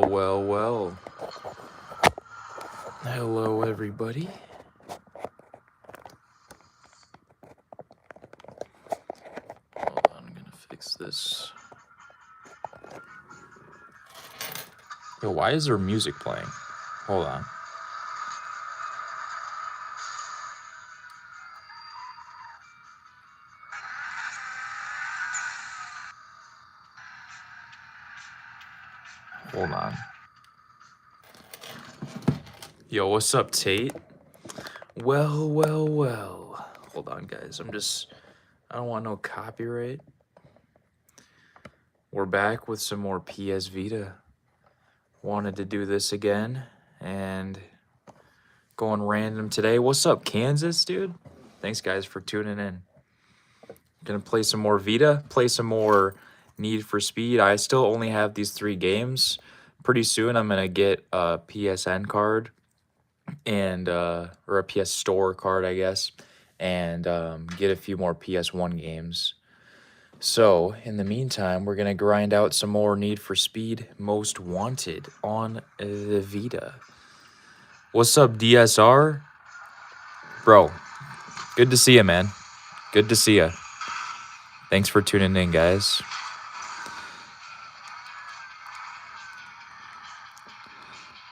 Well. Hello, everybody. Hold on, I'm gonna fix this. Yo, why is there music playing? Hold on. Hold on. Yo, what's up, Tate? Well. Hold on, guys. I don't want no copyright. We're back with some more PS Vita. Wanted to do this again and going random today. What's up, Kansas, dude? Thanks, guys, for tuning in. Gonna play some more Vita, play some more Need for Speed. I still only have these 3 games. Pretty soon I'm gonna get a PSN card and or a PS Store card, I guess, and get a few more PS1 games. So in the meantime, we're gonna grind out some more Need for Speed Most Wanted on the Vita. What's up, DSR? Bro, good to see you, man. Good to see you. Thanks for tuning in, guys.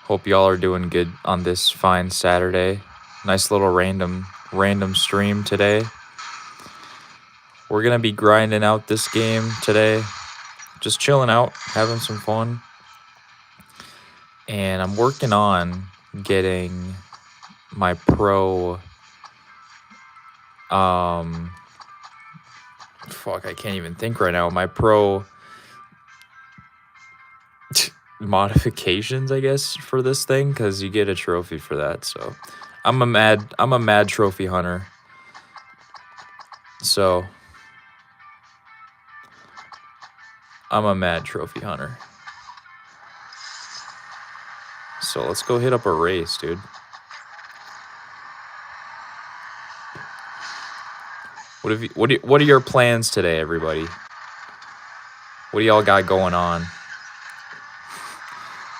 Hope y'all are doing good on this fine Saturday. Nice little random stream today. We're gonna be grinding out this game today. Just chilling out, having some fun. And I'm working on getting my pro fuck, I can't even think right now. My pro modifications, I guess, for this thing, because you get a trophy for that. So I'm a mad trophy hunter. So I'm a mad trophy hunter. So let's go hit up a race, dude. What are your plans today, everybody? What do y'all got going on?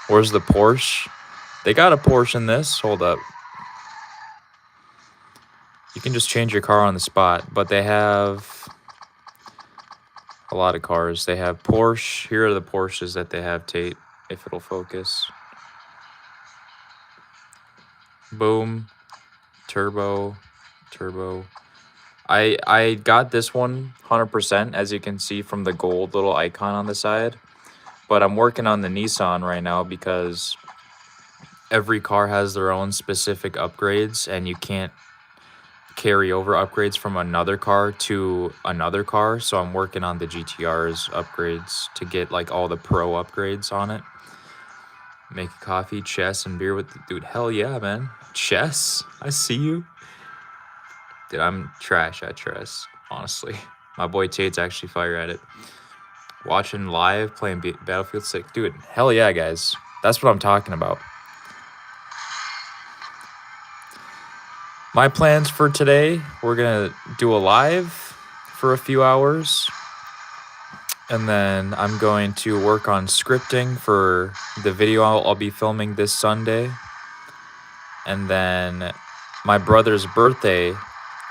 Where's the Porsche? They got a Porsche in this. Hold up. You can just change your car on the spot, but they have a lot of cars. They have Porsche. Here are the Porsches that they have, Tate, if it'll focus. Boom. Turbo. I got this one 100%, as you can see from the gold little icon on the side. But I'm working on the Nissan right now because every car has their own specific upgrades, and you can't carry over upgrades from another car to another car. So I'm working on the GTR's upgrades to get like all the pro upgrades on it. Make a coffee, chess, and beer with the dude. Hell yeah, man. Chess? I see you. Dude, I'm trash at chess, honestly. My boy Tate's actually fire at it. Watching live, playing Battlefield 6. Dude, hell yeah, guys. That's what I'm talking about. My plans for today, we're going to do a live for a few hours. And then I'm going to work on scripting for the video I'll be filming this Sunday. And then my brother's birthday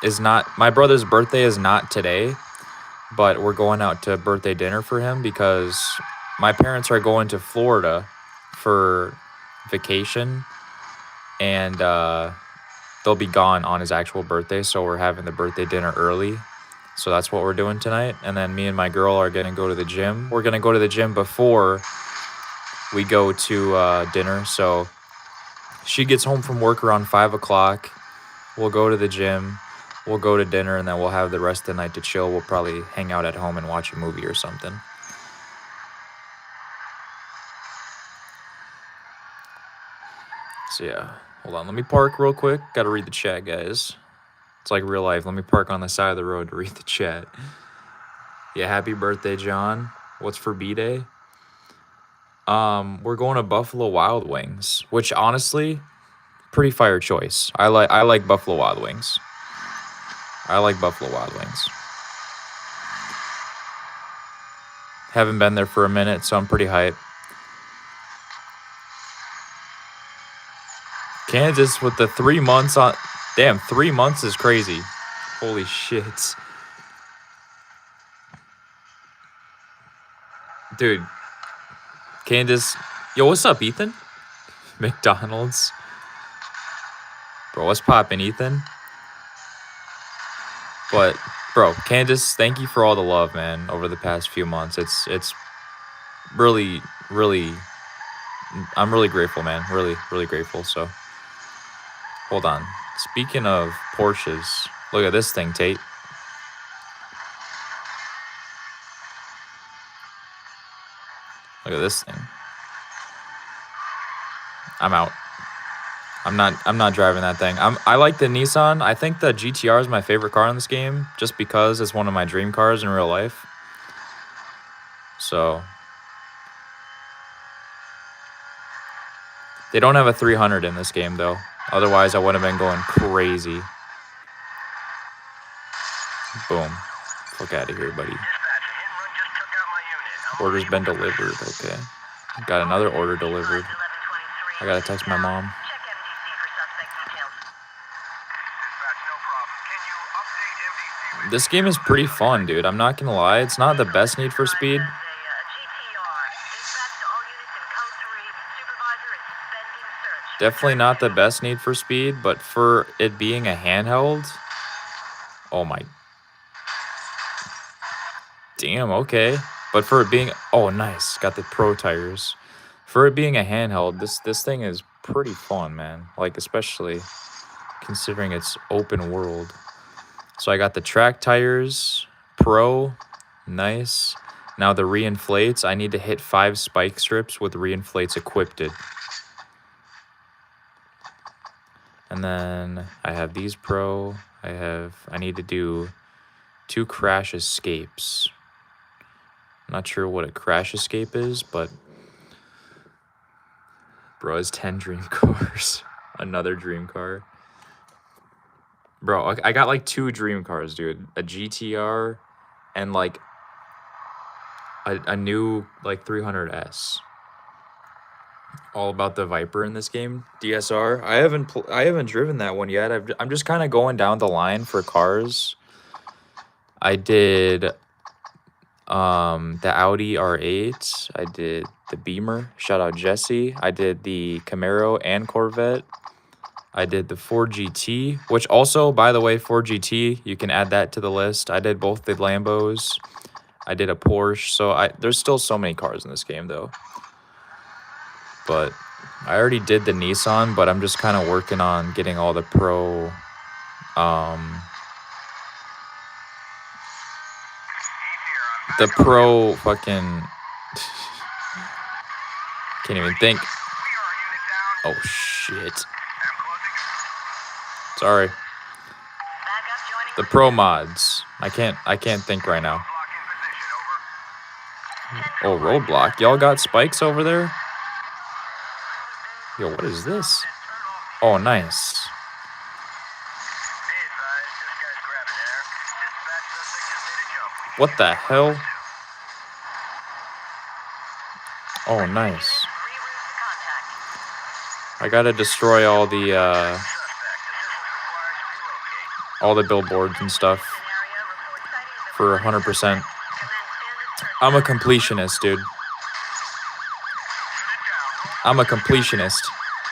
is not today, but we're going out to birthday dinner for him because my parents are going to Florida for vacation, and they'll be gone on his actual birthday, so we're having the birthday dinner early. So that's what we're doing tonight. And then me and my girl are going to go to the gym. We're going to go to the gym before we go to dinner. So she gets home from work around 5 o'clock. We'll go to the gym. We'll go to dinner, and then we'll have the rest of the night to chill. We'll probably hang out at home and watch a movie or something. So yeah, hold on. Let me park real quick. Got to read the chat, guys. It's like real life. Let me park on the side of the road to read the chat. Yeah, happy birthday, John. What's for B-Day? We're going to Buffalo Wild Wings, which honestly, pretty fire choice. I like Buffalo Wild Wings. I like Buffalo Wild Wings. Haven't been there for a minute, so I'm pretty hyped. Kansas with the 3 months on. Damn, 3 months is crazy. Holy shit. Dude. Kansas. Yo, what's up, Ethan? McDonald's. Bro, what's poppin', Ethan? But, bro, Candace, thank you for all the love, man, over the past few months. It's really, really, I'm really grateful, man. Really, really grateful. So, hold on. Speaking of Porsches, look at this thing, Tate. Look at this thing. I'm out. I'm not driving that thing. I like the Nissan. I think the GTR is my favorite car in this game, just because it's one of my dream cars in real life. So, they don't have a 300 in this game, though. Otherwise, I would have been going crazy. Boom. Fuck out of here, buddy. Order's been delivered. Okay. Got another order delivered. I gotta text my mom. This game is pretty fun, dude. I'm not gonna lie. It's not the best Need for Speed. Definitely not the best Need for Speed, but for it being a handheld, oh my. Damn, okay. But for it being, oh nice, got the pro tires. For it being a handheld, this thing is pretty fun, man. Like, especially considering it's open world. So I got the track tires, pro, nice. Now the reinflates, I need to hit 5 spike strips with reinflates equipped. And then I have these pro. I need to do 2 crash escapes. I'm not sure what a crash escape is, but bro, it's 10 dream cars. Another dream car. Bro, I got like 2 dream cars, dude. A GTR and like a new like 300S. All about the Viper in this game. DSR. I haven't driven that one yet. I'm just kind of going down the line for cars. I did the Audi R8. I did the Beamer. Shout out Jesse. I did the Camaro and Corvette. I did the Ford GT, which also, by the way, Ford GT, you can add that to the list. I did both the Lambos. I did a Porsche. So there's still so many cars in this game, though. But I already did the Nissan, but I'm just kind of working on getting all the pro, fucking, can't even think. Oh, shit. Sorry. The pro mods. I can't think right now. Oh, roadblock. Y'all got spikes over there? Yo, what is this? Oh, nice. What the hell? Oh, nice. I gotta destroy all the billboards and stuff for 100%. I'm a completionist, dude. I'm a completionist.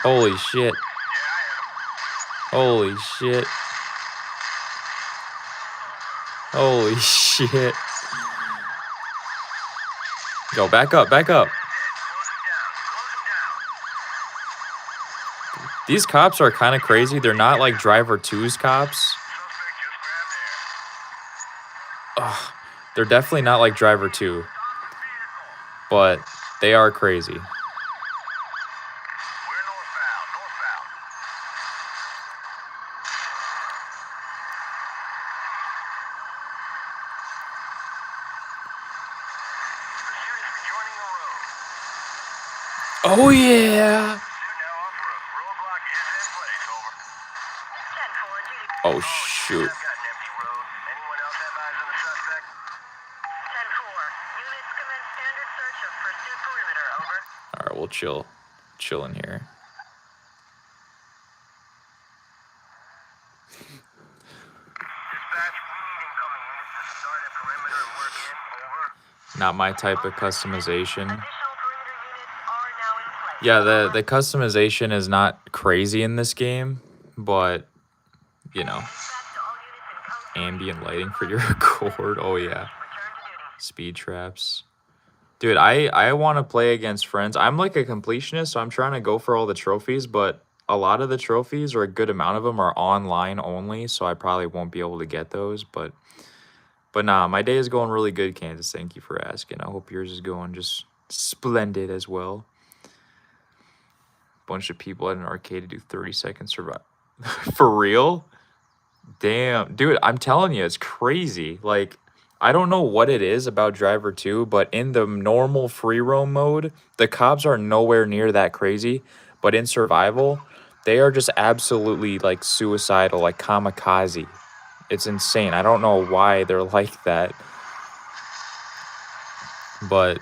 Holy shit. Holy shit. Holy shit. Yo, back up, back up. These cops are kind of crazy. They're not like Driver 2's cops. Ugh, they're definitely not like Driver 2. But they are crazy. Oh, yeah. Oh, shoot. All right, we'll chill in here. Not my type of customization. Yeah, the customization is not crazy in this game, but, you know, ambient lighting for your record. Oh, yeah. Speed traps. Dude, I want to play against friends. I'm like a completionist, so I'm trying to go for all the trophies, but a lot of the trophies, or a good amount of them, are online only, so I probably won't be able to get those, but nah, my day is going really good, Kansas. Thank you for asking. I hope yours is going just splendid as well. Bunch of people at an arcade to do 30-second survival. For real? Damn. Dude, I'm telling you, it's crazy. Like, I don't know what it is about Driver 2, but in the normal free roam mode, the cops are nowhere near that crazy. But in survival, they are just absolutely, like, suicidal, like kamikaze. It's insane. I don't know why they're like that. But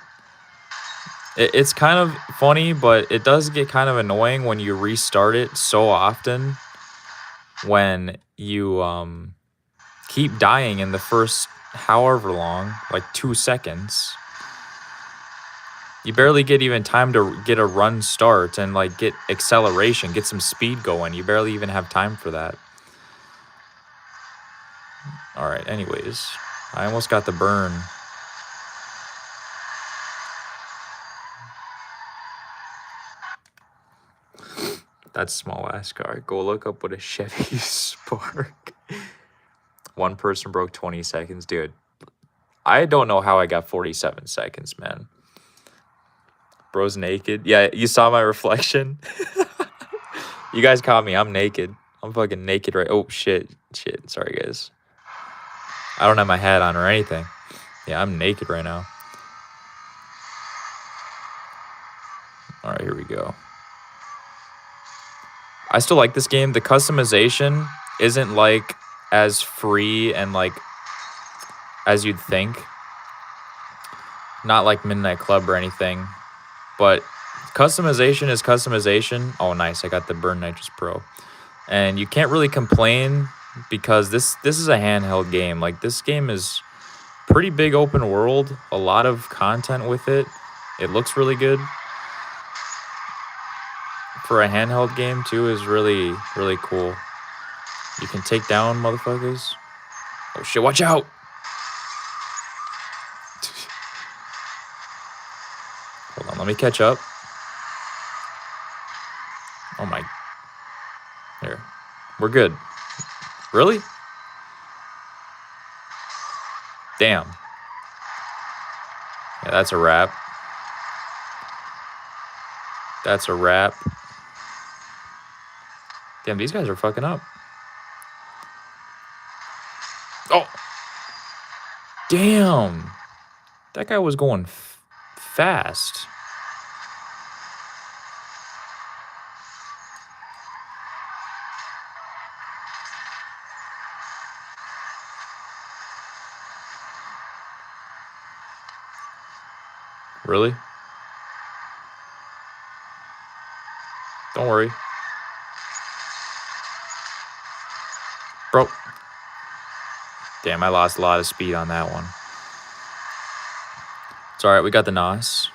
it's kind of funny, but it does get kind of annoying when you restart it so often, when you keep dying in the first however long, like 2 seconds. You barely get even time to get a run start and like get acceleration, get some speed going. You barely even have time for that. All right, anyways, I almost got the burn. That small ass car. Go look up what a Chevy Spark. One person broke 20 seconds, dude. I don't know how I got 47 seconds, man. Bro's naked. Yeah, you saw my reflection? You guys caught me. I'm naked. I'm fucking naked right. Oh, shit. Shit. Sorry, guys. I don't have my hat on or anything. Yeah, I'm naked right now. All right, here we go. I still like this game. The customization isn't like as free and like as you'd think. Not like Midnight Club or anything. But customization is customization. Oh, nice. I got the Burn Nitrous Pro. And you can't really complain because this is a handheld game. Like, this game is pretty big open world. A lot of content with it. It looks really good. For a handheld game, too, is really, really cool. You can take down motherfuckers. Oh, shit. Watch out. Hold on. Let me catch up. Oh, my. Here. We're good. Really? Damn. Yeah, that's a wrap. That's a wrap. Damn, these guys are fucking up. Oh! Damn! That guy was going fast. Really? Don't worry. Bro. Damn, I lost a lot of speed on that one. It's alright, we got the NOS.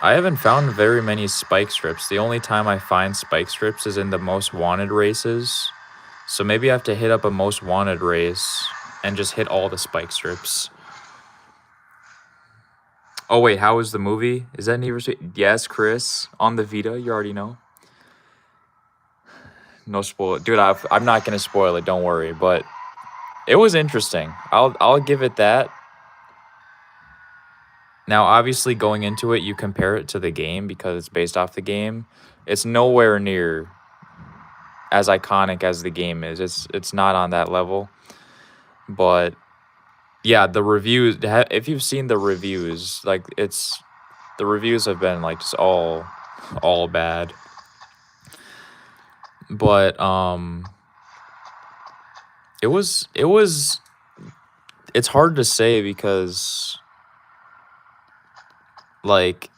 I haven't found very many spike strips. The only time I find spike strips is in the most wanted races. So maybe I have to hit up a most wanted race and just hit all the spike strips. Oh, wait, how was the movie? Is that Need for Speed? Yes, Chris. On the Vita, you already know. No spoil. Dude, I'm not going to spoil it, don't worry. But it was interesting. I'll give it that. Now, obviously, going into it, you compare it to the game because it's based off the game. It's nowhere near as iconic as the game is. It's not on that level. But yeah, the reviews, if you've seen the reviews, like, the reviews have been like just all bad. But it's hard to say because, like,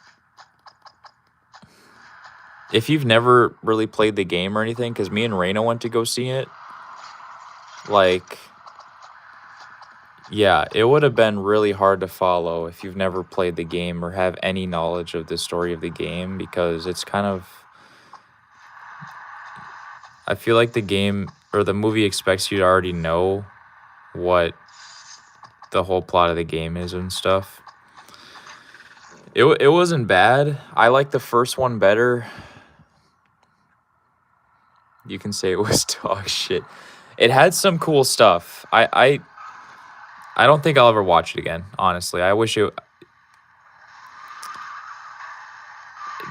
if you've never really played the game or anything, because me and Reina went to go see it, like, yeah, it would have been really hard to follow if you've never played the game or have any knowledge of the story of the game, because it's kind of, I feel like the game or the movie expects you to already know what the whole plot of the game is and stuff. It wasn't bad. I like the first one better. You can say it was dog shit. It had some cool stuff. I don't think I'll ever watch it again, honestly. I wish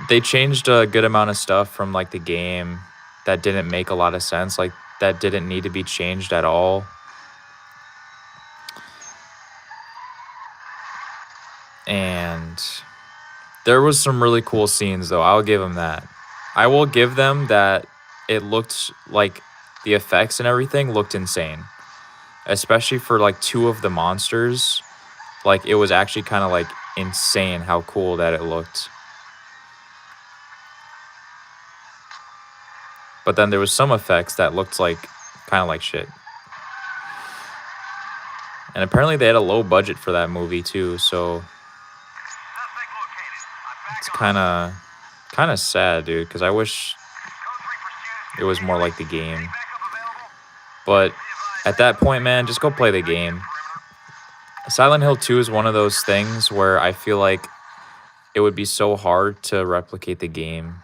they changed a good amount of stuff from like the game that didn't make a lot of sense, like that didn't need to be changed at all. And there was some really cool scenes though. I'll give them that. I will give them that it looked like the effects and everything looked insane. Especially for like two of the monsters. Like it was actually kind of like insane how cool that it looked. But then there was some effects that looked like kind of like shit. And apparently they had a low budget for that movie too, so it's kind of sad, dude, cuz I wish it was more like the game. But at that point, man, just go play the game. Silent Hill 2 is one of those things where I feel like it would be so hard to replicate the game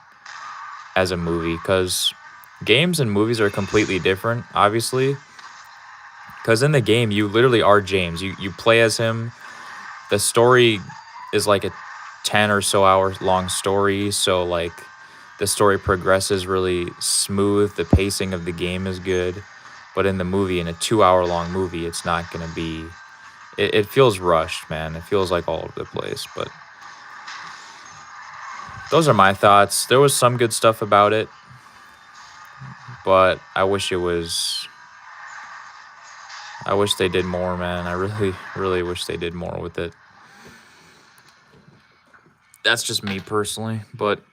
as a movie, cuz games and movies are completely different, obviously. Because in the game, you literally are James. You play as him. The story is like a 10 or so hour long story. So, like, the story progresses really smooth. The pacing of the game is good. But in the movie, in a 2 hour long movie, it's not going to be... It feels rushed, man. It feels like all over the place. But those are my thoughts. There was some good stuff about it. But I wish it was... I wish they did more, man. I really, really wish they did more with it. That's just me personally, but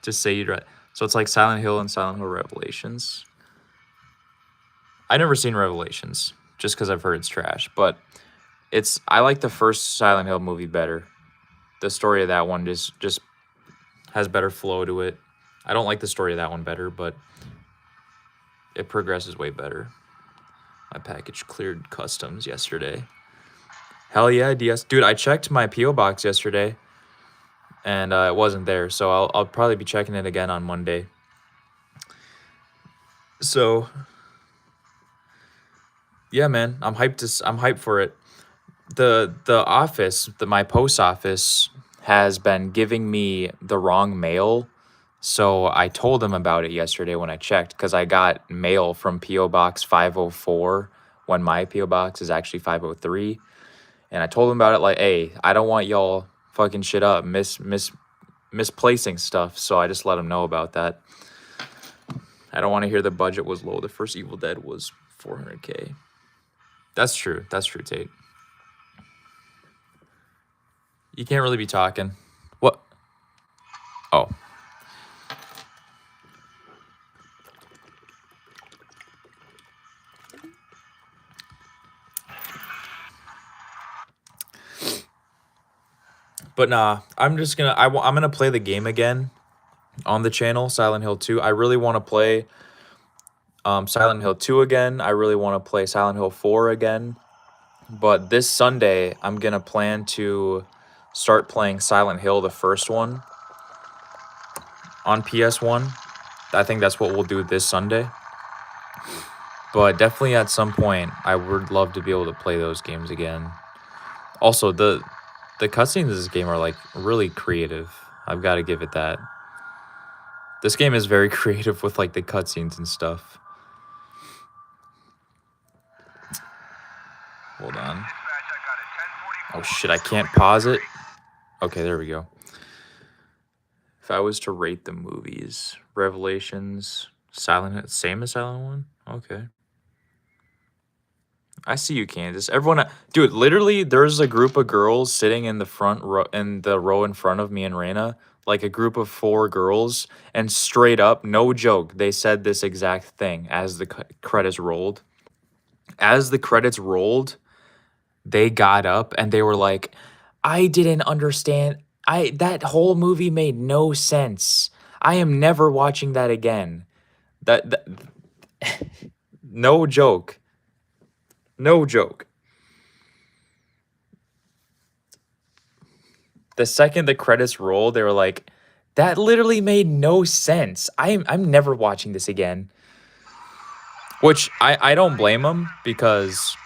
just say you'd right. So it's like Silent Hill and Silent Hill Revelations. I never seen Revelations just because I've heard it's trash, but I like the first Silent Hill movie better. The story of that one just has better flow to it. I don't like the story of that one better, but it progresses way better. My package cleared customs yesterday. Hell yeah, DS. Dude, I checked my P.O. box yesterday, and it wasn't there, so I'll probably be checking it again on Monday. So, yeah, man, I'm hyped for it. The office, my post office, has been giving me the wrong mail, so I told them about it yesterday when I checked, because I got mail from P.O. Box 504 when my P.O. Box is actually 503. And I told them about it, like, hey, I don't want y'all fucking shit up, misplacing stuff. So I just let them know about that. I don't want to hear the budget was low. The first Evil Dead was $400K. That's true. That's true, Tate. You can't really be talking. What? Oh. But nah, I'm gonna play the game again on the channel, Silent Hill 2. I really want to play Silent Hill 2 again. I really want to play Silent Hill 4 again. But this Sunday, I'm gonna plan to start playing Silent Hill, the first one, on PS1. I think that's what we'll do this Sunday. But definitely at some point, I would love to be able to play those games again. Also, the cutscenes of this game are like really creative. I've got to give it that. This game is very creative with like the cutscenes and stuff. Hold on. Oh shit, I can't pause it. Okay, there we go. If I was to rate the movies, Revelations, Silent, same as Silent One? Okay. I see you, Kansas. Everyone, dude, literally, there's a group of girls sitting in the front row, in the row in front of me and Reina, like a group of 4 girls, and straight up, no joke, they said this exact thing as the credits rolled. As the credits rolled, they got up and they were like, I didn't understand. That whole movie made no sense. I am never watching that again. That no joke. No joke. The second the credits rolled, they were like, that literally made no sense. I'm never watching this again. Which I don't blame them because,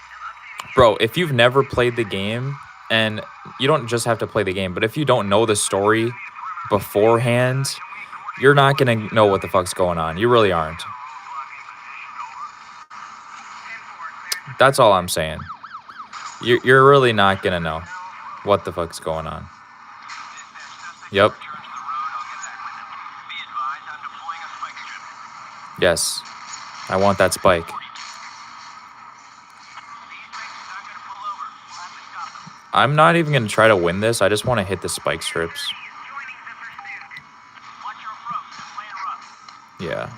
bro, if you've never played the game, and you don't just have to play the game, but if you don't know the story beforehand, you're not going to know what the fuck's going on. You really aren't. That's all I'm saying. You're really not going to know what the fuck's going on. Yep. Yes. I want that spike. I'm not even going to try to win this. I just want to hit the spike strips. Yeah.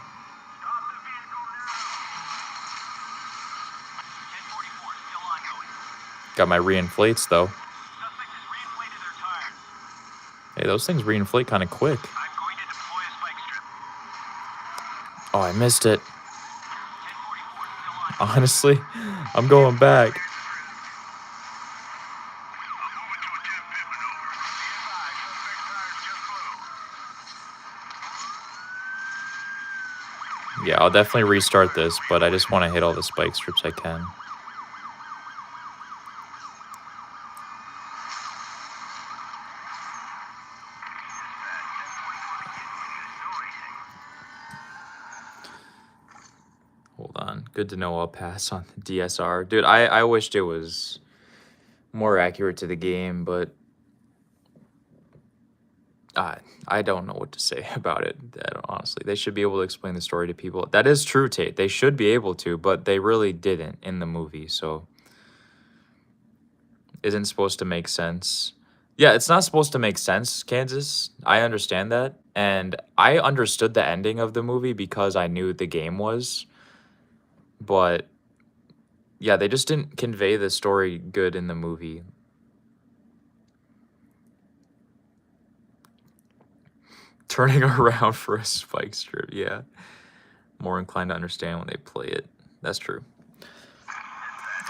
Got my reinflates, though. Hey, those things reinflate kind of quick. Oh, I missed it. Honestly, I'm going back. Yeah, I'll definitely restart this, but I just want to hit all the spike strips I can. Hold on. Good to know I'll pass on the DSR. Dude, I wished it was more accurate to the game, but I don't know what to say about it. Honestly, they should be able to explain the story to people. That is true, Tate. They should be able to, but they really didn't in the movie, so isn't supposed to make sense. Yeah, it's not supposed to make sense, Kansas. I understand that. And I understood the ending of the movie because I knew the game was. But yeah, they just didn't convey the story good in the movie. Turning around for a spike strip, yeah. More inclined to understand when they play it. That's true.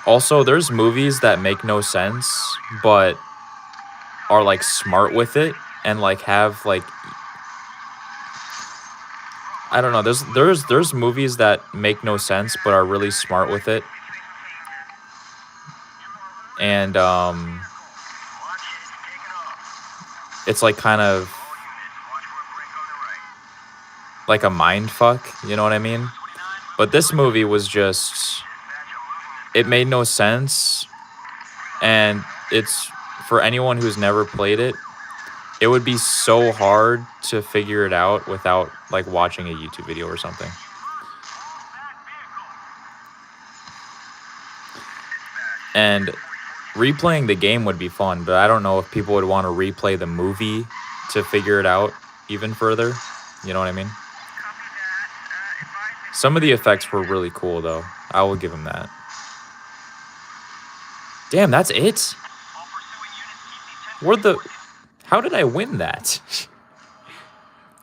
Also, there's movies that make no sense, but are like smart with it and like have like, I don't know, there's movies that make no sense but are really smart with it. And it's like kind of like a mind fuck, you know what I mean? But this movie was just, it made no sense, and it's, for anyone who's never played it, it would be so hard to figure it out without like watching a YouTube video or something. And replaying the game would be fun, but I don't know if people would want to replay the movie to figure it out even further. You know what I mean? Some of the effects were really cool, though. I will give them that. Damn, that's it? How did I win that?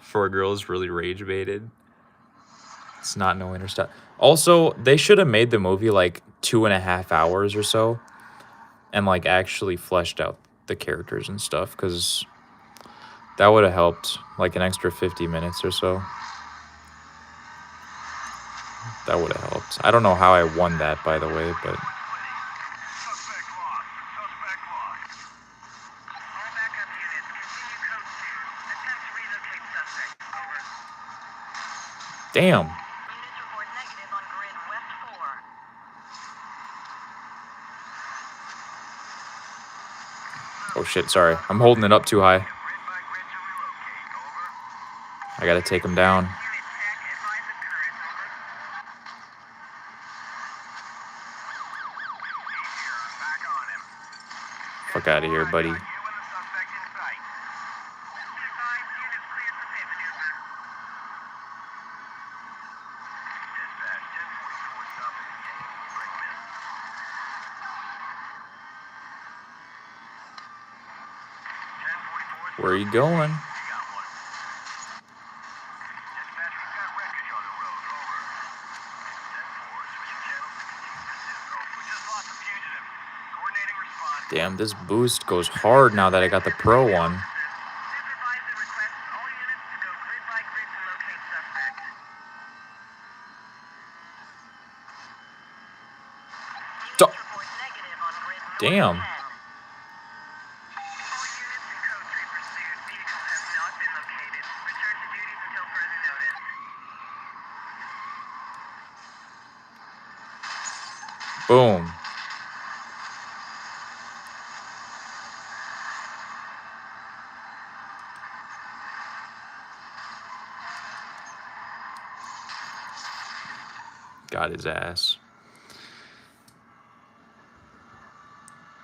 4 girls really rage baited. It's not no interstep. Also, they should have made the movie like 2.5 hours or so, and like actually fleshed out the characters and stuff, because that would have helped, like an extra 50 minutes or so. That would have helped. I don't know how I won that, by the way, but damn. Oh shit, sorry. I'm holding it up too high. I gotta take him down. Fuck out of here, buddy. Where are you going? Damn, this boost goes hard now that I got the pro one. Damn. Boom. Got his ass.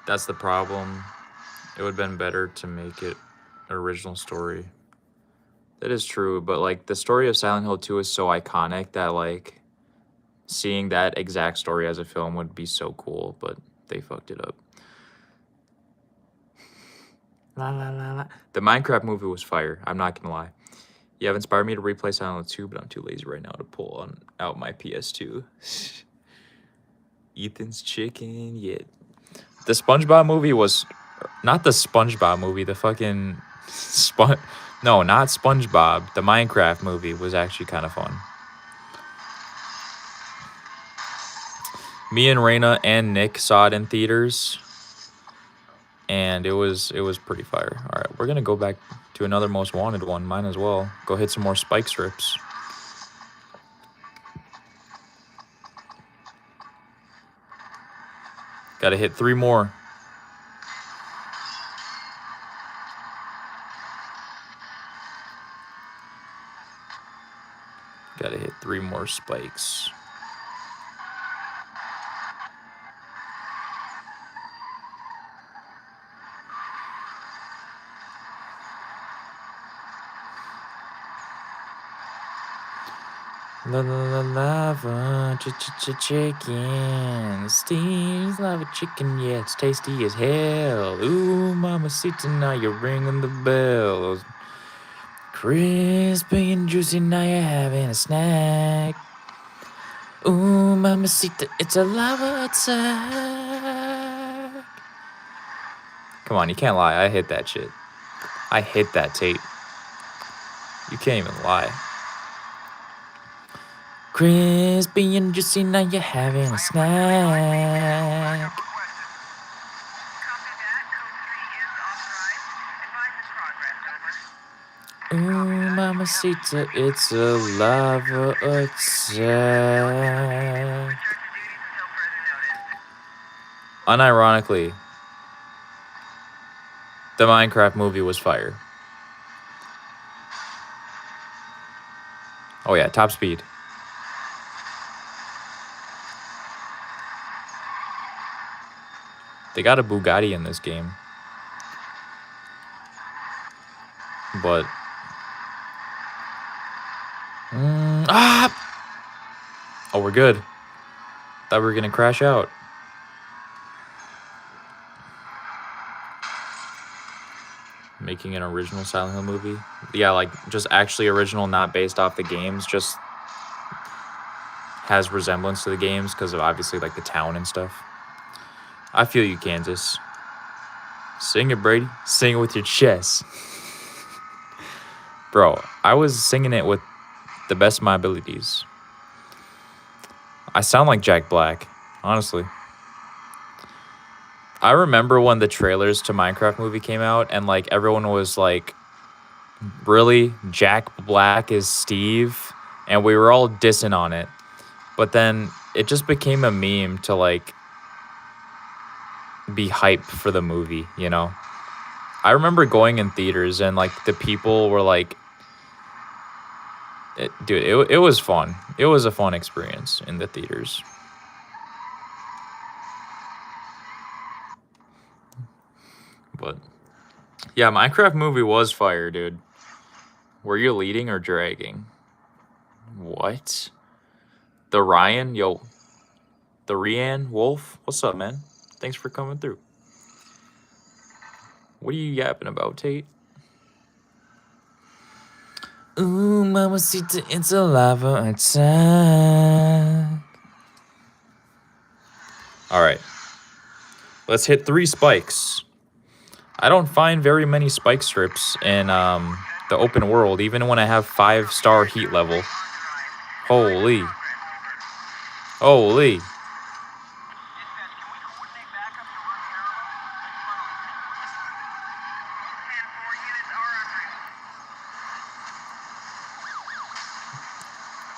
That's the problem. It would have been better to make it an original story. That is true, but like the story of Silent Hill 2 is so iconic that like seeing that exact story as a film would be so cool, but they fucked it up. La la la la. The Minecraft movie was fire. I'm not gonna lie. You have inspired me to replay Silent Hill 2, but I'm too lazy right now to pull out my PS2. Ethan's Chicken, yeah. The SpongeBob movie was not the SpongeBob movie. The fucking no, not SpongeBob. The Minecraft movie was actually kind of fun. Me and Raina and Nick saw it in theaters, and it was pretty fire. All right, we're gonna go back to another Most Wanted one. Mine as well. Go hit some more spike strips. Got to hit 3 more. Got to hit 3 more spikes. Lava chicken. Steve's lava chicken, yeah, it's tasty as hell. Ooh, mamacita, now you're ringing the bells. Crispy and juicy, now you're having a snack. Ooh, mamacita, it's a lava attack. Come on, you can't lie. I hit that shit. I hit that tape. You can't even lie. Crispy and juicy, now you're having a snack. Ooh, mamacita, it's a lava attack. Unironically, the Minecraft movie was fire. Oh yeah, top speed. They got a Bugatti in this game. But... Oh, we're good. Thought we were gonna crash out. Making an original Silent Hill movie. Yeah, like, just actually original, not based off the games. Just has resemblance to the games because of, obviously, like, the town and stuff. I feel you, Kansas. Sing it, Brady. Sing it with your chest. Bro, I was singing it with the best of my abilities. I sound like Jack Black, honestly. I remember when the trailers to Minecraft movie came out and like everyone was like, really? Jack Black is Steve? And we were all dissing on it. But then it just became a meme to like be hype for the movie, you know? I remember going in theaters and like the people were like, it was fun. It was a fun experience in the theaters. But yeah, Minecraft movie was fire, dude. Were you leading or dragging? What? The Ryan? Yo. The Rian Wolf? What's up, man? Thanks for coming through. What are you yapping about, Tate? Ooh, mamacita, it's a lava attack. All right. Let's hit 3 spikes. I don't find very many spike strips in the open world, even when I have 5-star heat level. Holy. Holy.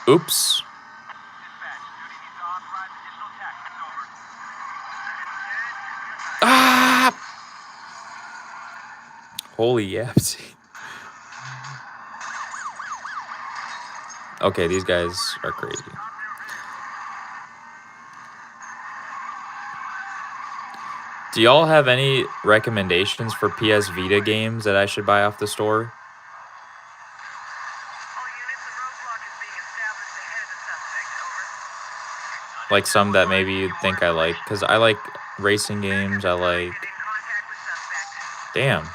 Oops. Ah! Holy yapsy. Okay, these guys are crazy. Do y'all have any recommendations for PS Vita games that I should buy off the store? Like some that maybe you'd think I like, because I like racing games, I like... Damn.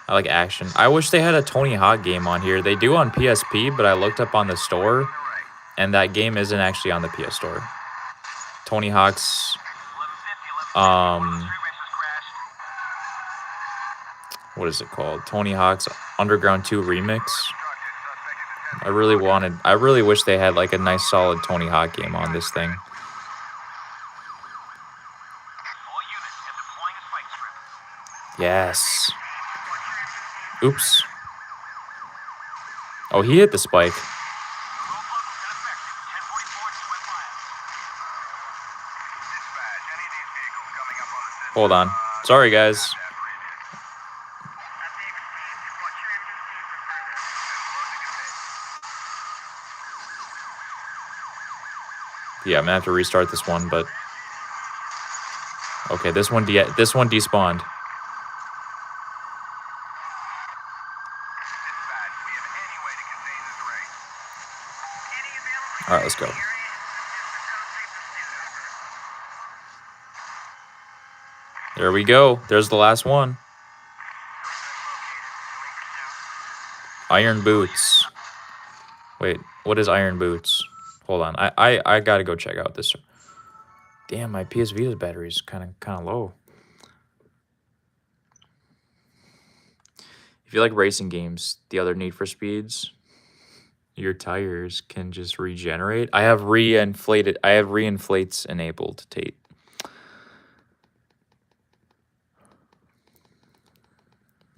I like action. I wish they had a Tony Hawk game on here. They do on PSP, but I looked up on the store, and that game isn't actually on the PS Store. Tony Hawk's... what is it called? Tony Hawk's Underground 2 Remix. I really wish they had like a nice solid Tony Hawk game on this thing. Yes. Oops. Oh, he hit the spike. Hold on. Sorry, guys. Yeah, I'm gonna have to restart this one, but... Okay, this one despawned. Alright, let's go. There we go. There's the last one. Iron boots. Wait, what is iron boots? Hold on. I gotta go check out this. Damn, my PS Vita's battery is kind of low. If you like racing games, the other Need for Speeds, your tires can just regenerate. I have reinflates enabled, Tate.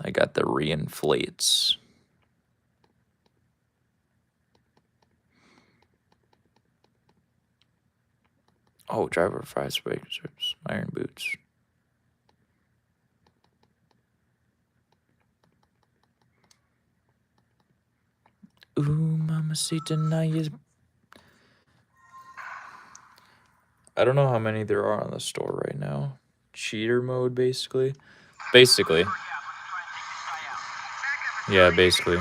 I got the reinflates. Oh, driver 5 spikes, iron boots. Ooh, mamacita, now you... I don't know how many there are on the store right now. Cheater mode, basically. Basically. Yeah, basically.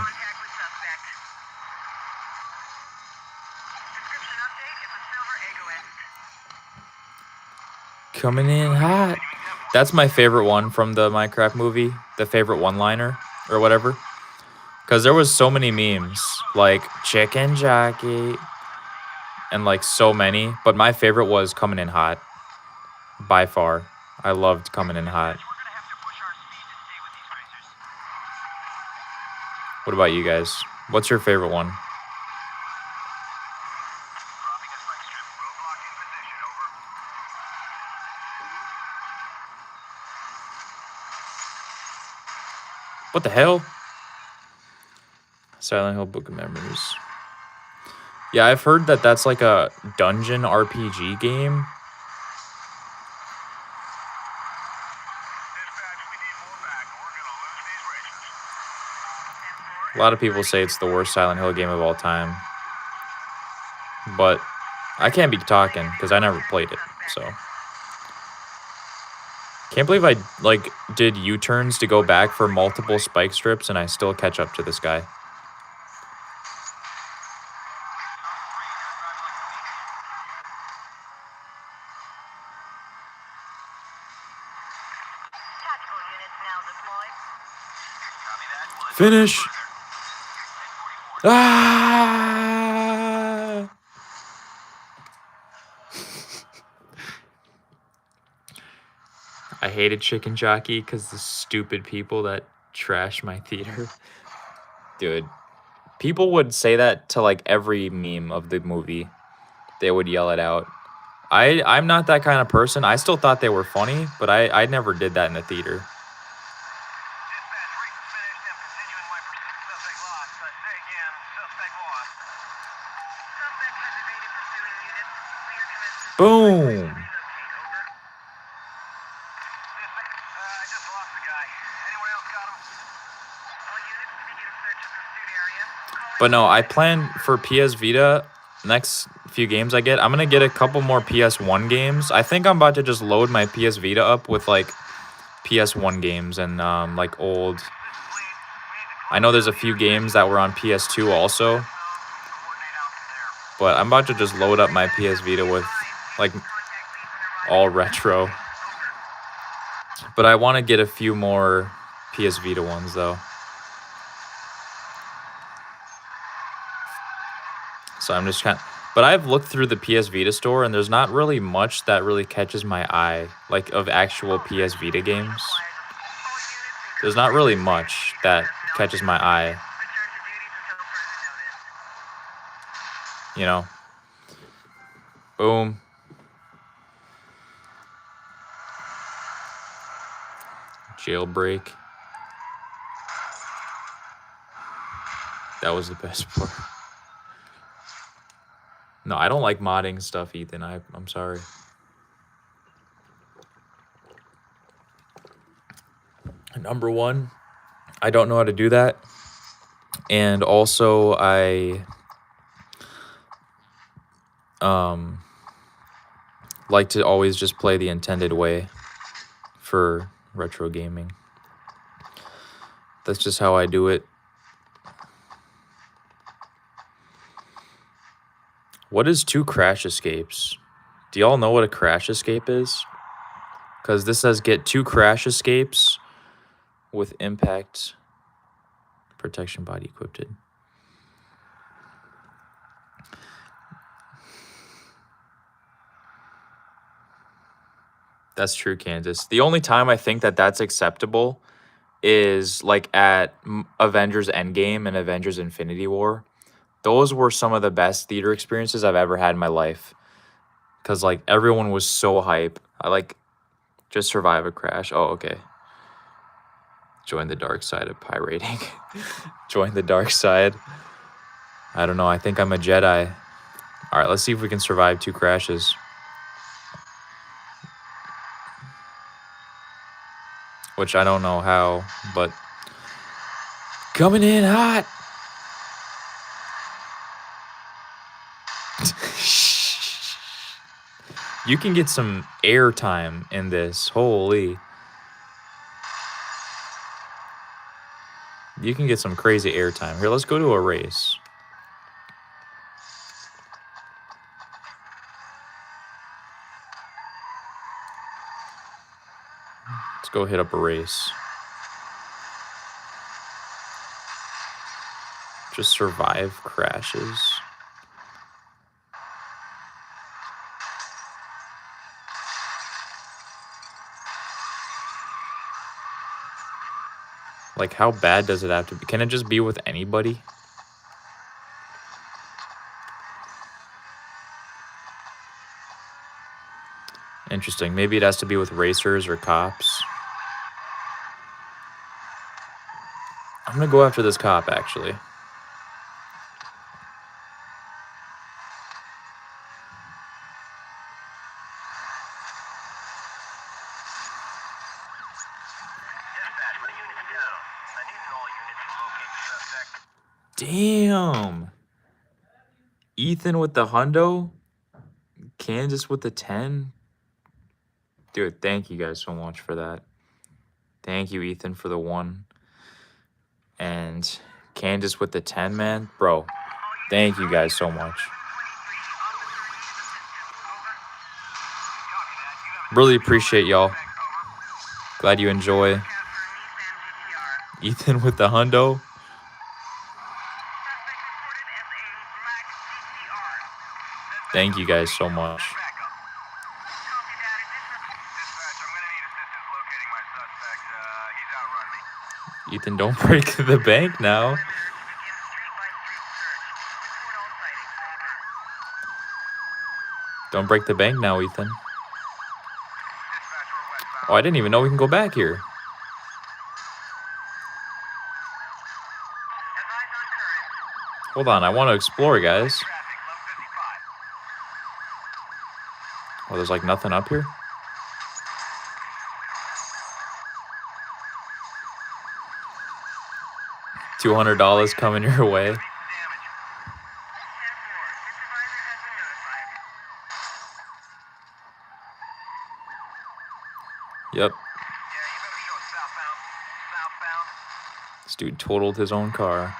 Coming in hot. That's my favorite one from the Minecraft movie. The favorite one-liner or whatever. Because there was so many memes. Like, chicken jockey. And like so many. But my favorite was coming in hot. By far. I loved coming in hot. What about you guys? What's your favorite one? What the hell? Silent Hill Book of Memories. Yeah, I've heard that that's like a dungeon RPG game. A lot of people say it's the worst Silent Hill game of all time. But I can't be talking because I never played it, so... Can't believe I, like, did U-turns to go back for multiple spike strips and I still catch up to this guy. Finish! Ah! I hated Chicken Jockey because the stupid people that trashed my theater. Dude, people would say that to like every meme of the movie. They would yell it out. I'm not that kind of person. I still thought they were funny, but I never did that in the theater. Boom. But no, I plan for PS Vita, next few games I get, I'm going to get a couple more PS1 games. I think I'm about to just load my PS Vita up with like PS1 games and like old. I know there's a few games that were on PS2 also. But I'm about to just load up my PS Vita with like all retro. But I want to get a few more PS Vita ones though. So I'm just but I've looked through the PS Vita store and there's not really much that really catches my eye, like of actual PS Vita games. There's not really much that catches my eye. You know? Boom. Jailbreak. That was the best part. No, I don't like modding stuff, Ethan. I'm sorry. Number one, I don't know how to do that. And also, I like to always just play the intended way for retro gaming. That's just how I do it. What is 2 crash escapes? Do y'all know what a crash escape is? Because this says get 2 crash escapes with impact protection body equipped. That's true, Kansas. The only time I think that that's acceptable is like at Avengers Endgame and Avengers Infinity War. Those were some of the best theater experiences I've ever had in my life. Because, like, everyone was so hype. I, like, just survive a crash. Oh, okay. Join the dark side of pirating. Join the dark side. I don't know. I think I'm a Jedi. All right, let's see if we can survive 2 crashes. Which I don't know how, but coming in hot. You can get some air time in this. Holy. You can get some crazy air time. Here, let's go to a race. Let's go hit up a race. Just survive crashes. Like, how bad does it have to be? Can it just be with anybody? Interesting. Maybe it has to be with racers or cops. I'm gonna go after this cop, actually. Damn. Ethan with the hundo. Kansas with the 10. Dude, thank you guys so much for that. Thank you, Ethan, for the 1. And Kansas with the 10, man. Bro, thank you guys so much. Really appreciate y'all. Glad you enjoy. Ethan with the hundo. Thank you guys so much. Ethan, don't break the bank now. Don't break the bank now, Ethan. Oh, I didn't even know we can go back here. Hold on, I want to explore, guys. Oh, there's like nothing up here? $200 coming your way. Yep. This dude totaled his own car.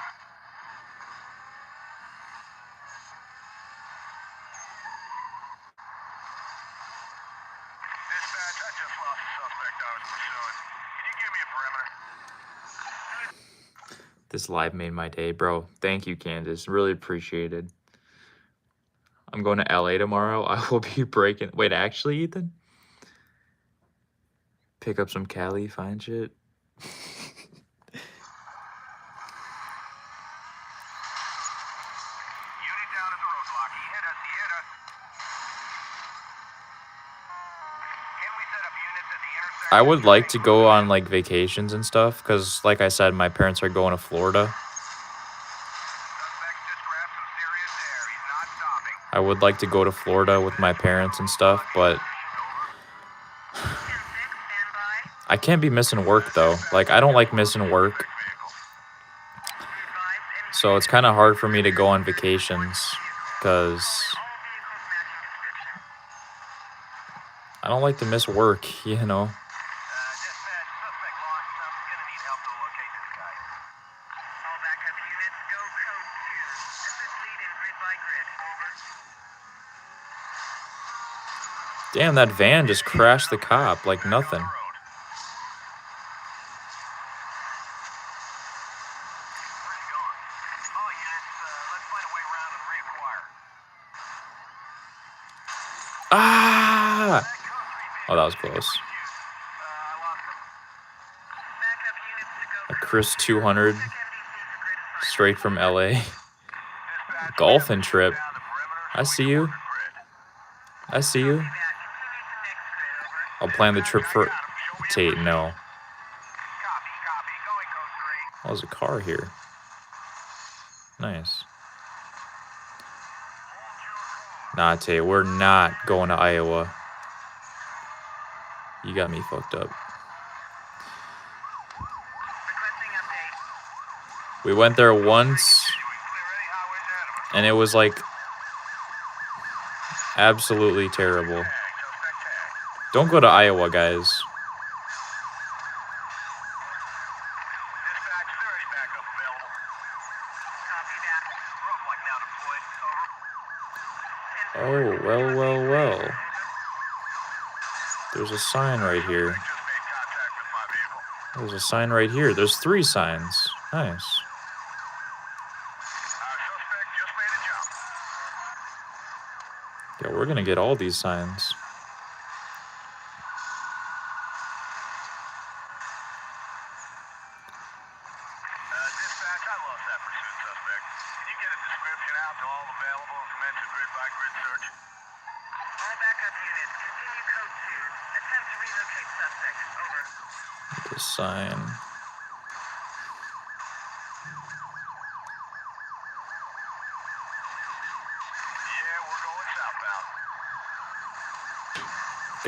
This live made my day, bro. Thank you, Candace. Really appreciated. I'm going to LA tomorrow. I will be breaking... Wait, actually, Ethan? Pick up some Cali, fine shit. I would like to go on like vacations and stuff because, like I said, my parents are going to Florida. I would like to go to Florida with my parents and stuff, but I can't be missing work though. Like, I don't like missing work. So it's kind of hard for me to go on vacations because I don't like to miss work, you know. Damn, that van just crashed the cop like nothing. Ah! Oh, that was close. A Chris 200 straight from LA. Golfing trip. I see you. I see you. I'll plan the trip for Tate. No. Oh, there's a car here. Nice. Nah, Tate, we're not going to Iowa. You got me fucked up. We went there once, and it was like absolutely terrible. Don't go to Iowa, guys. Oh, well. There's a sign right here. There's a sign right here. There's 3 signs. Nice. Yeah, we're gonna get all these signs. The sign.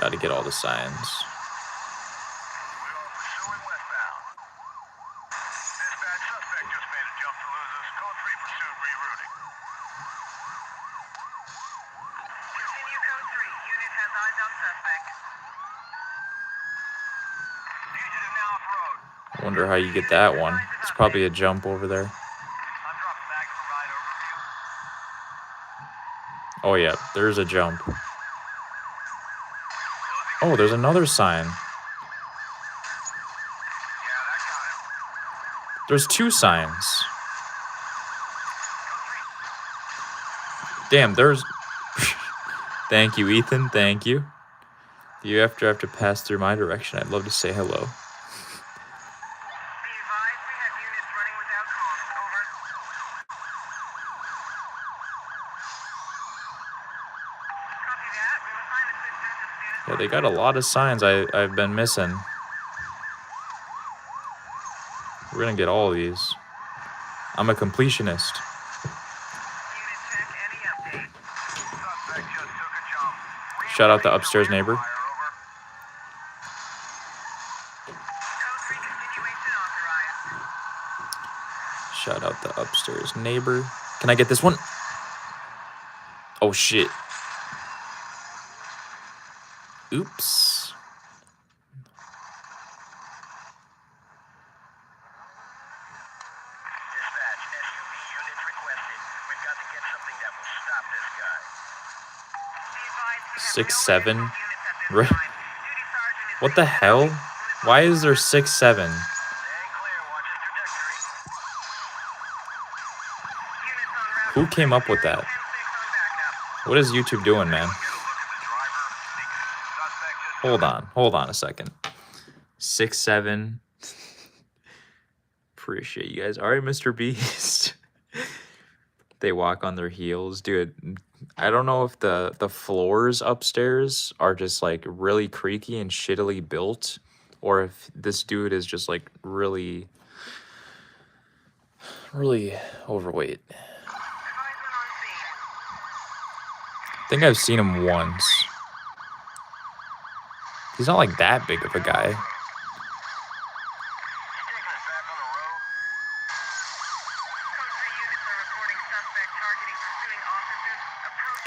Got to get all the signs. I wonder how you get that one. It's probably a jump over there. Oh yeah, there's a jump. Oh, there's another sign. There's 2 signs. Damn, there's... Thank you, Ethan. Thank you. If you have to pass through my direction, I'd love to say hello. Yeah, they got a lot of signs I've been missing. We're gonna get all of these. I'm a completionist. Shout out the upstairs neighbor. Shout out the upstairs neighbor. Can I get this one? Oh shit. Oops. Dispatch, SUV units requested. We've got to get something that will stop this guy. 6'7". Right. What the hell? Why is there 6'7"? Who came up with that? What is YouTube doing, man? Hold on a second. 6'7". Appreciate you guys. All right, Mr. Beast. They walk on their heels, dude. I don't know if the floors upstairs are just like really creaky and shittily built, or if this dude is just like really overweight. I think I've seen him once. He's not like that big of a guy.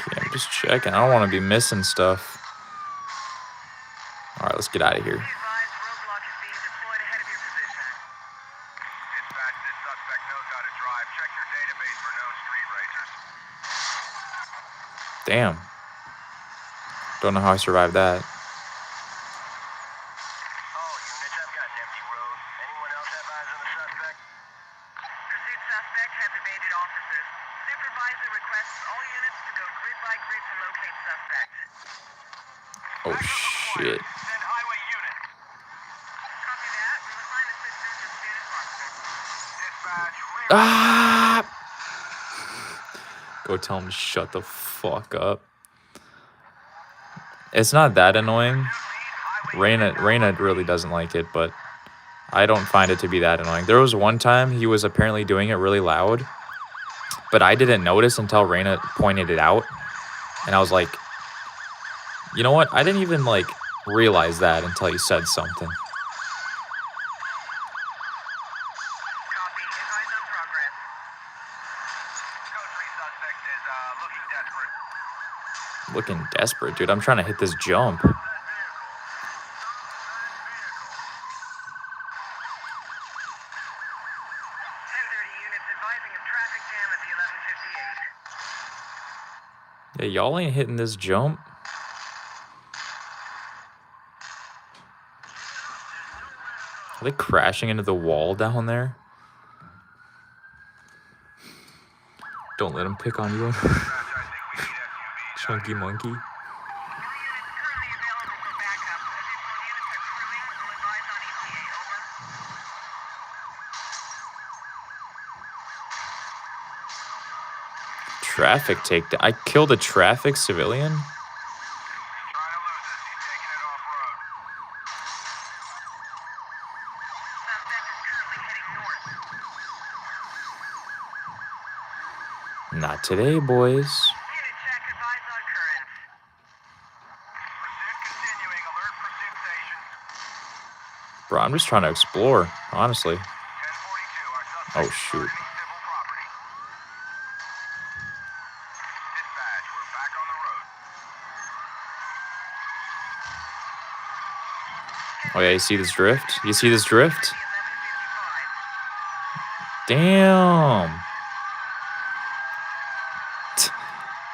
Okay, I'm just checking. I don't want to be missing stuff. All right, let's get out of here. Damn. Don't know how I survived that. Oh shit. Ah! Go tell him to shut the fuck up. It's not that annoying. Raina really doesn't like it, but I don't find it to be that annoying. There was one time he was apparently doing it really loud, but I didn't notice until Raina pointed it out. And I was like, you know what? I didn't even like realize that until you said something. Looking desperate, dude. I'm trying to hit this jump. Yeah, y'all ain't hitting this jump. Are they crashing into the wall down there? Don't let him pick on you. Chunky monkey. Traffic takedown. I killed a traffic civilian? Not today, boys. Bro, I'm just trying to explore, honestly. Oh, shoot. Oh, yeah, you see this drift? You see this drift? Damn.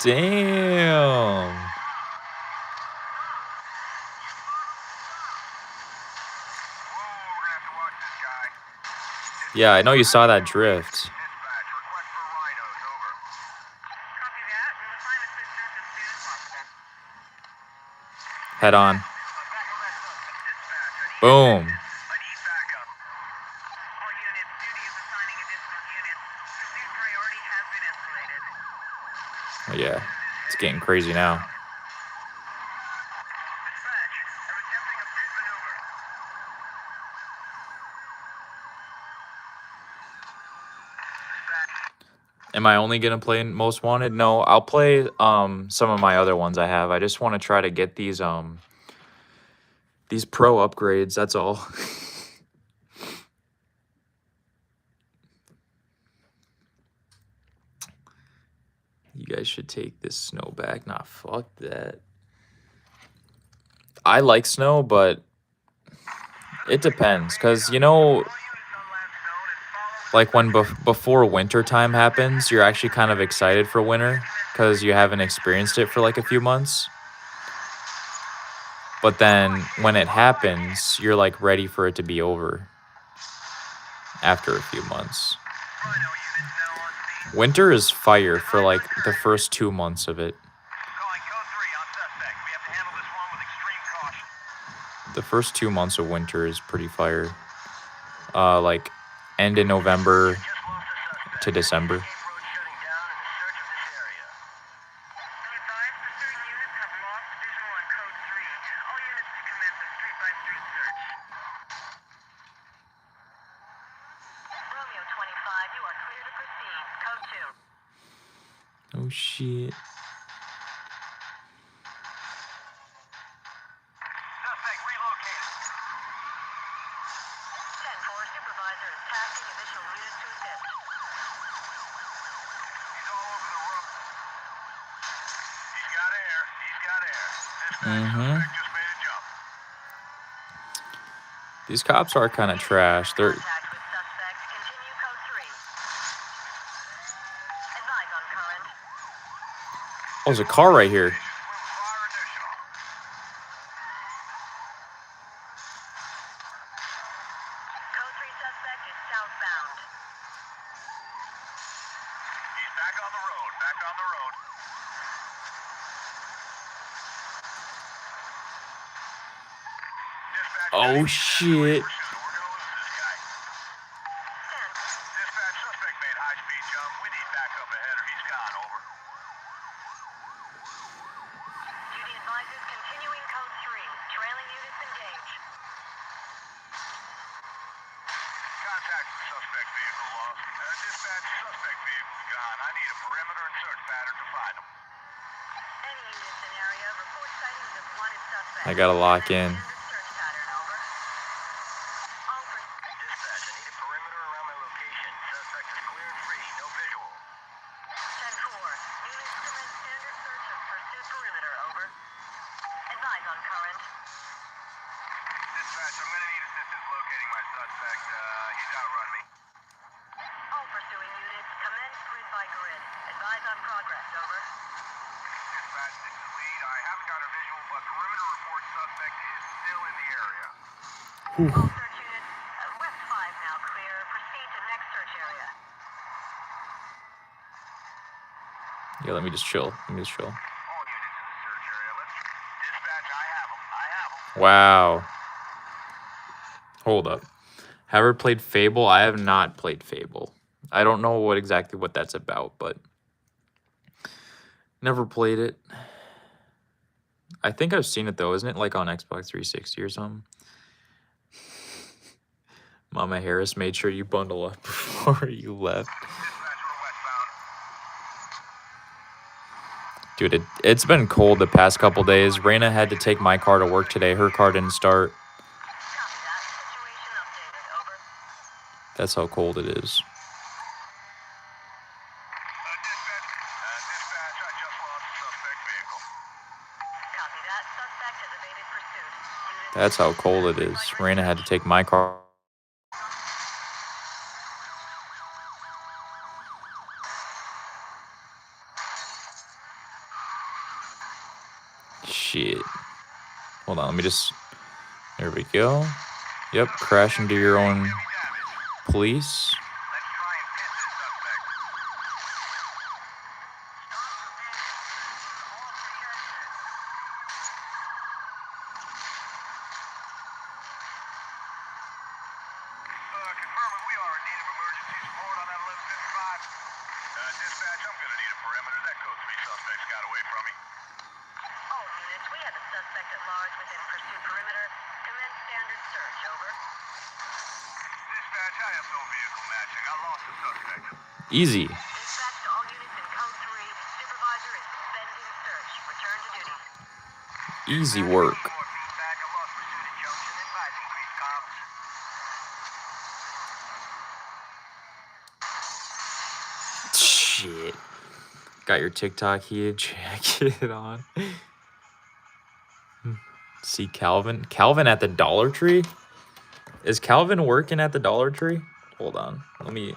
Damn. Yeah, I know you saw that drift. Head on. Boom. I need backup. All units, duty is assigning additional units. Pursuit priority has been escalated. Oh, yeah, it's getting crazy now. Dispatch, I'm attempting a pit maneuver. Dispatch. Am I only gonna play Most Wanted? No, I'll play some of my other ones I have. I just want to try to get these pro upgrades. That's all. You guys should take this snow back. Nah, fuck that. I like snow, but it depends, cause you know, All units on last zone and follow like when before winter time happens, you're actually kind of excited for winter because you haven't experienced it for like a few months. But then when it happens, you're like ready for it to be over after a few months. Rhino units now on scene. Winter is fire for like the first 2 months of it. Calling code 3 on suspect. We have to handle this one with extreme caution. The first 2 months of winter is pretty fire. Like end in November Just lost a suspect. to December. Cape Road shutting down in the search of this area. Be advised, pursuing units have lost visual on code 3. All units to commence a street-by-street search. Romeo 25, you are clear to proceed. Code 2. Oh shit. Suspect relocated. 10-4, supervisor is tasking additional units to assist. He's all over the room. He's got air. He's got air. Dispatch, suspect just made a jump. These cops are kind of trash. They're Contact with suspect. Continue code 3. Advise on current. oh, there's a car right here. Fire additional. Code 3 suspect is southbound. He's back on the road. Back on the road. Dispatch, Oh shit. we're gonna lose this guy. Dispatch, suspect made high-speed jump. We need backup ahead or he's gone. Over. Duty advises continuing code 3. Trailing units engaged. Contact with suspect vehicle lost. Dispatch, suspect vehicle gone. I need a perimeter and search pattern to find him. Any units in area report sightings of wanted suspect. I gotta lock in. Search pattern, over. All for dispatch, I need a perimeter around my location. Suspect is clear and free. No visual. 10-4. Units commence standard search of pursuit perimeter, over. Advise on current. Dispatch, I'm gonna need assistance locating my suspect. He's outrun me. All pursuing units, commence grid by grid. Advise on progress, over. Dispatch, this is lead. I haven't got a visual, but perimeter report suspect is still in the area. All search units, West 5 now clear. Proceed to next search area. Yeah, let me just chill. All units in the search area. Let's dispatch. I have him. I have him. Wow. Hold up. Have you played Fable? I have not played Fable. I don't know exactly what that's about, but never played it. I think I've seen it though. Isn't it like on Xbox 360 or something? Mama Harris made sure you bundle up before you left. Dispatch, we're westbound. Dude, it's been cold the past couple days. Raina had to take my car to work today. Her car didn't start. Copy that. Situation updated, over. That's how cold it is. Dispatch, I just lost a suspect vehicle. Copy that. Suspect has evaded pursuit. Units That's how cold it is. Raina had to take my car. Shit. Hold on, let me just... There we go. Yep, crash into your own damage. police. Let's try and pin this suspect. Easy. Dispatch to all units in code 3. Supervisor is suspending search. Return to duty. Easy work. More feedback. I lost pursuit at junction. Advise increased comms. Shit. Got your TikTok here. Jacket on. See Calvin. Calvin at the Dollar Tree? Is Calvin working at the Dollar Tree? Hold on. Let me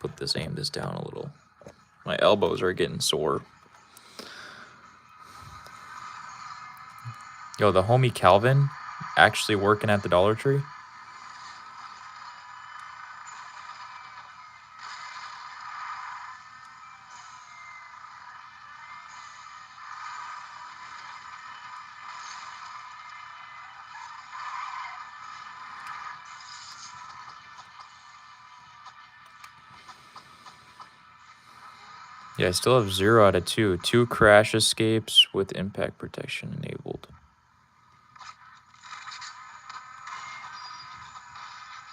put this, aim this down a little. My elbows are getting sore. Yo, the homie Calvin actually working at the Dollar Tree? Yeah, I still have 0 out of 2. 2 crash escapes with impact protection enabled.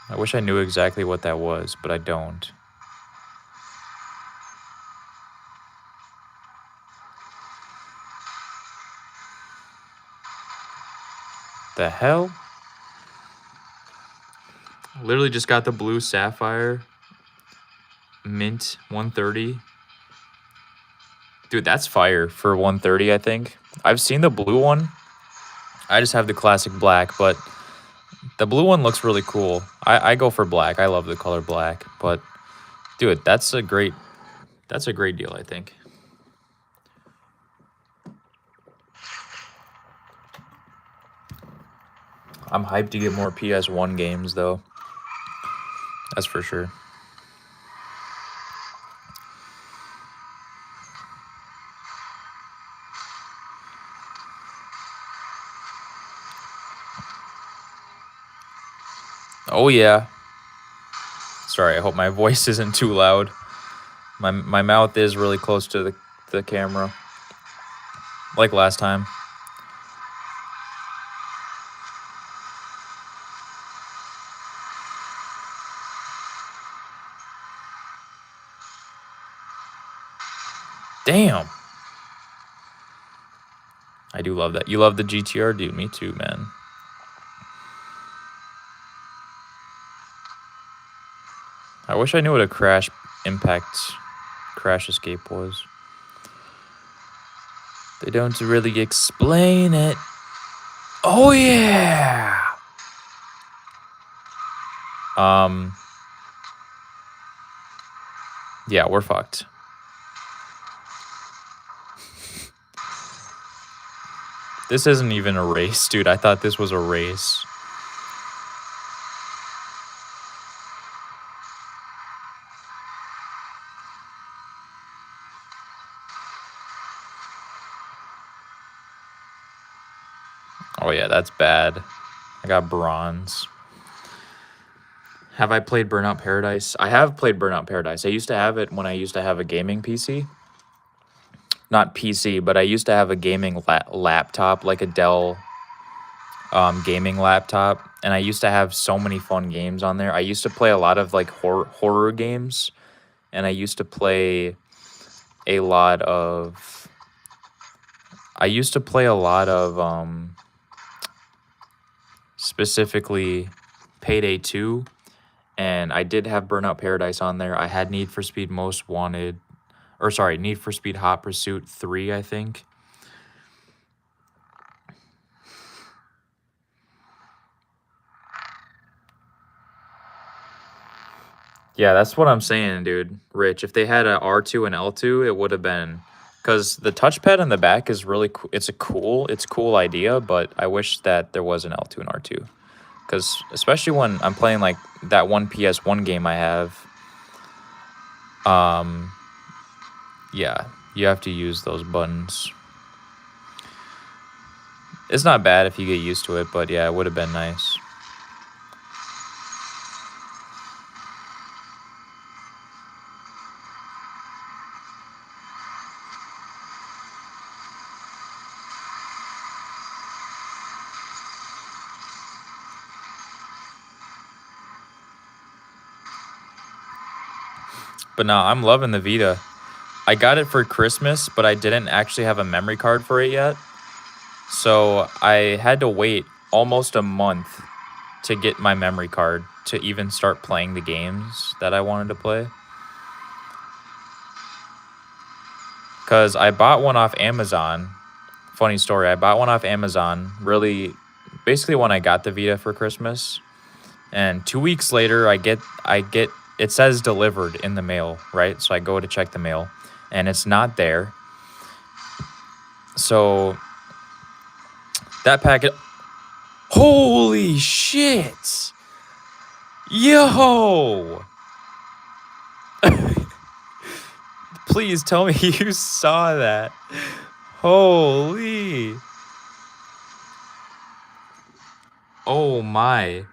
I wish I knew exactly what that was, but I don't. The hell? Literally just got the blue sapphire. Mint 130. Dude, that's fire for 130, I think. I've seen the blue one. I just have the classic black, but the blue one looks really cool. I go for black. I love the color black, but dude, that's a great deal, I think. I'm hyped to get more PS1 games though. That's for sure. Oh yeah. Sorry, I hope my voice isn't too loud. My mouth is really close to the camera. Like last time. Damn. I do love that. You love the GTR, dude? Me too, man. I wish I knew what a crash escape was. They don't really explain it. Oh yeah. Yeah, we're fucked. This isn't even a race, dude. I thought this was a race. Oh yeah, that's bad. I got bronze. Have I played Burnout Paradise? I have played Burnout Paradise. I used to have it when I used to have a gaming PC. Not PC, but I used to have a gaming laptop, like a Dell gaming laptop, and I used to have so many fun games on there. I used to play a lot of like horror games, and I used to play a lot of specifically Payday 2, and I did have Burnout Paradise on there. I had Need for Speed Most Wanted, or sorry, Need for Speed Hot Pursuit 3, I think. Yeah, that's what I'm saying, dude. Rich, if they had a R2 and L2, it would have been, because the touchpad in the back is really cool. It's a cool idea, but I wish that there was an L2 and R2, because especially when I'm playing like that one PS1 game I have, yeah, you have to use those buttons. It's not bad if you get used to it, but yeah, it would have been nice. But no, I'm loving the Vita. I got it for Christmas, but I didn't actually have a memory card for it yet. So I had to wait almost a month to get my memory card to even start playing the games that I wanted to play. Because I bought one off Amazon. Funny story, I bought one off Amazon really basically when I got the Vita for Christmas. And 2 weeks later, I get it says delivered in the mail, right? So I go to check the mail and it's not there. So that packet, holy shit. Yo. Please tell me you saw that. Holy. Oh my.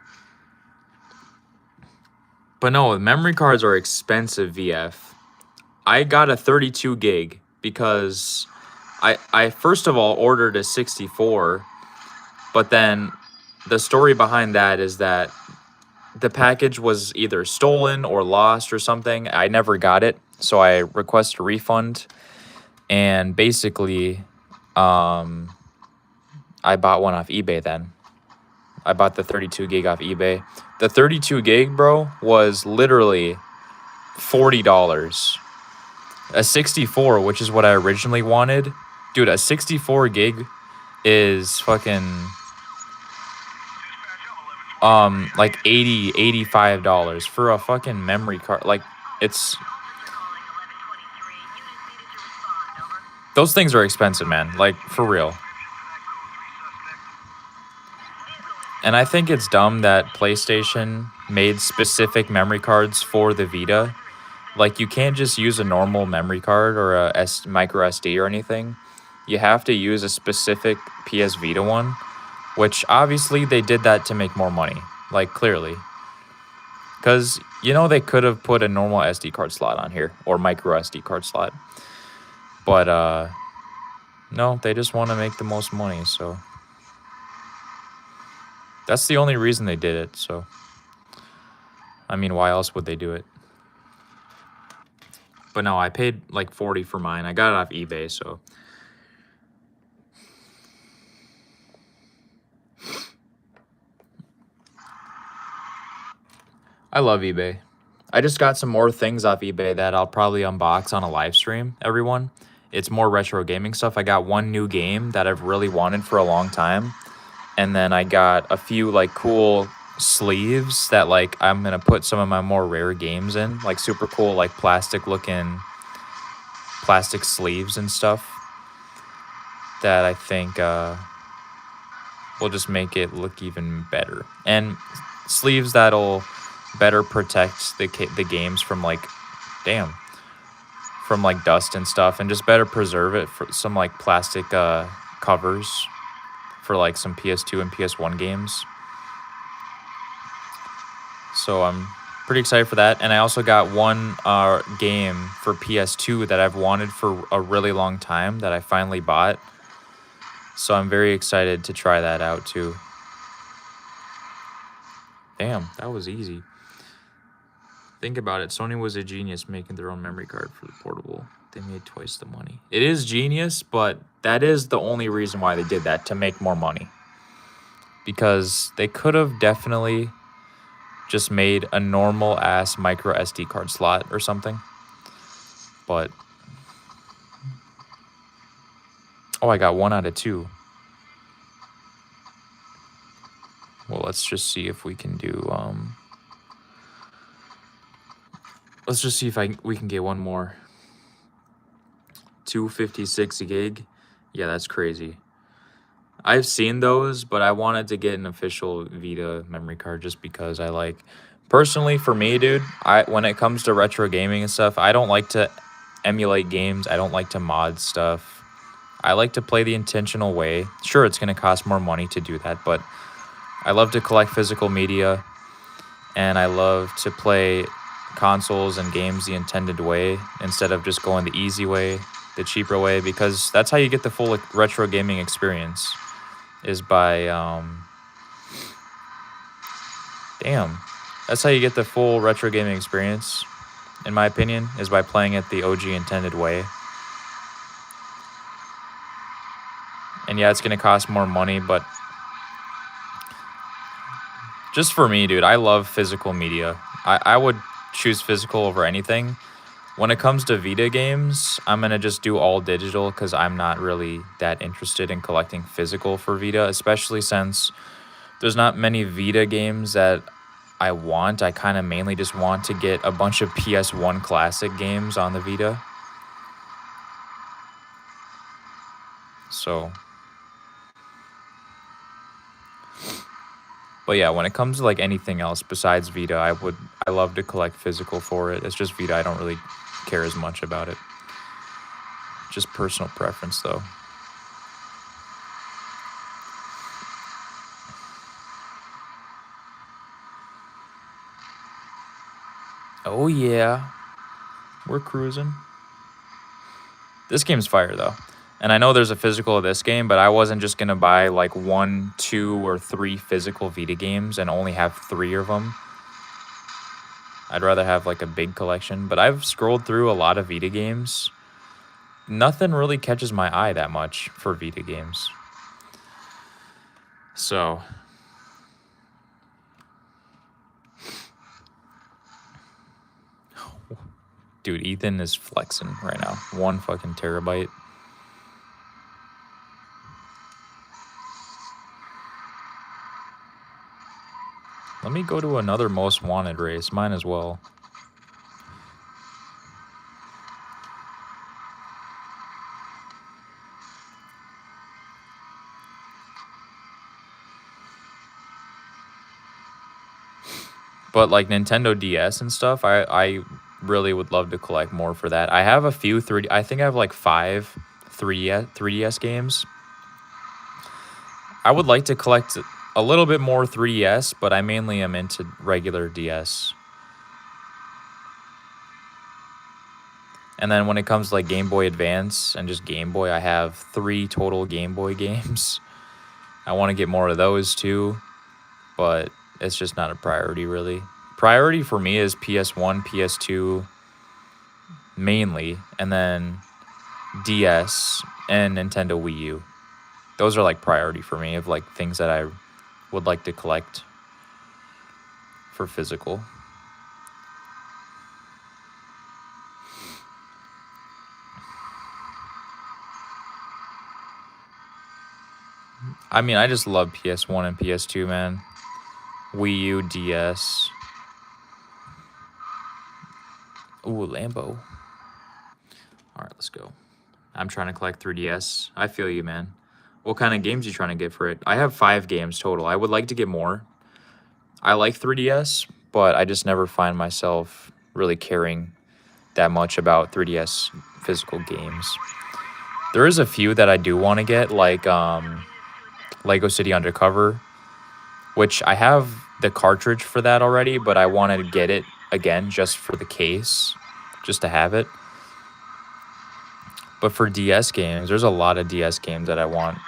But no, memory cards are expensive, VF. I got a 32 gig because I first of all ordered a 64, but then the story behind that is that the package was either stolen or lost or something. I never got it, so I requested a refund, and basically, I bought one off eBay then. I bought the 32 gig off eBay. The 32 gig, bro, was literally $40. A 64, which is what I originally wanted. Dude, a 64 gig is fucking like $85 for a fucking memory card. Like, it's those things are expensive, man. Like, for real. And I think it's dumb that PlayStation made specific memory cards for the Vita. Like, you can't just use a normal memory card or a micro SD or anything. You have to use a specific PS Vita one, which obviously they did that to make more money. Like, clearly. Because, you know, they could have put a normal SD card slot on here or micro SD card slot. But, no, they just want to make the most money, so. That's the only reason they did it, so. I mean, why else would they do it? But no, I paid like 40 for mine. I got it off eBay, so. I love eBay. I just got some more things off eBay that I'll probably unbox on a live stream, everyone. It's more retro gaming stuff. I got one new game that I've really wanted for a long time. And then I got a few like cool sleeves that like I'm going to put some of my more rare games in. Like super cool like plastic sleeves and stuff that I think will just make it look even better. And sleeves that'll better protect the games from like, from like dust and stuff, and just better preserve it for some like plastic covers for like some PS2 and PS1 games. So I'm pretty excited for that. And I also got one game for PS2 that I've wanted for a really long time that I finally bought. So I'm very excited to try that out too. Damn, that was easy. Think about it. Sony was a genius making their own memory card for the portable. They made twice the money. It is genius, but that is the only reason why they did that, to make more money. Because they could have definitely just made a normal ass micro SD card slot or something. But oh, I got 1 out of 2. Well, let's just see if we can do let's just see if we can get one more. 256 gig. Yeah, that's crazy. I've seen those, but I wanted to get an official Vita memory card just because I like, personally for me, dude, when it comes to retro gaming and stuff, I don't like to emulate games. I don't like to mod stuff. I like to play the intentional way. Sure, it's going to cost more money to do that, but I love to collect physical media, and I love to play consoles and games the intended way instead of just going the easy way, the cheaper way, because that's how you get the full retro gaming experience, is by that's how you get the full retro gaming experience, in my opinion, is by playing it the OG intended way. And yeah, it's going to cost more money, but just for me, dude, I love physical media. I would choose physical over anything. When it comes to Vita games, I'm going to just do all digital because I'm not really that interested in collecting physical for Vita, especially since there's not many Vita games that I want. I kind of mainly just want to get a bunch of PS1 classic games on the Vita. So, but yeah, when it comes to like anything else besides Vita, I love to collect physical for it. It's just Vita, I don't really care as much about it. Just personal preference though. Oh yeah, we're cruising. This game's fire though. And I know there's a physical of this game, but I wasn't just gonna buy like 1, 2, or 3 physical Vita games and only have 3 of them. I'd rather have like a big collection, but I've scrolled through a lot of Vita games. Nothing really catches my eye that much for Vita games. So, dude, Ethan is flexing right now. 1 fucking terabyte. Let me go to another most wanted race. Mine as well. But like Nintendo DS and stuff, I really would love to collect more for that. I have a few 3D. I think I have like 5 3DS games. I would like to collect a little bit more 3DS, but I mainly am into regular DS. And then when it comes to like Game Boy Advance and just Game Boy, I have 3 total Game Boy games. I want to get more of those too, but it's just not a priority really. Priority for me is PS1, PS2 mainly, and then DS and Nintendo Wii U. Those are like priority for me of like things that I would like to collect for physical. I mean, I just love PS1 and PS2, man. Wii U, DS. Ooh, Lambo. All right, let's go. I'm trying to collect 3DS. I feel you, man. What kind of games you trying to get for it? I have 5 games total. I would like to get more. I like 3DS, but I just never find myself really caring that much about 3DS physical games. There is a few that I do want to get, like Lego City Undercover, which I have the cartridge for that already, but I wanted to get it again just for the case, just to have it. But for DS games, there's a lot of DS games that I want.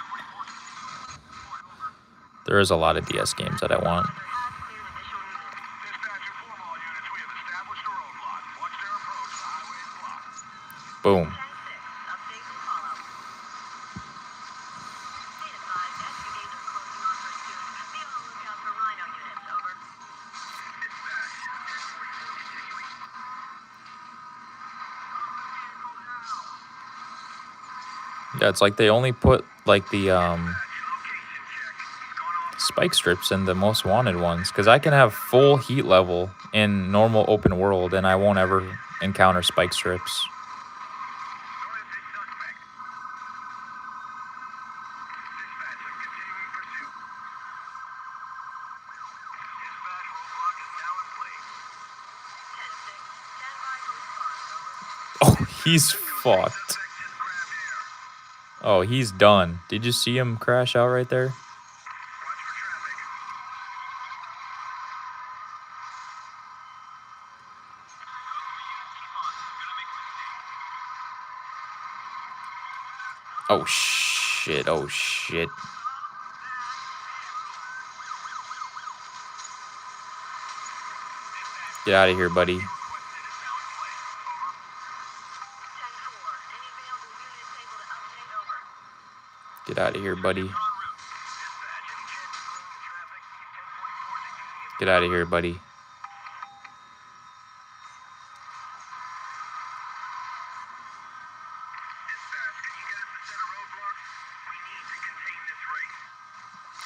There is a lot of DS games that I want. Boom. Yeah, it's like they only put like the spike strips in the most wanted ones, because I can have full heat level in normal open world and I won't ever encounter spike strips. Oh, he's fucked. Oh, he's done. Did you see him crash out right there? Oh shit, oh shit. Get out of here, buddy. Get out of here, buddy. Get out of here, buddy.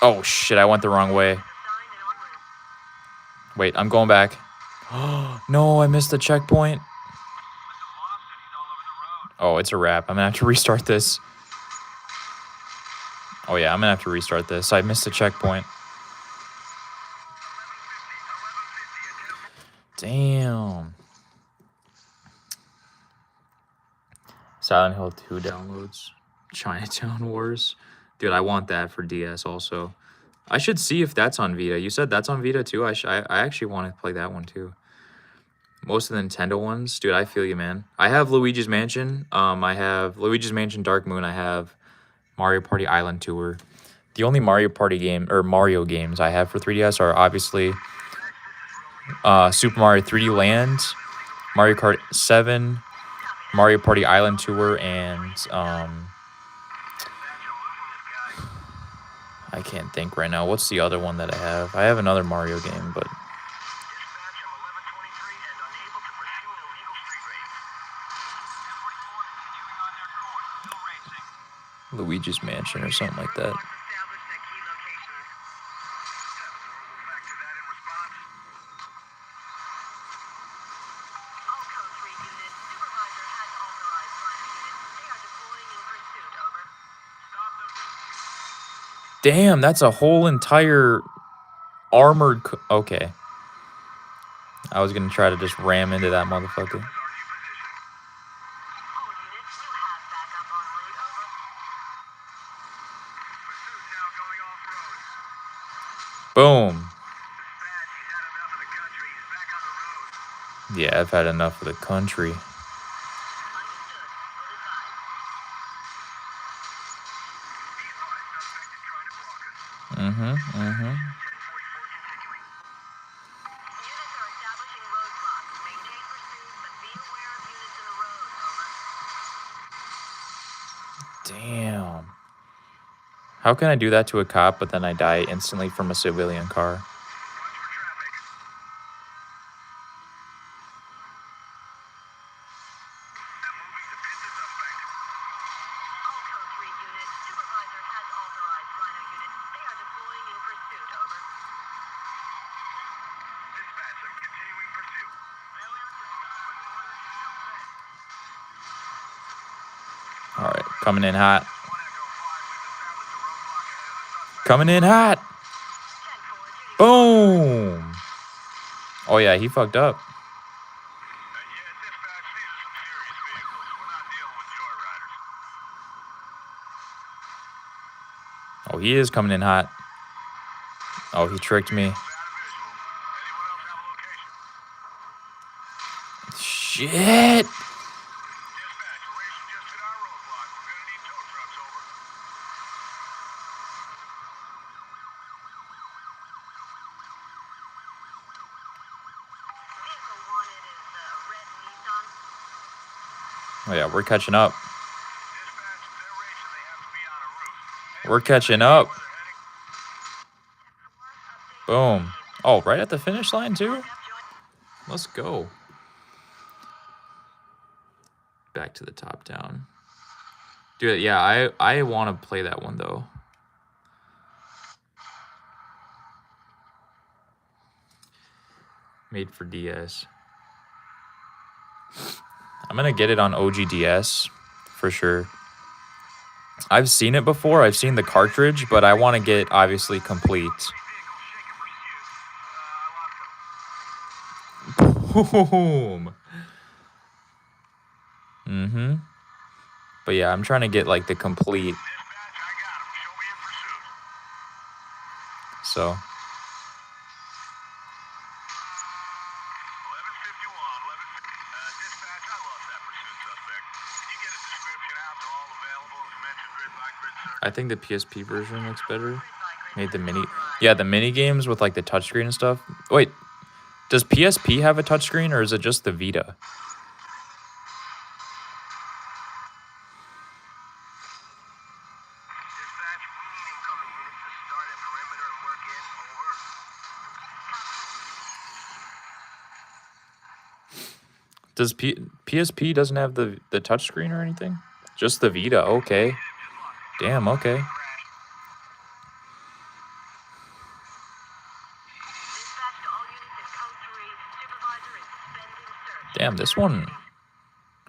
Oh, shit, I went the wrong way. Wait, I'm going back. No, I missed the checkpoint. Oh, it's a wrap. I'm gonna have to restart this. Oh, yeah, I'm gonna have to restart this. I missed the checkpoint. Damn. Silent Hill 2 downloads. Chinatown Wars. Dude, I want that for DS also. I should see if that's on Vita. You said that's on Vita too? I actually want to play that one too. Most of the Nintendo ones. Dude, I feel you, man. I have Luigi's Mansion. I have Luigi's Mansion Dark Moon. I have Mario Party Island Tour. The only Mario Party game, or Mario games I have for 3DS are obviously Super Mario 3D Land, Mario Kart 7, Mario Party Island Tour, and I can't think right now. What's the other one that I have? I have another Mario game, but Luigi's Mansion or something like that. Damn, that's a whole entire armored... Okay. I was going to try to just ram into that motherfucker. Boom. Yeah, I've had enough of the country. Damn. How can I do that to a cop, but then I die instantly from a civilian car? All right, coming in hot. Coming in hot. Boom. Oh, yeah, he fucked up. Oh, he is coming in hot. Oh, he tricked me. Shit. Oh, yeah, we're catching up. We're catching up. Boom. Oh, right at the finish line, too? Let's go. Back to the top down. Dude, yeah, I want to play that one, though. Made for DS. I'm going to get it on OGDS for sure. I've seen it before. I've seen the cartridge, but I want to get, obviously, complete. Boom. But yeah, I'm trying to get, like, the complete. So... I think the PSP version looks better. Made the mini... Yeah, the mini games with, like, the touchscreen and stuff. Wait, does PSP have a touchscreen, or is it just the Vita? Does PSP doesn't have the touchscreen or anything? Just the Vita. Okay. Damn. Okay. Dispatch to all units in code 3. Supervisor is suspending search. Damn. This one.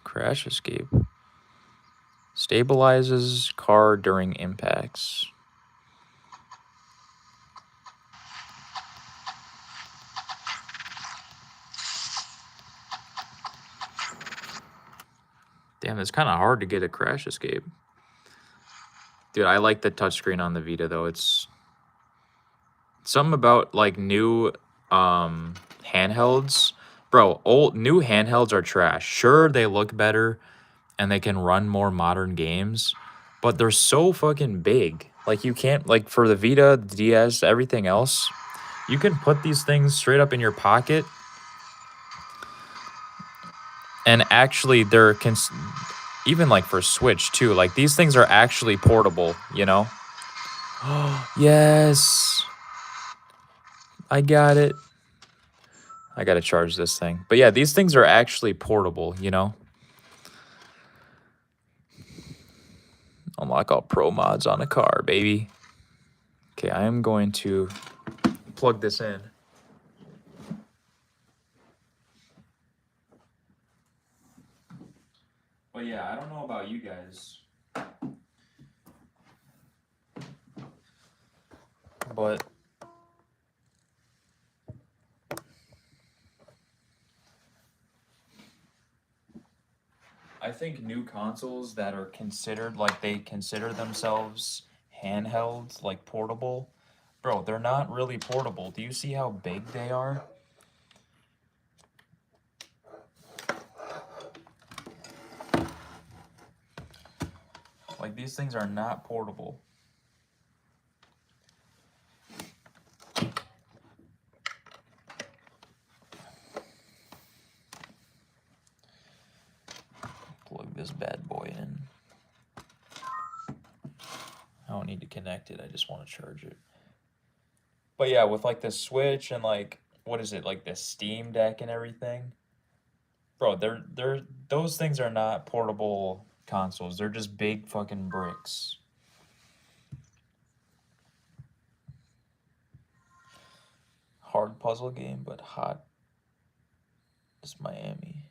Crash escape. Stabilizes car during impacts. Damn, it's kind of hard to get a crash escape. Dude, I like the touchscreen on the Vita, though. It's something about, like, new handhelds. Bro, new handhelds are trash. Sure, they look better and they can run more modern games, but they're so fucking big. Like, you can't, like, for the Vita, the DS, everything else, you can put these things straight up in your pocket, and actually they're even like for Switch too, like these things are actually portable, you know? Yes, I got it. I gotta charge this thing. But yeah, these things are actually portable, you know? Unlock all pro mods on a car, baby. Okay, I am going to plug this in. But yeah, I don't know about you guys, but I think new consoles that are considered, like, they consider themselves handheld, like portable, bro, they're not really portable. Do you see how big they are? Like, these things are not portable. Plug this bad boy in. I don't need to connect it, I just want to charge it. But yeah, with like the Switch and like, what is it, like the Steam Deck and everything, bro, those things are not portable consoles. They're just big fucking bricks. Hard puzzle game, but hot as Miami.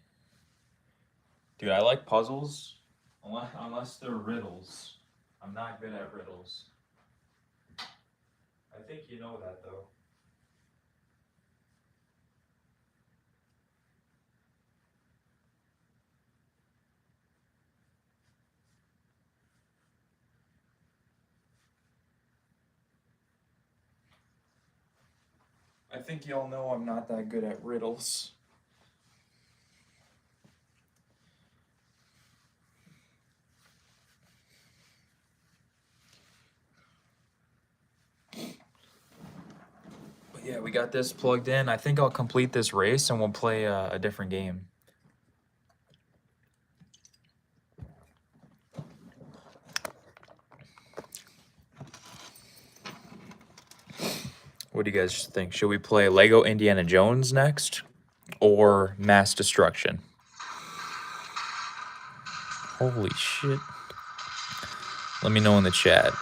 Dude, I like puzzles, unless they're riddles. I'm not good at riddles. I think you know that, though. I think y'all know I'm not that good at riddles. But yeah, we got this plugged in. I think I'll complete this race and we'll play a different game. What do you guys think? Should we play Lego Indiana Jones next or Mass Destruction? Holy shit. Let me know in the chat.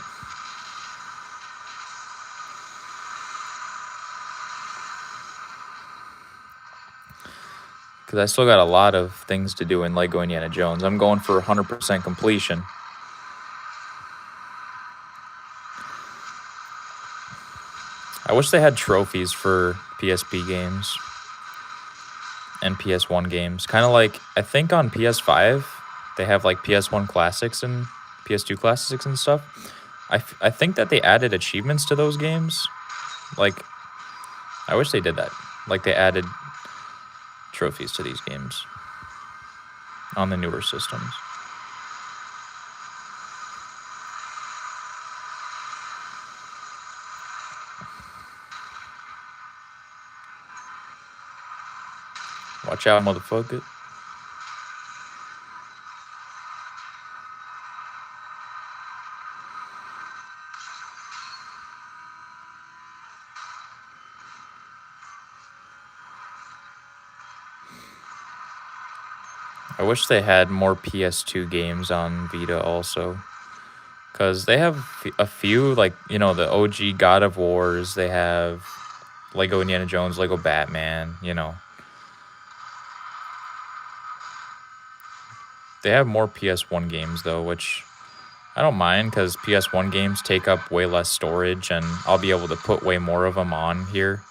Because I still got a lot of things to do in Lego Indiana Jones. I'm going for 100% completion. I wish they had trophies for PSP games and PS1 games. Kind of like, I think on PS5, they have like PS1 classics and PS2 classics and stuff. I think that they added achievements to those games. Like, I wish they did that. Like, they added trophies to these games on the newer systems. Watch out, motherfucker. I wish they had more PS2 games on Vita also. Because they have a few, like, you know, the OG God of Wars. They have Lego Indiana Jones, Lego Batman, you know. They have more PS1 games, though, which I don't mind because PS1 games take up way less storage, and I'll be able to put way more of them on here.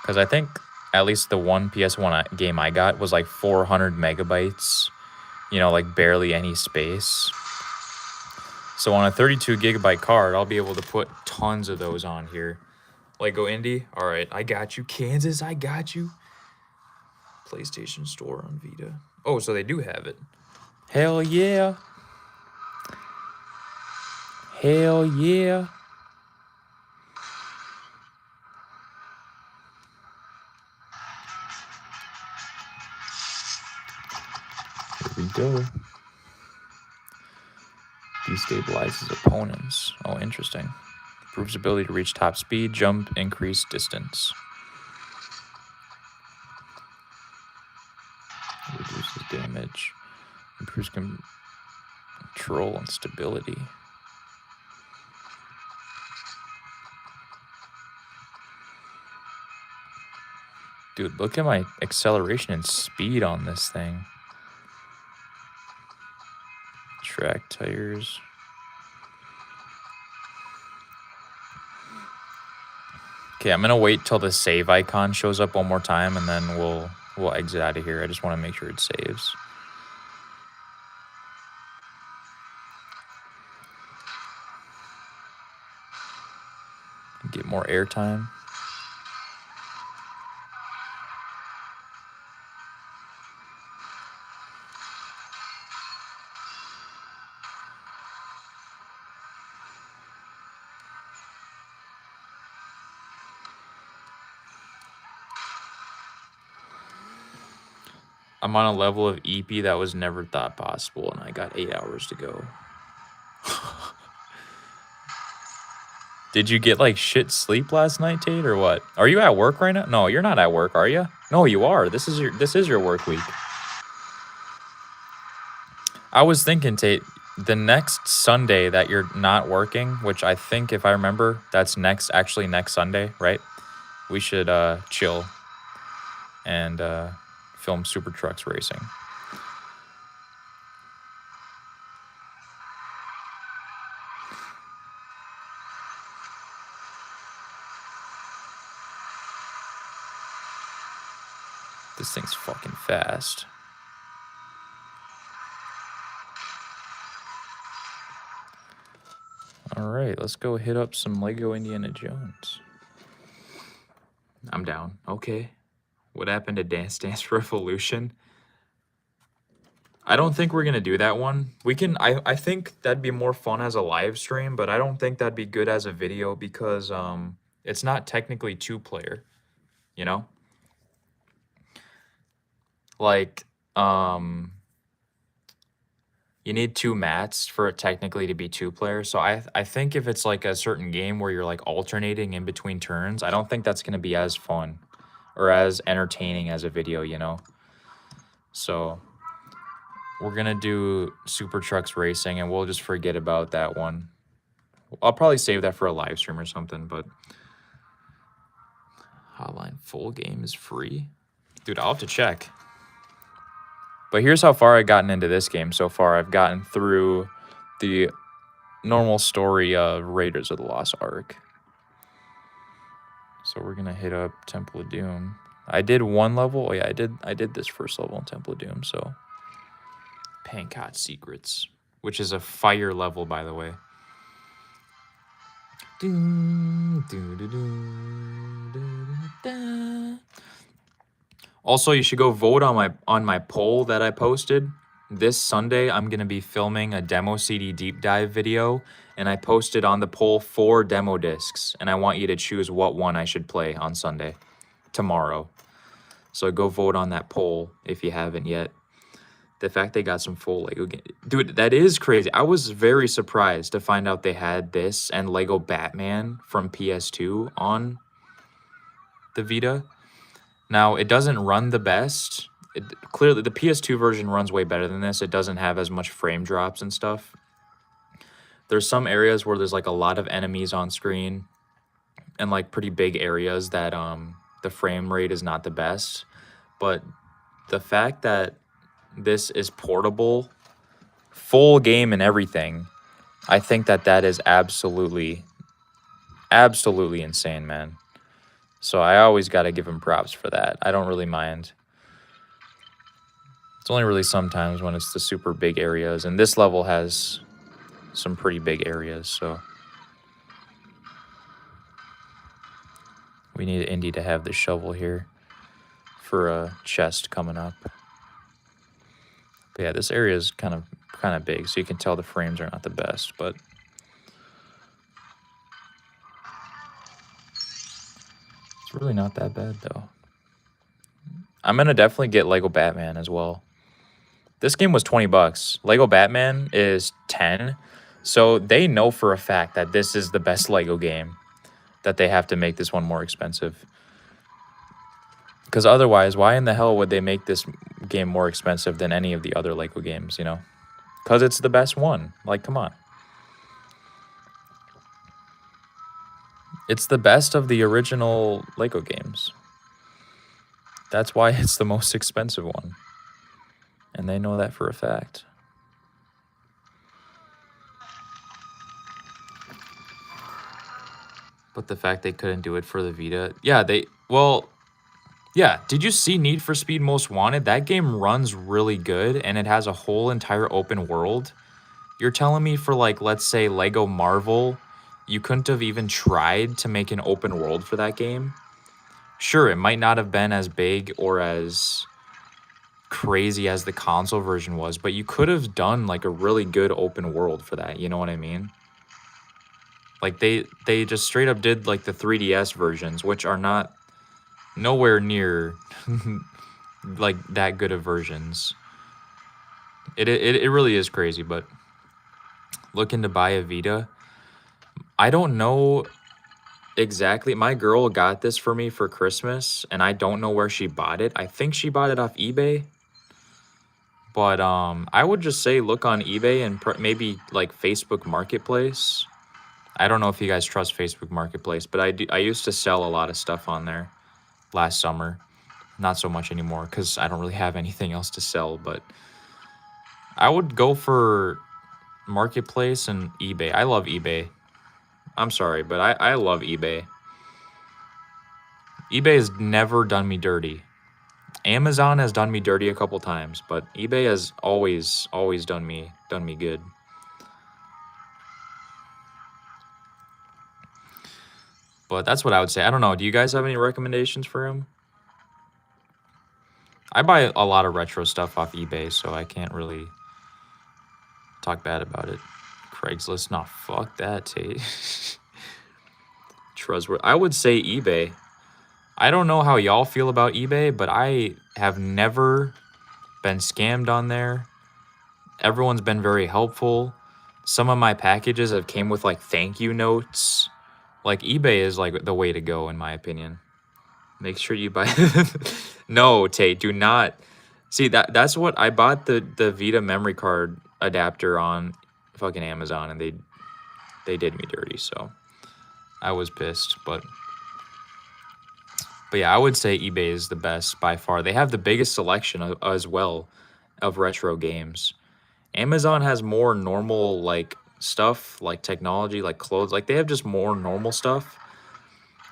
Because I think at least the one PS1 game I got was like 400 megabytes, you know, like barely any space. So on a 32 gigabyte card, I'll be able to put tons of those on here. Lego Indy, all right, I got you. Kansas, I got you. PlayStation Store on Vita. Oh, so they do have it. Hell yeah. Hell yeah. Here we go. Destabilizes opponents. Oh, interesting. Improves ability to reach top speed, jump, increase distance. Reduces damage. Improves control and stability. Dude, look at my acceleration and speed on this thing. Track tires. Okay, I'm gonna wait till the save icon shows up one more time, and then we'll exit out of here. I just want to make sure it saves. Get more airtime. I'm on a level of EP that was never thought possible, and I got 8 hours to go. Did you get like shit sleep last night, Tate, or what? Are you at work right now? No, you're not at work, are you? No, you are. This is your work week. I was thinking, Tate, the next Sunday that you're not working, which I think, if I remember, that's next Sunday, right? We should chill and film Super Trucks Racing. This thing's fucking fast. All right, let's go hit up some Lego Indiana Jones. I'm down. Okay. What happened to Dance Dance Revolution? I don't think we're going to do that one. We can, I think that'd be more fun as a live stream, but I don't think that'd be good as a video because it's not technically 2-player, you know? Like, you need 2 mats for it technically to be 2-player. So I think if it's like a certain game where you're like alternating in between turns, I don't think that's going to be as fun or as entertaining as a video, you know? So we're going to do Super Trucks Racing, and we'll just forget about that one. I'll probably save that for a live stream or something, but Hotline full game is free. Dude, I'll have to check. But here's how far I've gotten into this game so far. I've gotten through the normal story of Raiders of the Lost Ark. So we're going to hit up Temple of Doom. I did one level. Oh, yeah, I did this first level in Temple of Doom, so... Pancot Secrets, which is a fire level, by the way. Also, you should go vote on my poll that I posted. This Sunday, I'm going to be filming a demo CD deep dive video, and I posted on the poll 4 demo discs, and I want you to choose what one I should play on Sunday, tomorrow. So go vote on that poll if you haven't yet. The fact they got some full Lego games. Dude, that is crazy. I was very surprised to find out they had this and Lego Batman from PS2 on the Vita. Now, it doesn't run the best. clearly the PS2 version runs way better than this. It doesn't have as much frame drops and stuff. There's some areas where there's like a lot of enemies on screen and like pretty big areas that the frame rate is not the best. But the fact that this is portable, full game and everything, I think that is absolutely insane, man. So I always got to give him props for that. I don't really mind. It's only really sometimes when it's the super big areas, and this level has some pretty big areas, so we need Indy to have the shovel here for a chest coming up. But yeah, this area is kind of big, so you can tell the frames are not the best, but it's really not that bad though. I'm gonna definitely get Lego Batman as well. This game was $20. Lego Batman is 10. So they know for a fact that this is the best Lego game, that they have to make this one more expensive. Because otherwise, why in the hell would they make this game more expensive than any of the other Lego games, you know? Because it's the best one. Like, come on. It's the best of the original Lego games. That's why it's the most expensive one. And they know that for a fact. But the fact they couldn't do it for the Vita... Yeah, yeah, did you see Need for Speed Most Wanted? That game runs really good, and it has a whole entire open world. You're telling me for, like, let's say Lego Marvel, you couldn't have even tried to make an open world for that game? Sure, it might not have been as big or as crazy as the console version was, but you could have done, like, a really good open world for that, you know what I mean? Like, they just straight up did, like, the 3DS versions, which are not nowhere near, like, that good of versions. It really is crazy, but looking to buy a Vita. I don't know exactly. My girl got this for me for Christmas, and I don't know where she bought it. I think she bought it off eBay. But I would just say look on eBay and maybe, like, Facebook Marketplace. I don't know if you guys trust Facebook Marketplace, but I used to sell a lot of stuff on there last summer. Not so much anymore because I don't really have anything else to sell, but I would go for Marketplace and eBay. I love eBay. I'm sorry, but I love eBay. eBay has never done me dirty. Amazon has done me dirty a couple times, but eBay has always done me good. But that's what I would say. I don't know. Do you guys have any recommendations for him? I buy a lot of retro stuff off eBay, so I can't really talk bad about it. Craigslist, nah, fuck that, Tate. Trustworthy. I would say eBay. I don't know how y'all feel about eBay, but I have never been scammed on there. Everyone's been very helpful. Some of my packages have came with, like, thank you notes. Like, eBay is, like, the way to go, in my opinion. Make sure you buy... No, Tate, do not... See, that's what... I bought the Vita memory card adapter on fucking Amazon, and they did me dirty, so... I was pissed, but yeah, I would say eBay is the best by far. They have the biggest selection as well of retro games. Amazon has more normal, like, stuff, like technology, like clothes. Like, they have just more normal stuff.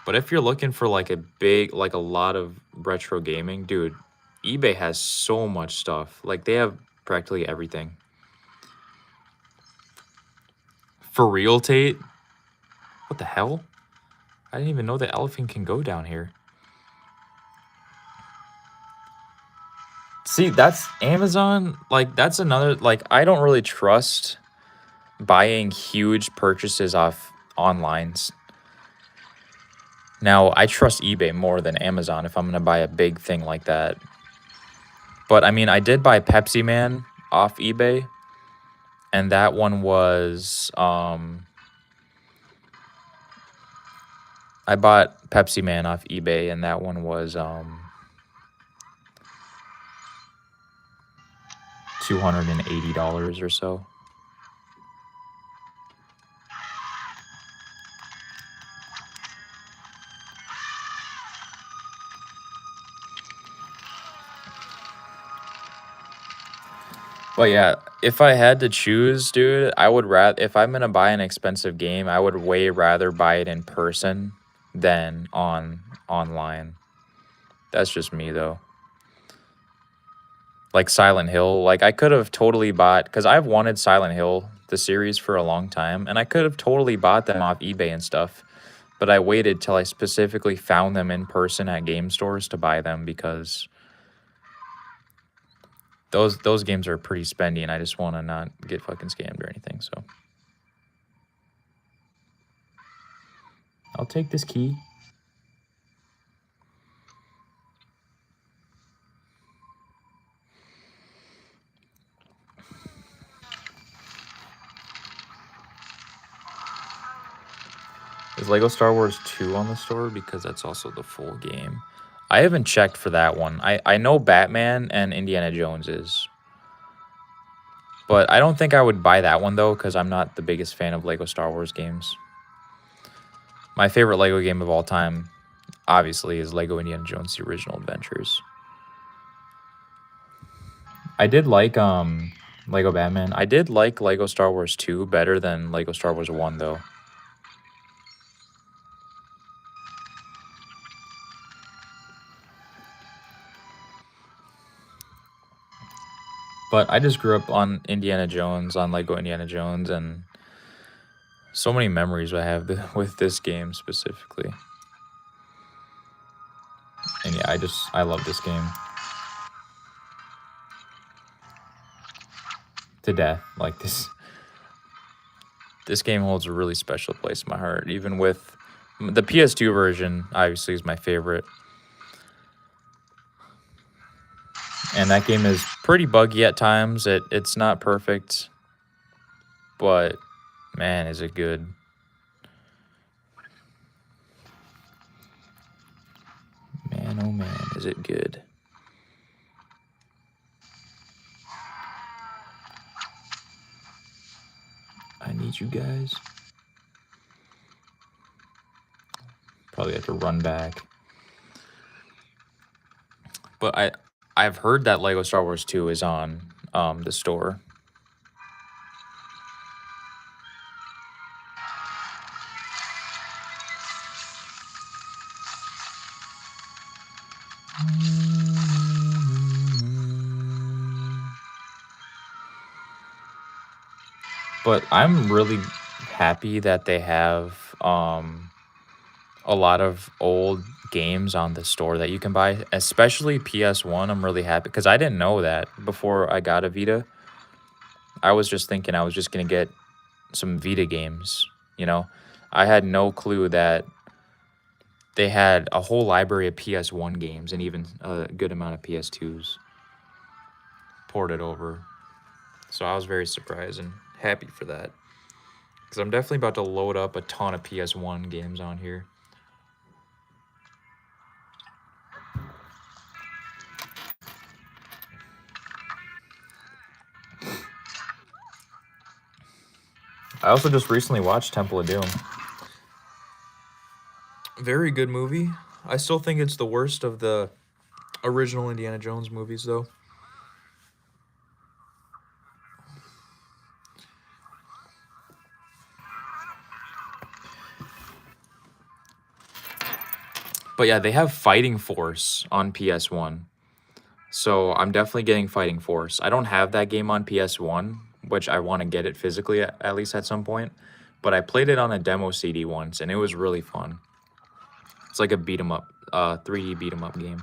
But if you're looking for, like, a lot of retro gaming, dude, eBay has so much stuff. Like, they have practically everything. For real, Tate? What the hell? I didn't even know the elephant can go down here. See, that's Amazon. Like, that's another, like, I don't really trust buying huge purchases off online. Now, I trust eBay more than Amazon if I'm going to buy a big thing like that. But, I mean, I did buy Pepsi Man off eBay. And that one was, I bought Pepsi Man off eBay, and that one was, $280 or so. But yeah, if I had to choose, dude, I would rather, if I'm gonna buy an expensive game, I would way rather buy it in person than online. That's just me though. Like Silent Hill, like I could have totally bought, because I've wanted Silent Hill, the series, for a long time, and I could have totally bought them off eBay and stuff, but I waited till I specifically found them in person at game stores to buy them, because those games are pretty spendy, and I just want to not get fucking scammed or anything. So I'll take this key. Is Lego Star Wars 2 on the store? Because that's also the full game. I haven't checked for that one. I know Batman and Indiana Jones is. But I don't think I would buy that one, though, because I'm not the biggest fan of Lego Star Wars games. My favorite Lego game of all time, obviously, is Lego Indiana Jones: The Original Adventures. I did like Lego Batman. I did like Lego Star Wars 2 better than Lego Star Wars 1, though. But I just grew up on Indiana Jones, on Lego Indiana Jones, and so many memories I have with this game specifically. And yeah, I love this game to death. Like this game holds a really special place in my heart, even with the PS2 version. Obviously is my favorite. And that game is pretty buggy at times. It's not perfect, but man, is it good. Man, oh man, is it good. I need you guys. Probably have to run back. But I've heard that Lego Star Wars 2 is on the store. But I'm really happy that they have a lot of old games on the store that you can buy, especially PS1. I'm really happy because I didn't know that before I got a Vita. I was just thinking I was just going to get some Vita games, you know. I had no clue that they had a whole library of PS1 games and even a good amount of PS2s ported over. So I was very surprised and happy for that, because I'm definitely about to load up a ton of PS1 games on here. I also just recently watched Temple of Doom. Very good movie. I still think it's the worst of the original Indiana Jones movies, though. But yeah, they have Fighting Force on PS1. So I'm definitely getting Fighting Force. I don't have that game on PS1, which I want to get it physically at least at some point. But I played it on a demo CD once, and it was really fun. It's like a beat 'em up, 3D beat 'em up game.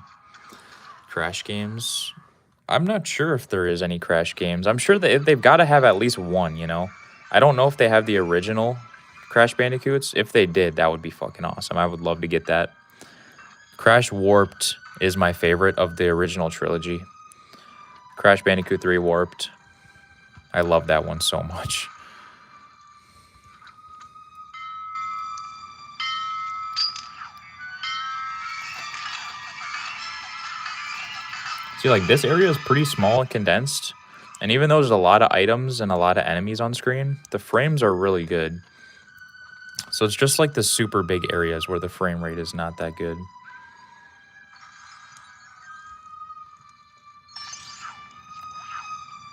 Crash games. I'm not sure if there is any Crash games. I'm sure that they've got to have at least one, you know? I don't know if they have the original Crash Bandicoots. If they did, that would be fucking awesome. I would love to get that. Crash Warped is my favorite of the original trilogy. Crash Bandicoot 3 Warped. I love that one so much. See, like, this area is pretty small and condensed. And even though there's a lot of items and a lot of enemies on screen, the frames are really good. So it's just like the super big areas where the frame rate is not that good.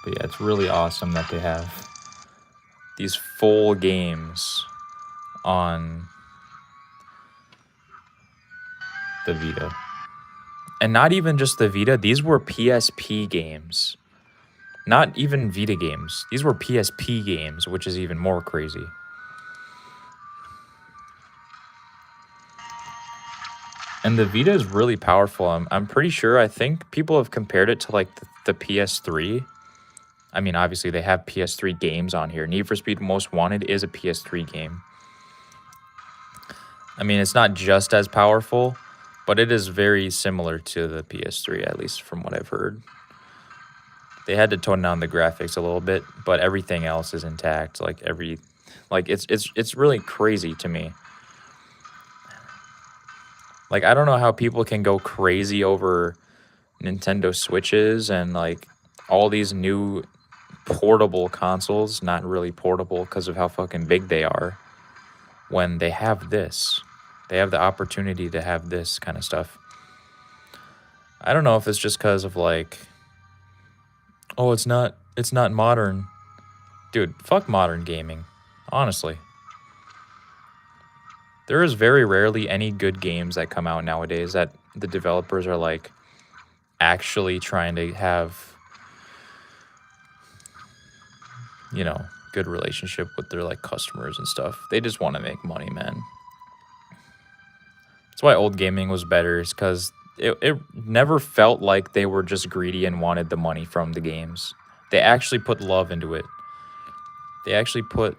But yeah, it's really awesome that they have these full games on the Vita. And not even just the Vita, these were PSP games. Not even Vita games. These were PSP games, which is even more crazy. And the Vita is really powerful. I'm pretty sure, I think people have compared it to like the PS3. I mean, obviously they have PS3 games on here. Need for Speed Most Wanted is a PS3 game. I mean, it's not just as powerful, but it is very similar to the PS3, at least from what I've heard. They had to tone down the graphics a little bit, but everything else is intact. It's really crazy to me. Like, I don't know how people can go crazy over Nintendo Switches and like all these new portable consoles, not really portable because of how fucking big they are, when they have this. They have the opportunity to have this kind of stuff. I don't know if it's just because of like, oh, it's not modern. Dude, fuck modern gaming. Honestly. There is very rarely any good games that come out nowadays that the developers are like actually trying to have, you know, good relationship with their like customers and stuff. They just want to make money, man. That's why old gaming was better, is because it never felt like they were just greedy and wanted the money from the games. They actually put love into it. They actually put,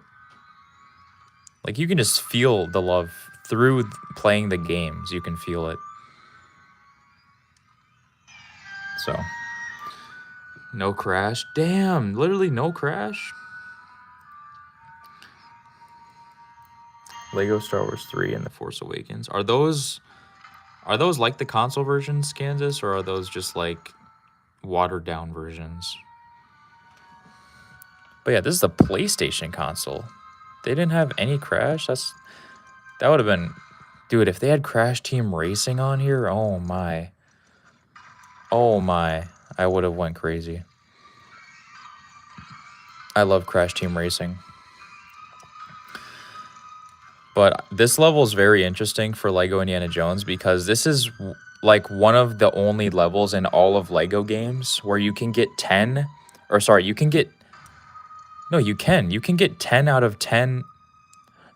like, you can just feel the love through playing the games. You can feel it. So, no crash. Damn, literally no crash. Lego Star Wars 3 and The Force Awakens. Are those like the console versions, Kansas, or are those just like watered down versions? But yeah, this is a PlayStation console. They didn't have any crash. That would have been, dude, if they had Crash Team Racing on here, oh my. Oh my, I would have went crazy. I love Crash Team Racing. But this level is very interesting for Lego Indiana Jones because this is like one of the only levels in all of Lego games where you can get 10, or sorry, you can get, no, you can get 10 out of 10.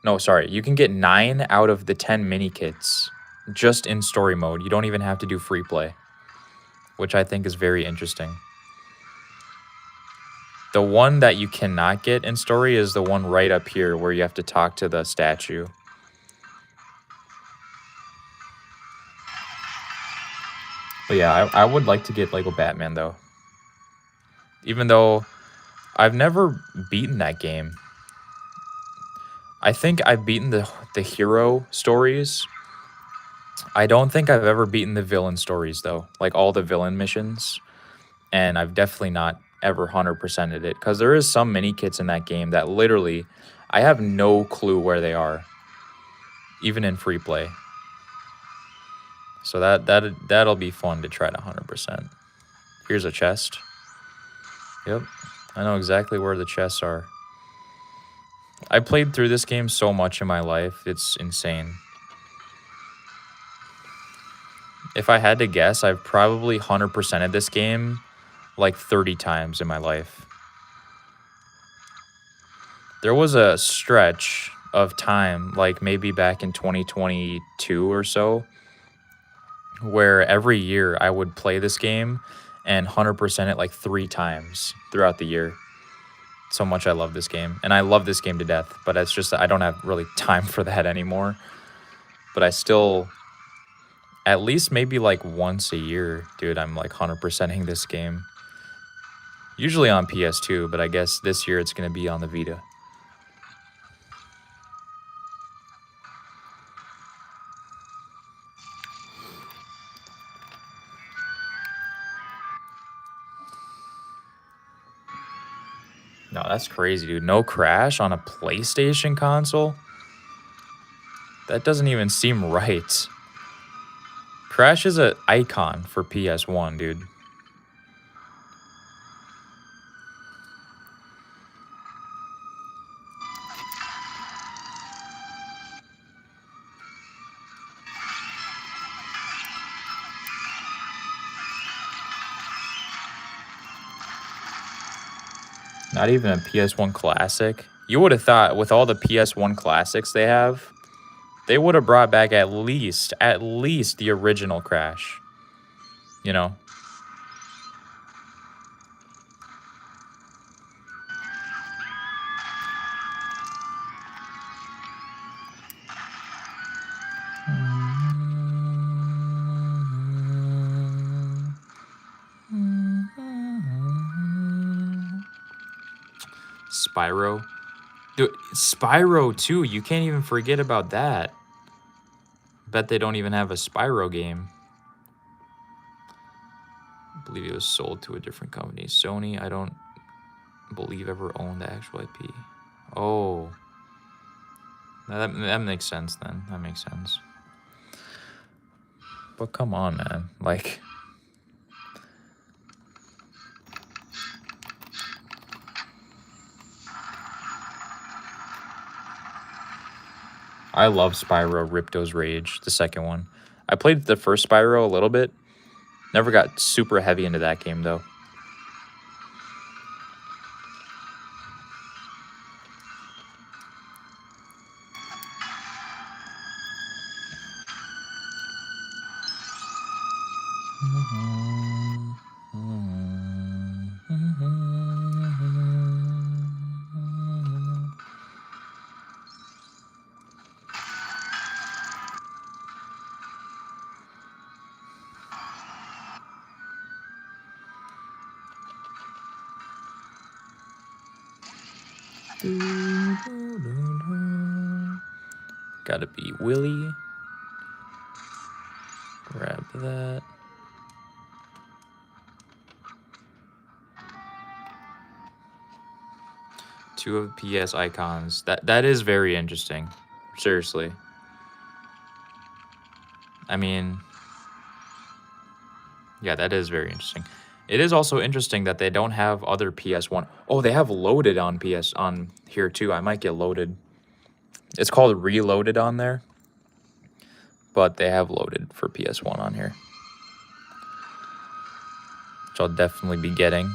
No, sorry, you can get 9 out of the 10 mini kits just in story mode. You don't even have to do free play, which I think is very interesting. The one that you cannot get in story is the one right up here where you have to talk to the statue. But yeah, I would like to get Lego Batman, though. Even though I've never beaten that game. I think I've beaten the hero stories. I don't think I've ever beaten the villain stories, though. Like, all the villain missions. And I've definitely not ever 100%ed it. Because there is some mini kits in that game that literally, I have no clue where they are. Even in free play. So that'll be fun to try to 100%. Here's a chest. Yep. I know exactly where the chests are. I played through this game so much in my life. It's insane. If I had to guess, I've probably 100%ed this game like 30 times in my life. There was a stretch of time, like maybe back in 2022 or so, where every year I would play this game and 100% it like 3 times throughout the year. So much I love this game. And I love this game to death, but it's just I don't have really time for that anymore. But I still, at least maybe like once a year, dude, I'm like 100%ing this game. Usually on PS2, but I guess this year it's going to be on the Vita. No, that's crazy, dude. No crash on a PlayStation console? That doesn't even seem right. Crash is an icon for PS1, dude. Not even a PS1 classic. You would have thought with all the PS1 classics they have, they would have brought back at least the original Crash. You know? Spyro. Dude, Spyro too. You can't even forget about that. Bet they don't even have a Spyro game. I believe it was sold to a different company. Sony, I don't believe ever owned the actual IP. Oh. That makes sense then. That makes sense. But come on, man. Like... I love Spyro Ripto's Rage, the second one. I played the first Spyro a little bit. Never got super heavy into that game, though. Gotta be Willy. Grab that. Two of PS icons. That is very interesting. Seriously. I mean, yeah, that is very interesting. It is also interesting that they don't have other PS1. Oh, they have Loaded on here too. I might get Loaded. It's called Reloaded on there. But they have Loaded for PS1 on here. Which I'll definitely be getting.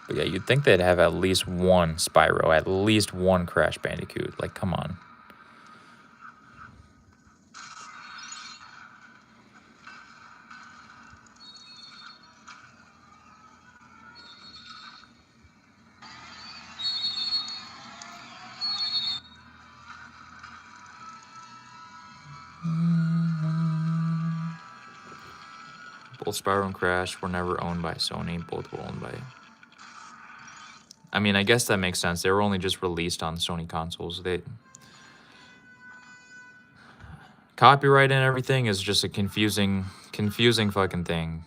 But yeah, you'd think they'd have at least one Spyro, at least one Crash Bandicoot. Like, come on. Both Spyro and Crash were never owned by Sony. Both were owned by... I mean, I guess that makes sense. They were only just released on Sony consoles. Copyright and everything is just a confusing fucking thing.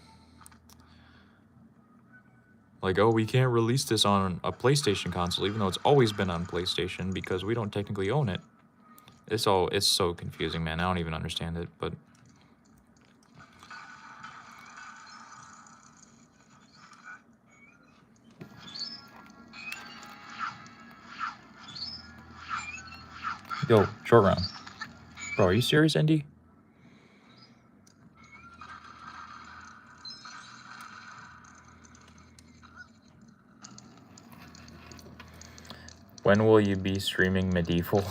Like, oh, we can't release this on a PlayStation console, even though it's always been on PlayStation because we don't technically own it. It's so confusing, man. I don't even understand it, but... Yo, short round. Bro, are you serious, Indy? When will you be streaming Medieval?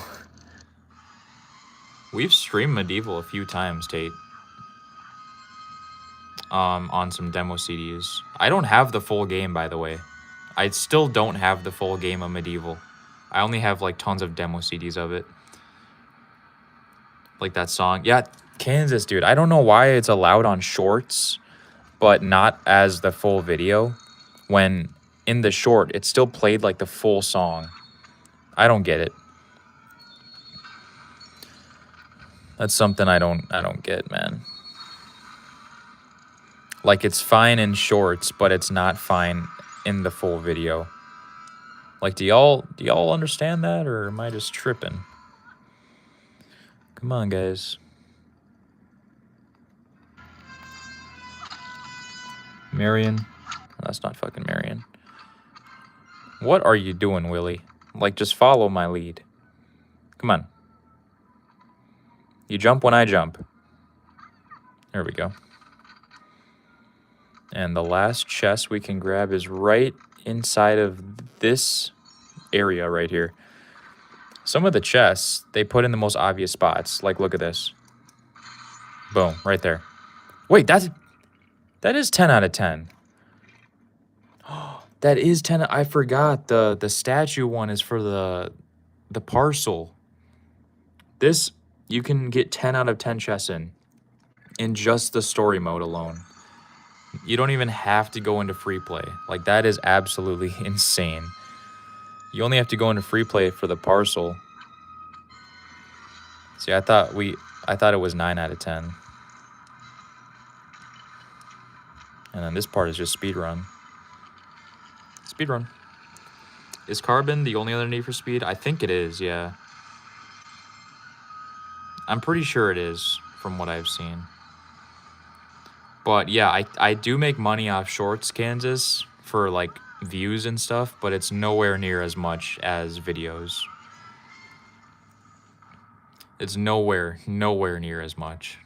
We've streamed Medieval a few times, Tate. On some demo CDs. I don't have the full game, by the way. I still don't have the full game of Medieval. I only have, like, tons of demo CDs of it. Like that song. Yeah, Kansas, dude. I don't know why it's allowed on shorts, but not as the full video. When in the short, it still played like the full song. I don't get it. That's something I don't get, man. Like, it's fine in shorts, but it's not fine in the full video. Like, do y'all understand that, or am I just tripping? Come on, guys. Marion. That's not fucking Marion. What are you doing, Willie? Like, just follow my lead. Come on. You jump when I jump. There we go. And the last chest we can grab is right inside of this area right here. Some of the chests, they put in the most obvious spots. Like, look at this. Boom, right there. Wait, that is 10 out of 10. That is 10. I forgot the statue one is for the parcel. This, you can get 10 out of 10 chests in just the story mode alone. You don't even have to go into free play. Like, that is absolutely insane. You only have to go into free play for the parcel. See, I thought it was 9 out of 10. And then this part is just speedrun. Speedrun. Is Carbon the only other Need for Speed? I think it is, yeah. I'm pretty sure it is, from what I've seen. But yeah, I do make money off shorts, Kansas, for like views and stuff, but it's nowhere near as much as videos. It's nowhere near as much.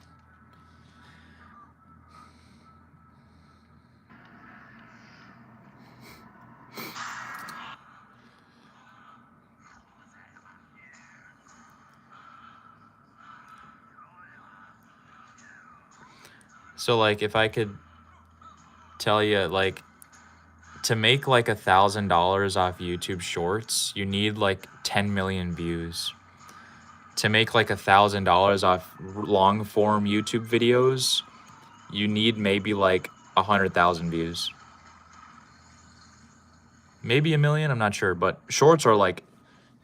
So, like, if I could tell you, like, to make like $1,000 off YouTube Shorts, you need like 10 million views. To make like $1,000 off long form YouTube videos, you need maybe like 100,000 views. Maybe a million, I'm not sure, but shorts are like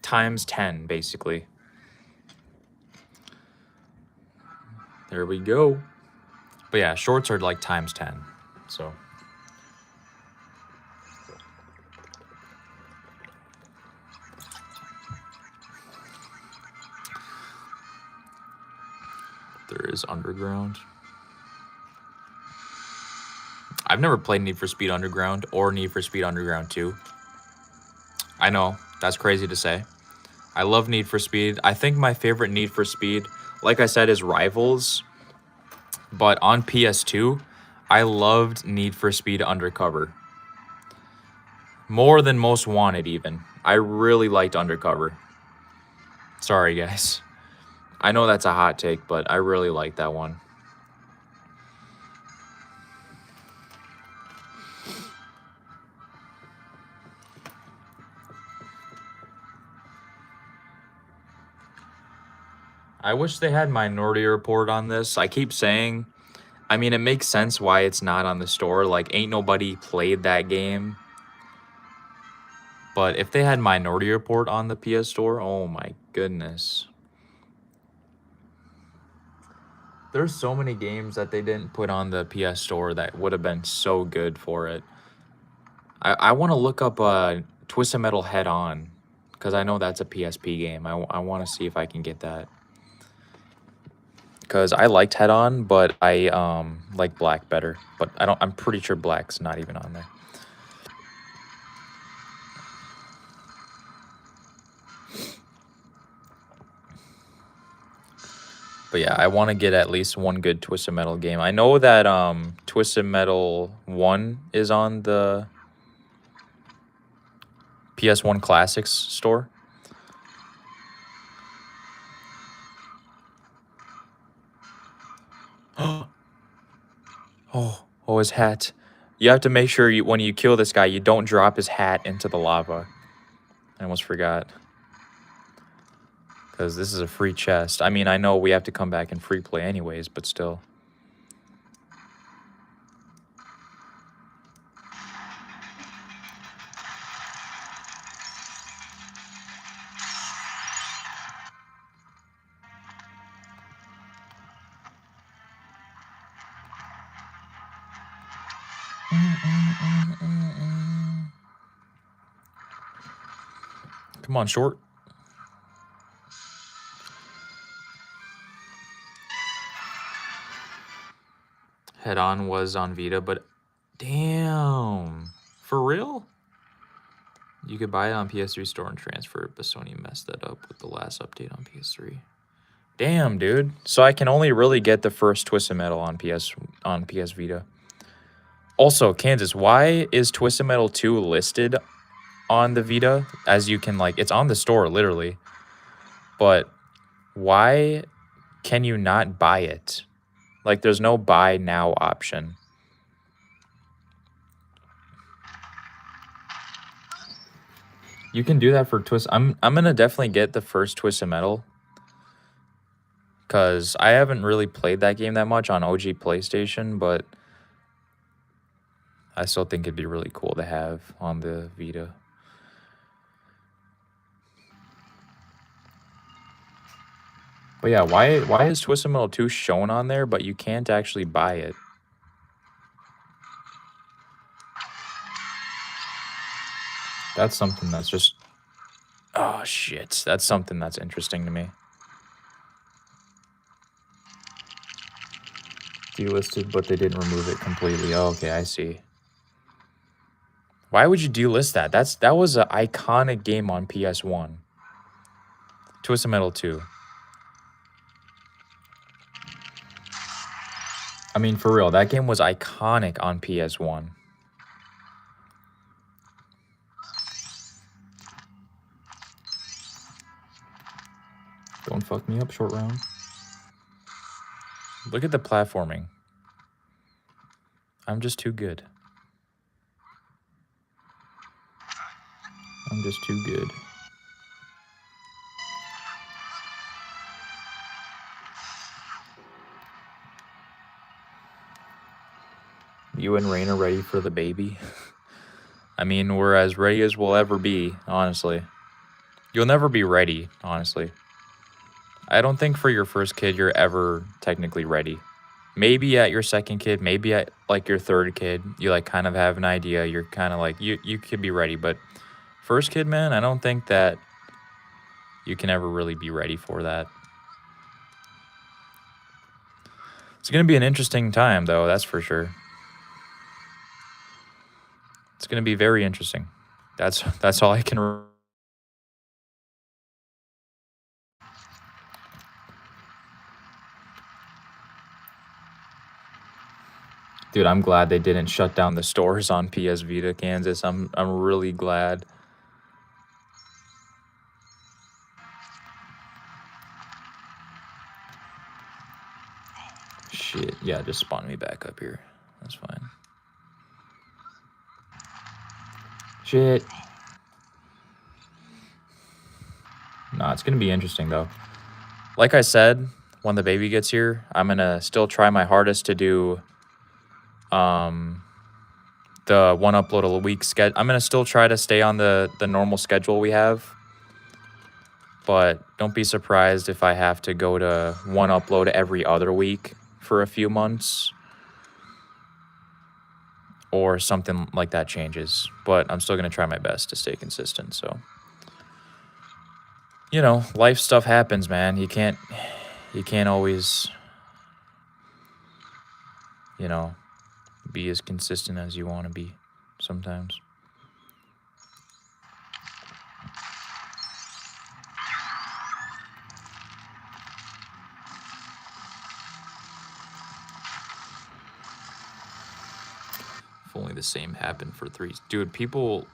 times 10 basically. There we go. But yeah, shorts are like times 10. So there is Underground. I've never played Need for Speed Underground or Need for Speed Underground 2. I know, that's crazy to say. I love Need for Speed. I think my favorite Need for Speed, like I said, is Rivals. But on PS2, I loved Need for Speed Undercover. More than Most Wanted, even. I really liked Undercover. Sorry, guys. I know that's a hot take, but I really like that one. I wish they had Minority Report on this. I keep saying, I mean, it makes sense why it's not on the store. Like, ain't nobody played that game. But if they had Minority Report on the PS Store, oh my goodness. There's so many games that they didn't put on the PS Store that would have been so good for it. I want to look up Twisted Metal Head On, because I know that's a PSP game. I want to see if I can get that. Because I liked Head On, but I like Black better. But I'm pretty sure Black's not even on there. But yeah, I want to get at least one good Twisted Metal game. I know that Twisted Metal 1 is on the PS1 Classics store. Oh, his hat. You have to make sure when you kill this guy, you don't drop his hat into the lava. I almost forgot. Because this is a free chest. I mean, I know we have to come back in free play anyways, but still. Come on, short. Head On was on Vita, but damn. For real? You could buy it on PS3 store and transfer it, but Sony messed that up with the last update on PS3. Damn, dude. So I can only really get the first Twisted Metal on PS Vita. Also, Kansas, why is Twisted Metal 2 listed on the Vita? As you can, like, it's on the store, literally. But why can you not buy it? Like, there's no buy now option. You can do that for Twist. I'm gonna definitely get the first Twisted Metal, because I haven't really played that game that much on OG PlayStation, but I still think it'd be really cool to have on the Vita. But yeah, why is Twisted Metal 2 shown on there, but you can't actually buy it? That's something that's just... Oh, shit. That's something that's interesting to me. Delisted, but they didn't remove it completely. Oh, okay, I see. Why would you delist that? That was an iconic game on PS1. Twisted Metal 2. I mean, for real, that game was iconic on PS1. Don't fuck me up, short round. Look at the platforming. I'm just too good. I'm just too good. You and Rain are ready for the baby? I mean, we're as ready as we'll ever be, honestly. You'll never be ready, honestly. I don't think for your first kid you're ever technically ready. Maybe at your second kid, maybe at like your third kid, you like kind of have an idea. You're kind of like, you could be ready. But first kid, man, I don't think that you can ever really be ready for that. It's going to be an interesting time, though, that's for sure. It's going to be very interesting. That's all I can... Dude, I'm glad they didn't shut down the stores on PS Vita, Kansas. I'm really glad. Shit, yeah, just spawn me back up here. That's fine. Shit. Nah, it's gonna be interesting, though. Like I said, when the baby gets here, I'm gonna still try my hardest to do the one upload a week schedule. I'm gonna still try to stay on the normal schedule we have. But don't be surprised if I have to go to one upload every other week for a few months, or something like that changes. But I'm still gonna try my best to stay consistent. So, you know, life stuff happens, man. You can't always, you know, be as consistent as you want to be sometimes. If only the same happened for threes. Dude, people...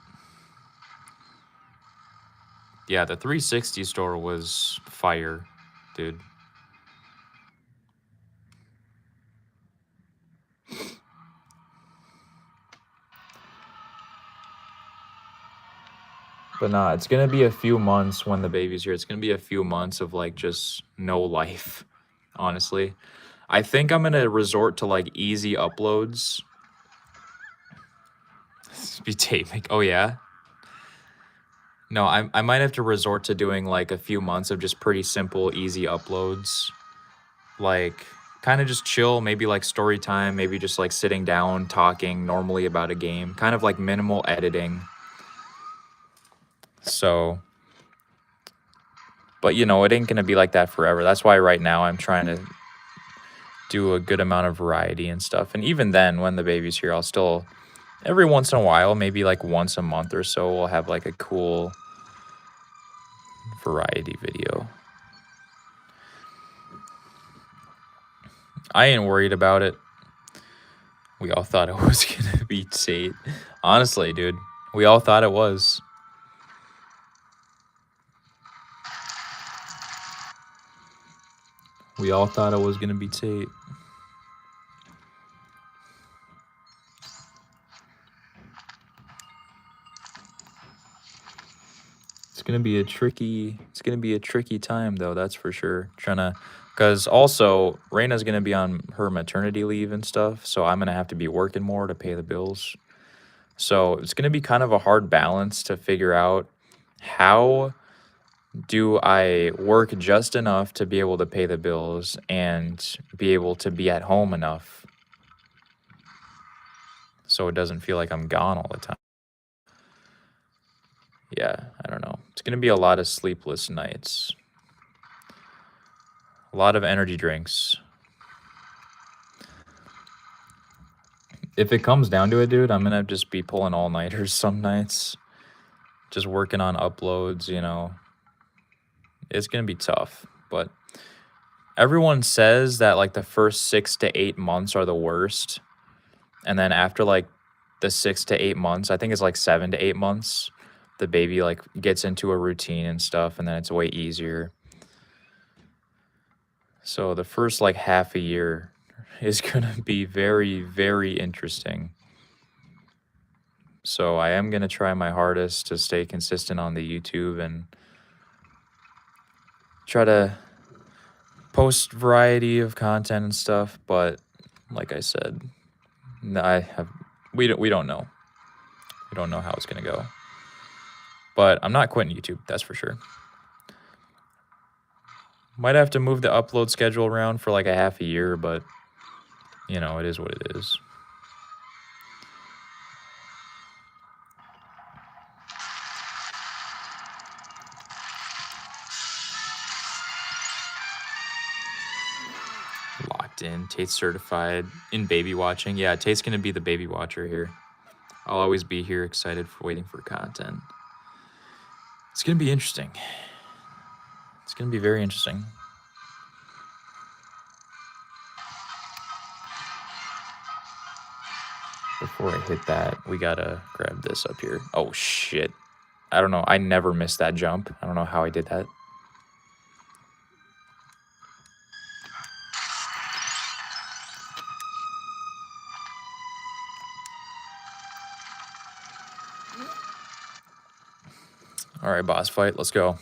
Yeah, the 360 store was fire, dude. But nah, it's gonna be a few months when the baby's here. It's gonna be a few months of like just no life, honestly. I think I'm gonna resort to like easy uploads. Be taping. Oh yeah. No, I might have to resort to doing like a few months of just pretty simple, easy uploads. Like kind of just chill, maybe like story time, maybe just like sitting down, talking normally about a game, kind of like minimal editing. So, but you know, it ain't gonna be like that forever. That's why right now I'm trying to do a good amount of variety and stuff. And even then, when the baby's here, I'll still, every once in a while, maybe like once a month or so, we'll have like a cool variety video. I ain't worried about it. We all thought it was gonna be Tate. Honestly, dude, we all thought it was. We all thought it was gonna be Tate. It's gonna be a tricky time though, that's for sure. Cause also Raina's gonna be on her maternity leave and stuff, so I'm gonna have to be working more to pay the bills. So it's gonna be kind of a hard balance to figure out how do I work just enough to be able to pay the bills and be able to be at home enough so it doesn't feel like I'm gone all the time. Yeah, I don't know. It's gonna be a lot of sleepless nights. A lot of energy drinks. If it comes down to it, dude, I'm gonna just be pulling all-nighters some nights. Just working on uploads, you know. It's gonna be tough, but everyone says that like the first 6 to 8 months are the worst. And then after like the 6 to 8 months, I think it's like 7 to 8 months, the baby like gets into a routine and stuff, and then it's way easier. So the first like half a year is gonna be very, very interesting. So I am gonna try my hardest to stay consistent on the YouTube and try to post variety of content and stuff, but like I said, we don't know. We don't know how it's gonna go. But I'm not quitting YouTube, that's for sure. Might have to move the upload schedule around for like a half a year, but you know, it is what it is. Locked in. Tate's certified in baby watching. Yeah, Tate's gonna be the baby watcher here. I'll always be here excited for waiting for content. It's gonna be interesting. It's gonna be very interesting. Before I hit that, we gotta grab this up here. Oh shit. I don't know. I never missed that jump. I don't know how I did that. All right, boss fight. Let's go.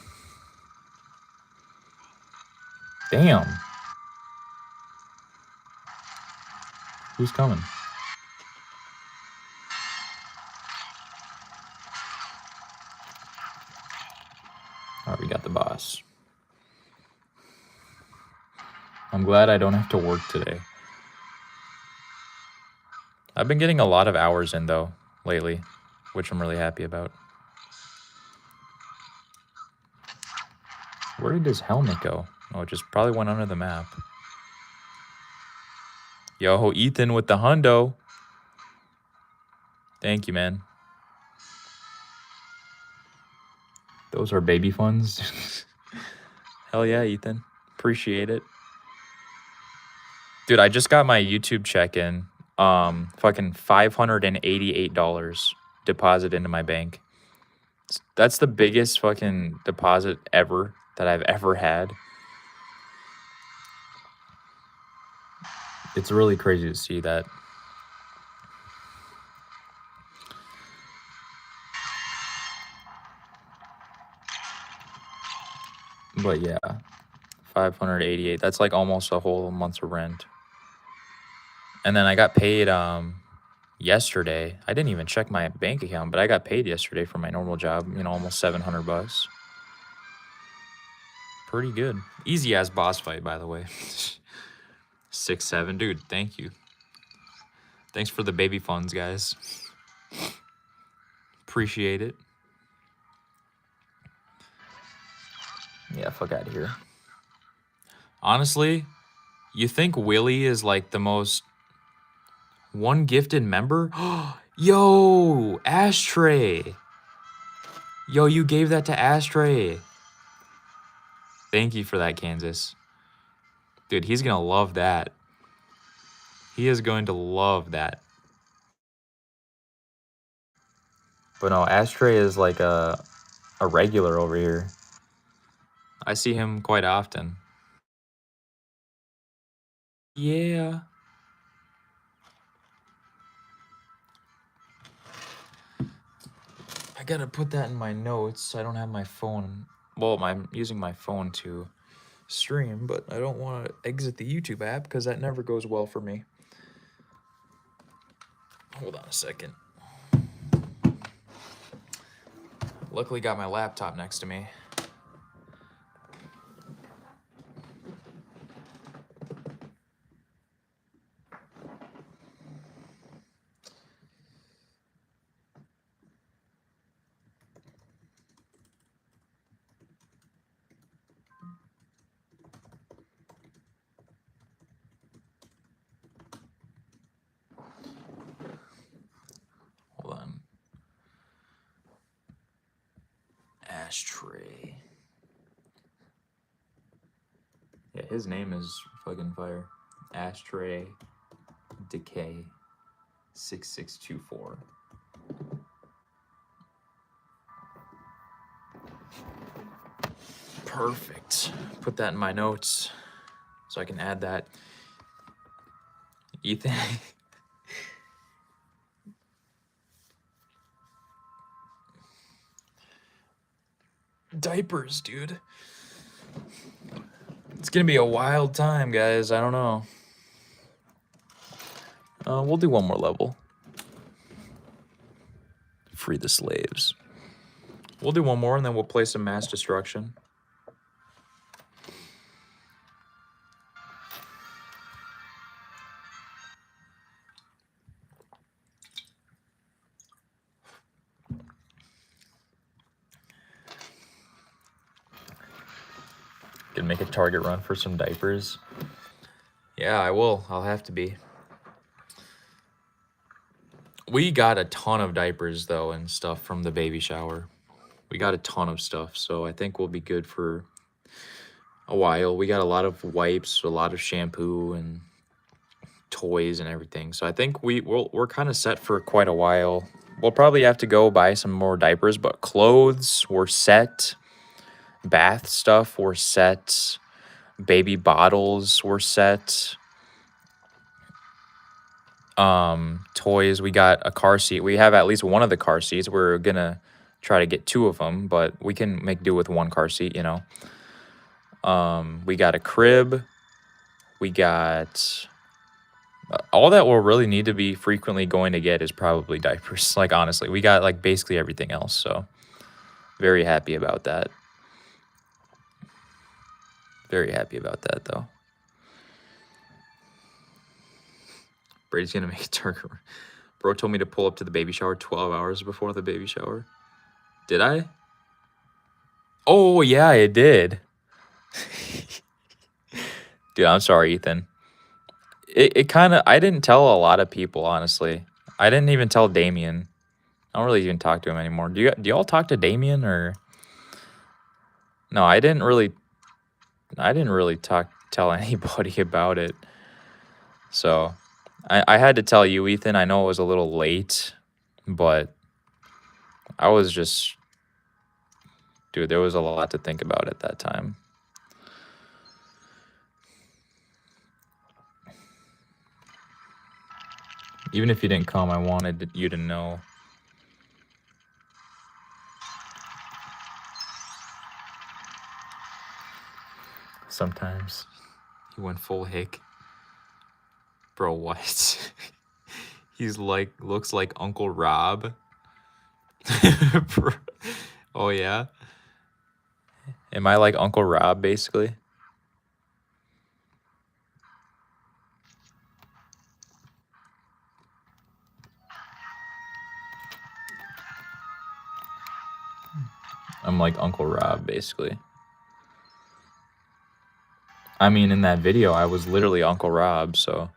Damn. Who's coming? All right, we got the boss. I'm glad I don't have to work today. I've been getting a lot of hours in, though, lately, which I'm really happy about. Where did his helmet go? Oh, it just probably went under the map. Yo, Ethan with the hundo. Thank you, man. Those are baby funds. Hell yeah, Ethan. Appreciate it. Dude, I just got my YouTube check-in. Fucking $588 deposit into my bank. That's the biggest fucking deposit ever that I've ever had. It's really crazy to see that. But yeah, 588. That's like almost a whole month's rent. And then I got paid yesterday. I didn't even check my bank account, but I got paid yesterday for my normal job, you know, almost $700. Pretty good. Easy as boss fight, by the way. 6-7, dude. Thank you. Thanks for the baby funds, guys. Appreciate it. Yeah, fuck out of here. Honestly, you think Willie is like the most one gifted member? Yo, Ashtray. Yo, you gave that to Ashtray. Thank you for that, Kansas. Dude, he's gonna love that. He is going to love that. But no, Ashtray is like a regular over here. I see him quite often. Yeah. I gotta put that in my notes. I don't have my phone. Well, I'm using my phone to stream, but I don't want to exit the YouTube app because that never goes well for me. Hold on a second. Luckily got my laptop next to me. Hold on. Ashtray. Yeah, his name is fucking fire. Ashtray Decay 6624. Perfect. Put that in my notes so I can add that. Ethan. Diapers, dude. It's gonna be a wild time, guys. I don't know. We'll do one more level. Free the slaves. We'll do one more and then we'll play some mass destruction. Gonna make a target run for some diapers. Yeah, I will. I'll have to be. We got a ton of diapers, though, and stuff from the baby shower. We got a ton of stuff, so I think we'll be good for a while. We got a lot of wipes, a lot of shampoo, and toys and everything. So I think we're kind of set for quite a while. We'll probably have to go buy some more diapers, but clothes were set. Bath stuff were set. Baby bottles were set. Toys, we got a car seat. We have at least one of the car seats. We're gonna try to get two of them, but we can make do with one car seat, you know. We got a crib. We got all that we'll really need to be frequently going to get is probably diapers. Like, honestly, we got like basically everything else, so very happy about that. Very happy about that, though. Brady's gonna make a target. Bro told me to pull up to the baby shower 12 hours before the baby shower. Did I? Oh, yeah, it did. Dude, I'm sorry, Ethan. It kind of... I didn't tell a lot of people, honestly. I didn't even tell Damien. I don't really even talk to him anymore. Do y'all talk to Damien, or... No, I didn't really tell anybody about it. So, I had to tell you, Ethan. I know it was a little late, but I was just... Dude, there was a lot to think about at that time. Even if you didn't come, I wanted you to know. Sometimes. He went full hick. Bro, what? He's like, looks like Uncle Rob. Oh, yeah? Am I like Uncle Rob, basically? I'm like Uncle Rob, basically. I mean, in that video, I was literally Uncle Rob, so.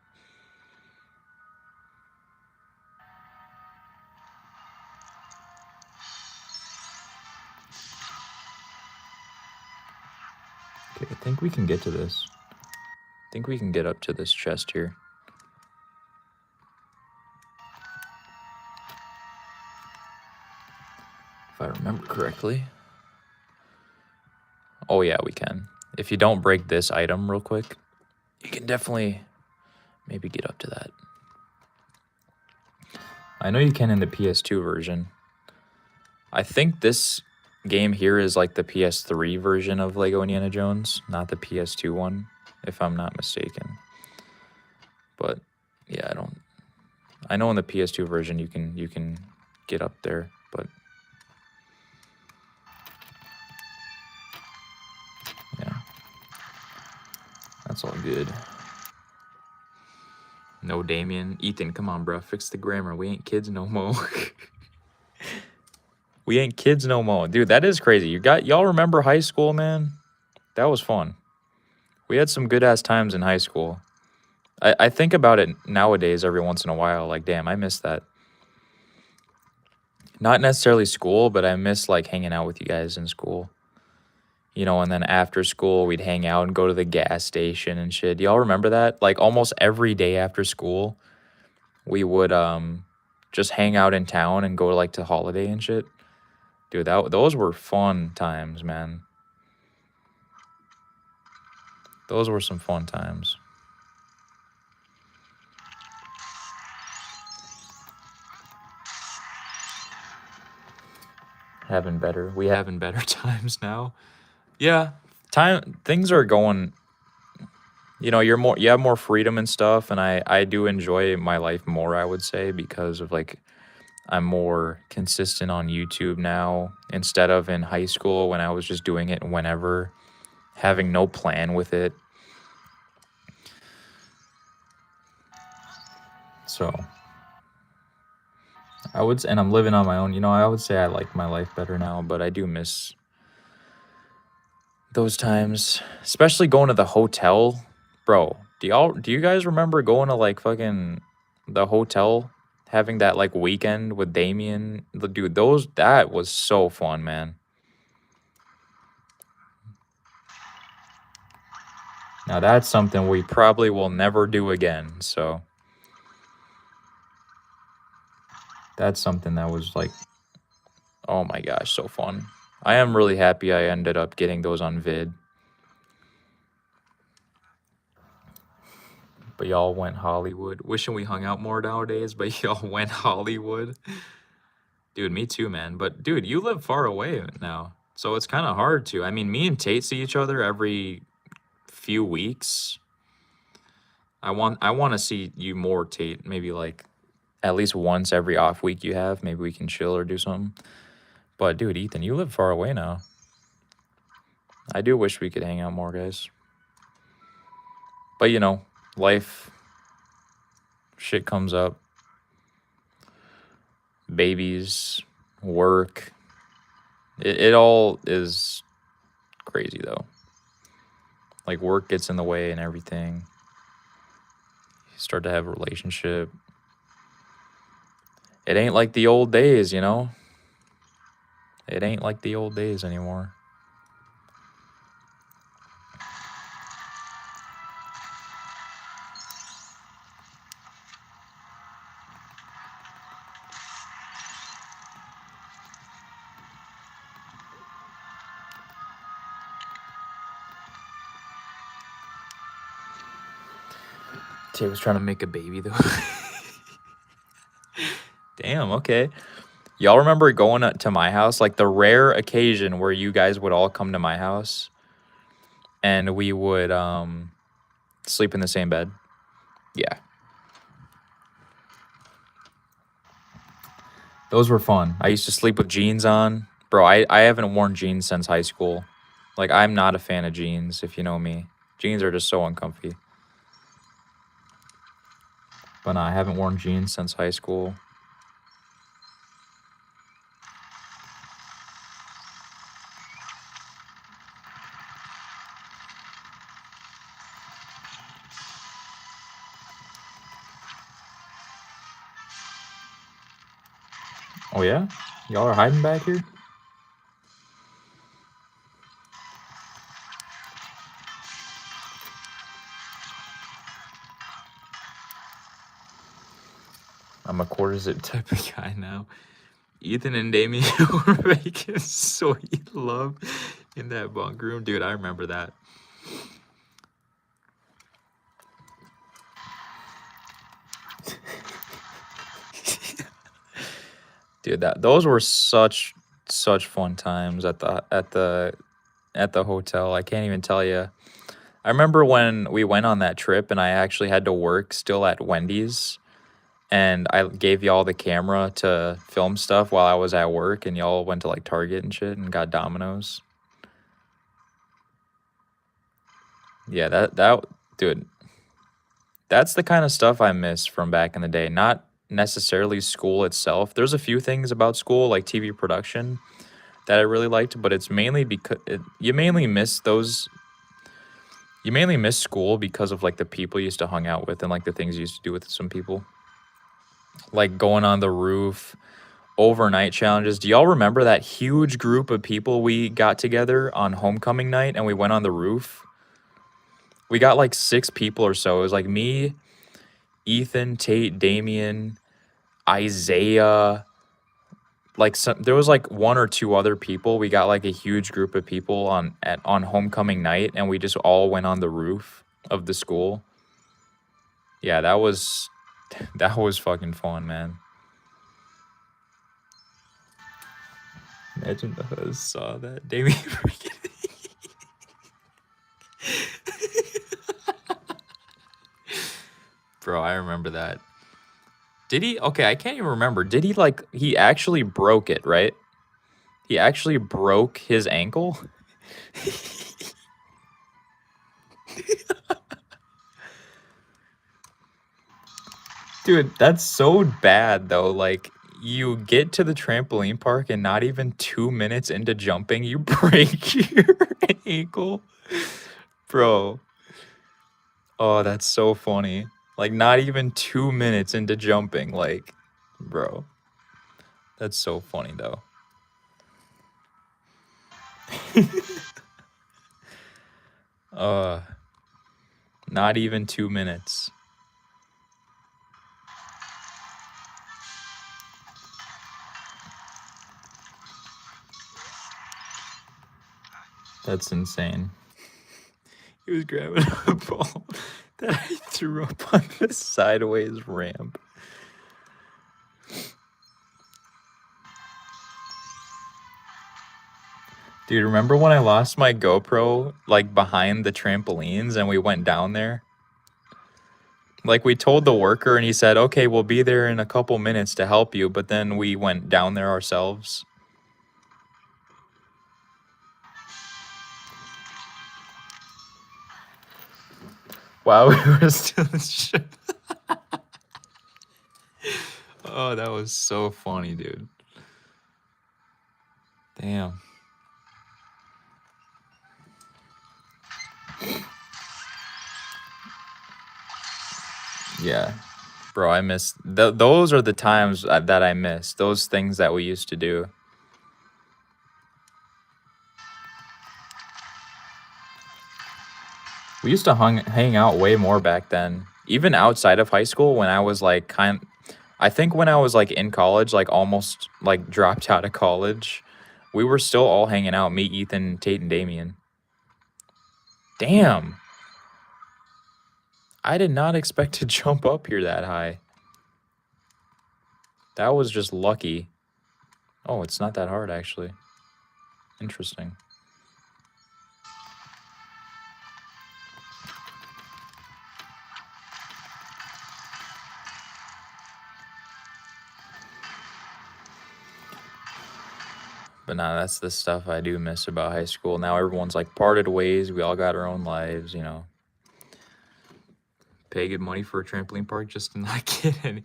Okay, I think we can get to this. I think we can get up to this chest here. If I remember correctly. Oh yeah, we can. If you don't break this item real quick, you can definitely maybe get up to that. I know you can in the PS2 version. I think this game here is like the PS3 version of Lego Indiana Jones, not the PS2 one, if I'm not mistaken. But yeah, I know in the PS2 version you can get up there, but yeah. That's all good. No, Damien. Ethan, come on, bro. Fix the grammar. We ain't kids no more. We ain't kids no more. Dude, that is crazy. Y'all remember high school, man? That was fun. We had some good-ass times in high school. I think about it nowadays every once in a while. Like, damn, I miss that. Not necessarily school, but I miss, like, hanging out with you guys in school. You know, and then after school, we'd hang out and go to the gas station and shit. Do y'all remember that? Like, almost every day after school, we would just hang out in town and go, like, to Holiday and shit. Dude, those were fun times, man. Those were some fun times. We having better times now. Yeah, things are going, you know, you have more freedom and stuff, and I do enjoy my life more, I would say, because of like I'm more consistent on YouTube now instead of in high school when I was just doing it whenever, having no plan with it. So and I'm living on my own. You know, I would say I like my life better now, but I do miss those times, especially going to the hotel. Bro, do you guys remember going to like fucking the hotel, having that like weekend with Damien? Dude, that was so fun, man. Now that's something we probably will never do again, so that's something that was like, oh my gosh, so fun. I am really happy I ended up getting those on vid. But y'all went Hollywood. Wishing we hung out more nowadays, but y'all went Hollywood. Dude, me too, man. But dude, you live far away now. So it's kind of hard to. I mean, me and Tate see each other every few weeks. I want to see you more, Tate. Maybe like at least once every off week you have. Maybe we can chill or do something. But dude, Ethan, you live far away now. I do wish we could hang out more, guys. But you know, life shit comes up. Babies, work. It all is crazy though. Like work gets in the way and everything. You start to have a relationship. It ain't like the old days, you know? It ain't like the old days anymore. Tay was trying to make a baby though. Damn, okay. Y'all remember going to my house? Like the rare occasion where you guys would all come to my house and we would sleep in the same bed? Yeah. Those were fun. I used to sleep with jeans on. Bro, I haven't worn jeans since high school. Like, I'm not a fan of jeans, if you know me. Jeans are just so uncomfy. But no, I haven't worn jeans since high school. Oh yeah? Y'all are hiding back here? I'm a quarter zip type of guy now. Ethan and Damien were making sweet love in that bunk room. Dude, I remember that. Dude, those were such fun times at the hotel. I can't even tell you. I remember when we went on that trip and I actually had to work still at Wendy's, and I gave y'all the camera to film stuff while I was at work, and y'all went to like Target and shit and got Domino's. Yeah, that dude, that's the kind of stuff I miss from back in the day. Not necessarily school itself. There's a few things about school, like TV production, that I really liked, but it's mainly because you mainly miss those. You mainly miss school because of like the people you used to hang out with and like the things you used to do with some people, like going on the roof, overnight challenges. Do y'all remember that huge group of people we got together on homecoming night and we went on the roof? We got like 6 people or so. It was like me, Ethan, Tate, Damien, Isaiah. Like there was like 1 or 2 other people. We got like a huge group of people on homecoming night, and we just all went on the roof of the school. Yeah, that was fucking fun, man. Imagine the host saw that. Damien freaking. Bro, I remember that. Did he? Okay, I can't even remember. Did he like, he actually broke it, right? He actually broke his ankle? Dude, that's so bad though. Like, you get to the trampoline park and not even 2 minutes into jumping, you break your ankle. Bro. Oh, that's so funny. Like, not even 2 minutes into jumping, like, bro. That's so funny though. Not even 2 minutes. That's insane. He was grabbing a ball that I threw up on the sideways ramp. Dude, remember when I lost my GoPro, like, behind the trampolines and we went down there? Like, we told the worker and he said, okay, we'll be there in a couple minutes to help you, but then we went down there ourselves. Wow, we were still in shit. Oh, that was so funny, dude. Damn. Yeah. Bro, I miss those are the times that I miss. Those things that we used to do. We used to hang out way more back then. Even outside of high school, when I was like I think when I was like in college, like almost like dropped out of college, we were still all hanging out. Me, Ethan, Tate, and Damien. Damn. I did not expect to jump up here that high. That was just lucky. Oh, it's not that hard, actually. Interesting. But nah, that's the stuff I do miss about high school. Now everyone's like parted ways. We all got our own lives, you know. Pay good money for a trampoline park just to not get any.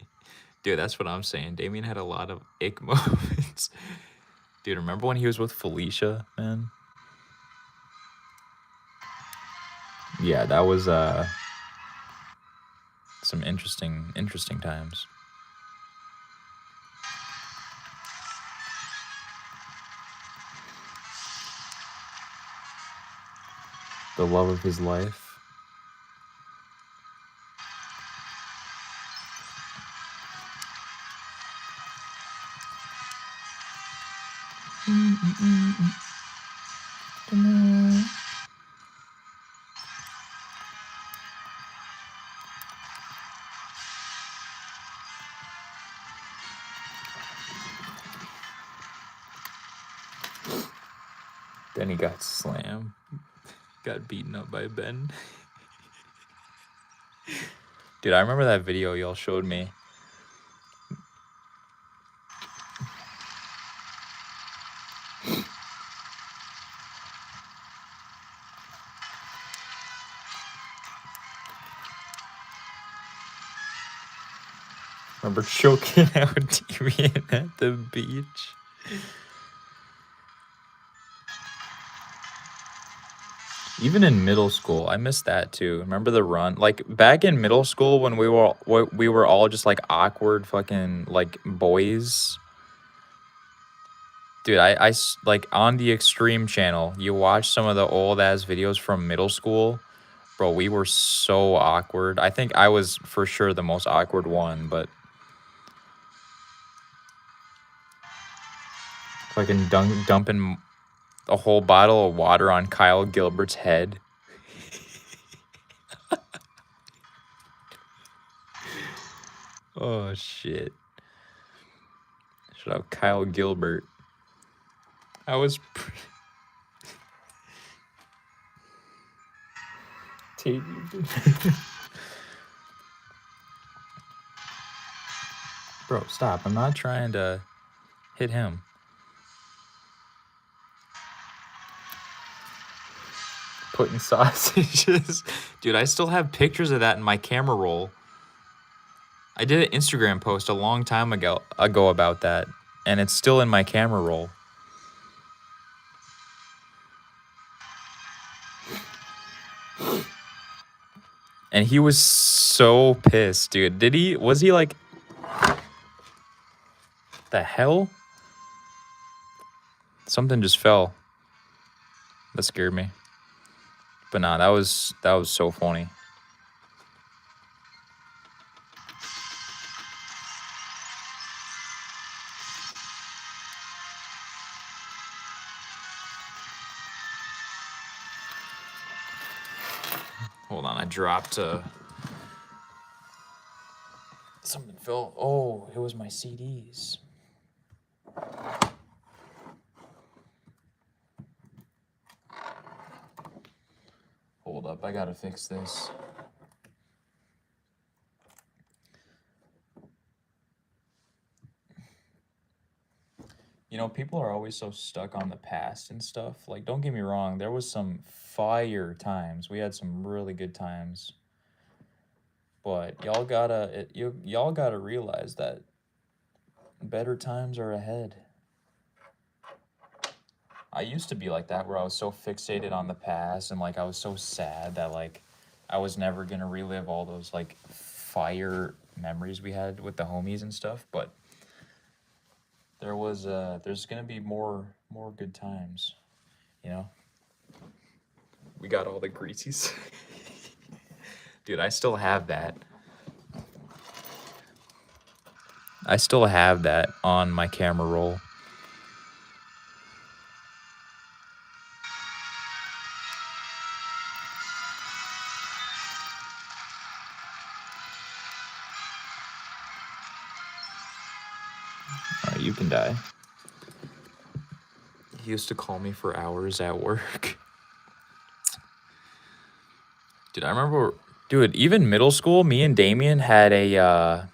Dude, that's what I'm saying. Damien had a lot of ick moments. Dude, remember when he was with Felicia, man? Yeah, that was some interesting times. the love of his life. Then he got slammed. Got beaten up by Ben. Dude, I remember that video y'all showed me. Remember choking out Damien at the beach? Even in middle school, I missed that too. Remember the run? Like back in middle school when we were all just like awkward fucking like boys. Dude, like on the Extreme channel, you watch some of the old ass videos from middle school. Bro, we were so awkward. I think I was for sure the most awkward one, but fucking dumping a whole bottle of water on Kyle Gilbert's head. Oh shit. Shout out Kyle Gilbert. I was Bro, stop. I'm not trying to hit him. Putting sausages. Dude, I still have pictures of that in my camera roll. I did an Instagram post a long time ago about that, and it's still in my camera roll. And he was so pissed, dude. Was he like, the hell? Something just fell. That scared me. But nah, that was so funny. Hold on, I dropped something fell. Oh, it was my CDs. Hold up, I gotta fix this. You know, people are always so stuck on the past and stuff. Like, don't get me wrong, there was some fire times. We had some really good times. But y'all gotta realize that better times are ahead. I used to be like that, where I was so fixated on the past and like I was so sad that like I was never gonna relive all those like fire memories we had with the homies and stuff. But there's gonna be more good times, you know. We got all the greasies. Dude, I still have that. I still have that on my camera roll. All right, you can die. He used to call me for hours at work. Dude, I remember, dude, even middle school, me and Damien had a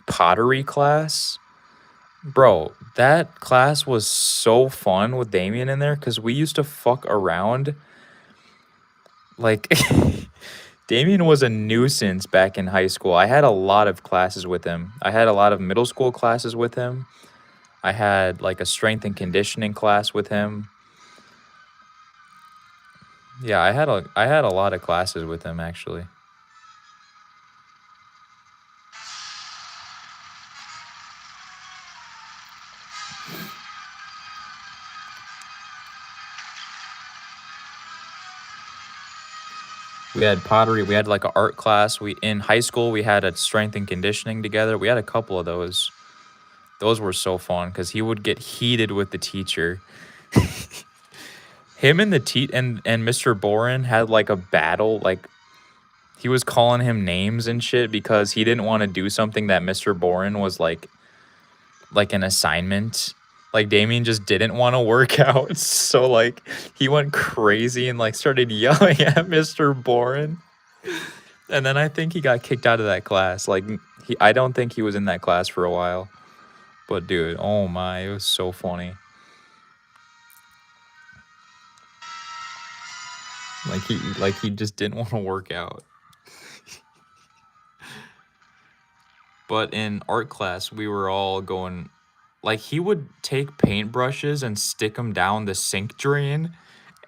pottery class. Bro, that class was so fun with Damien in there because we used to fuck around. Like, Damien was a nuisance back in high school. I had a lot of classes with him. I had a lot of middle school classes with him. I had like a strength and conditioning class with him. Yeah, I had a lot of classes with him actually. We had pottery. We had like an art class. In high school we had a strength and conditioning together. We had a couple of those. Those were so fun because he would get heated with the teacher. Him and and Mr. Boren had like a battle. Like he was calling him names and shit because he didn't want to do something that Mr. Boren was like an assignment. Like Damien just didn't want to work out. So like he went crazy and like started yelling at Mr. Boren. And then I think he got kicked out of that class. Like I don't think he was in that class for a while. But dude, oh my, it was so funny. Like he just didn't want to work out. But in art class, we were all going, like he would take paintbrushes and stick them down the sink drain,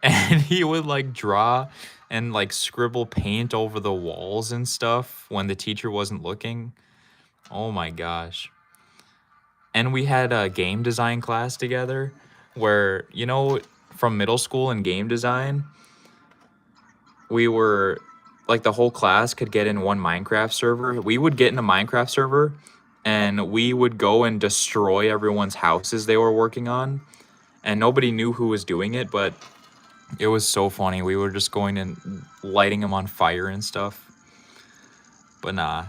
and he would like draw and like scribble paint over the walls and stuff when the teacher wasn't looking. Oh my gosh. And we had a game design class together where, you know, from middle school in game design, we were like the whole class could get in one Minecraft server. We would get in a Minecraft server and we would go and destroy everyone's houses they were working on. And nobody knew who was doing it, but it was so funny. We were just going and lighting them on fire and stuff. But nah,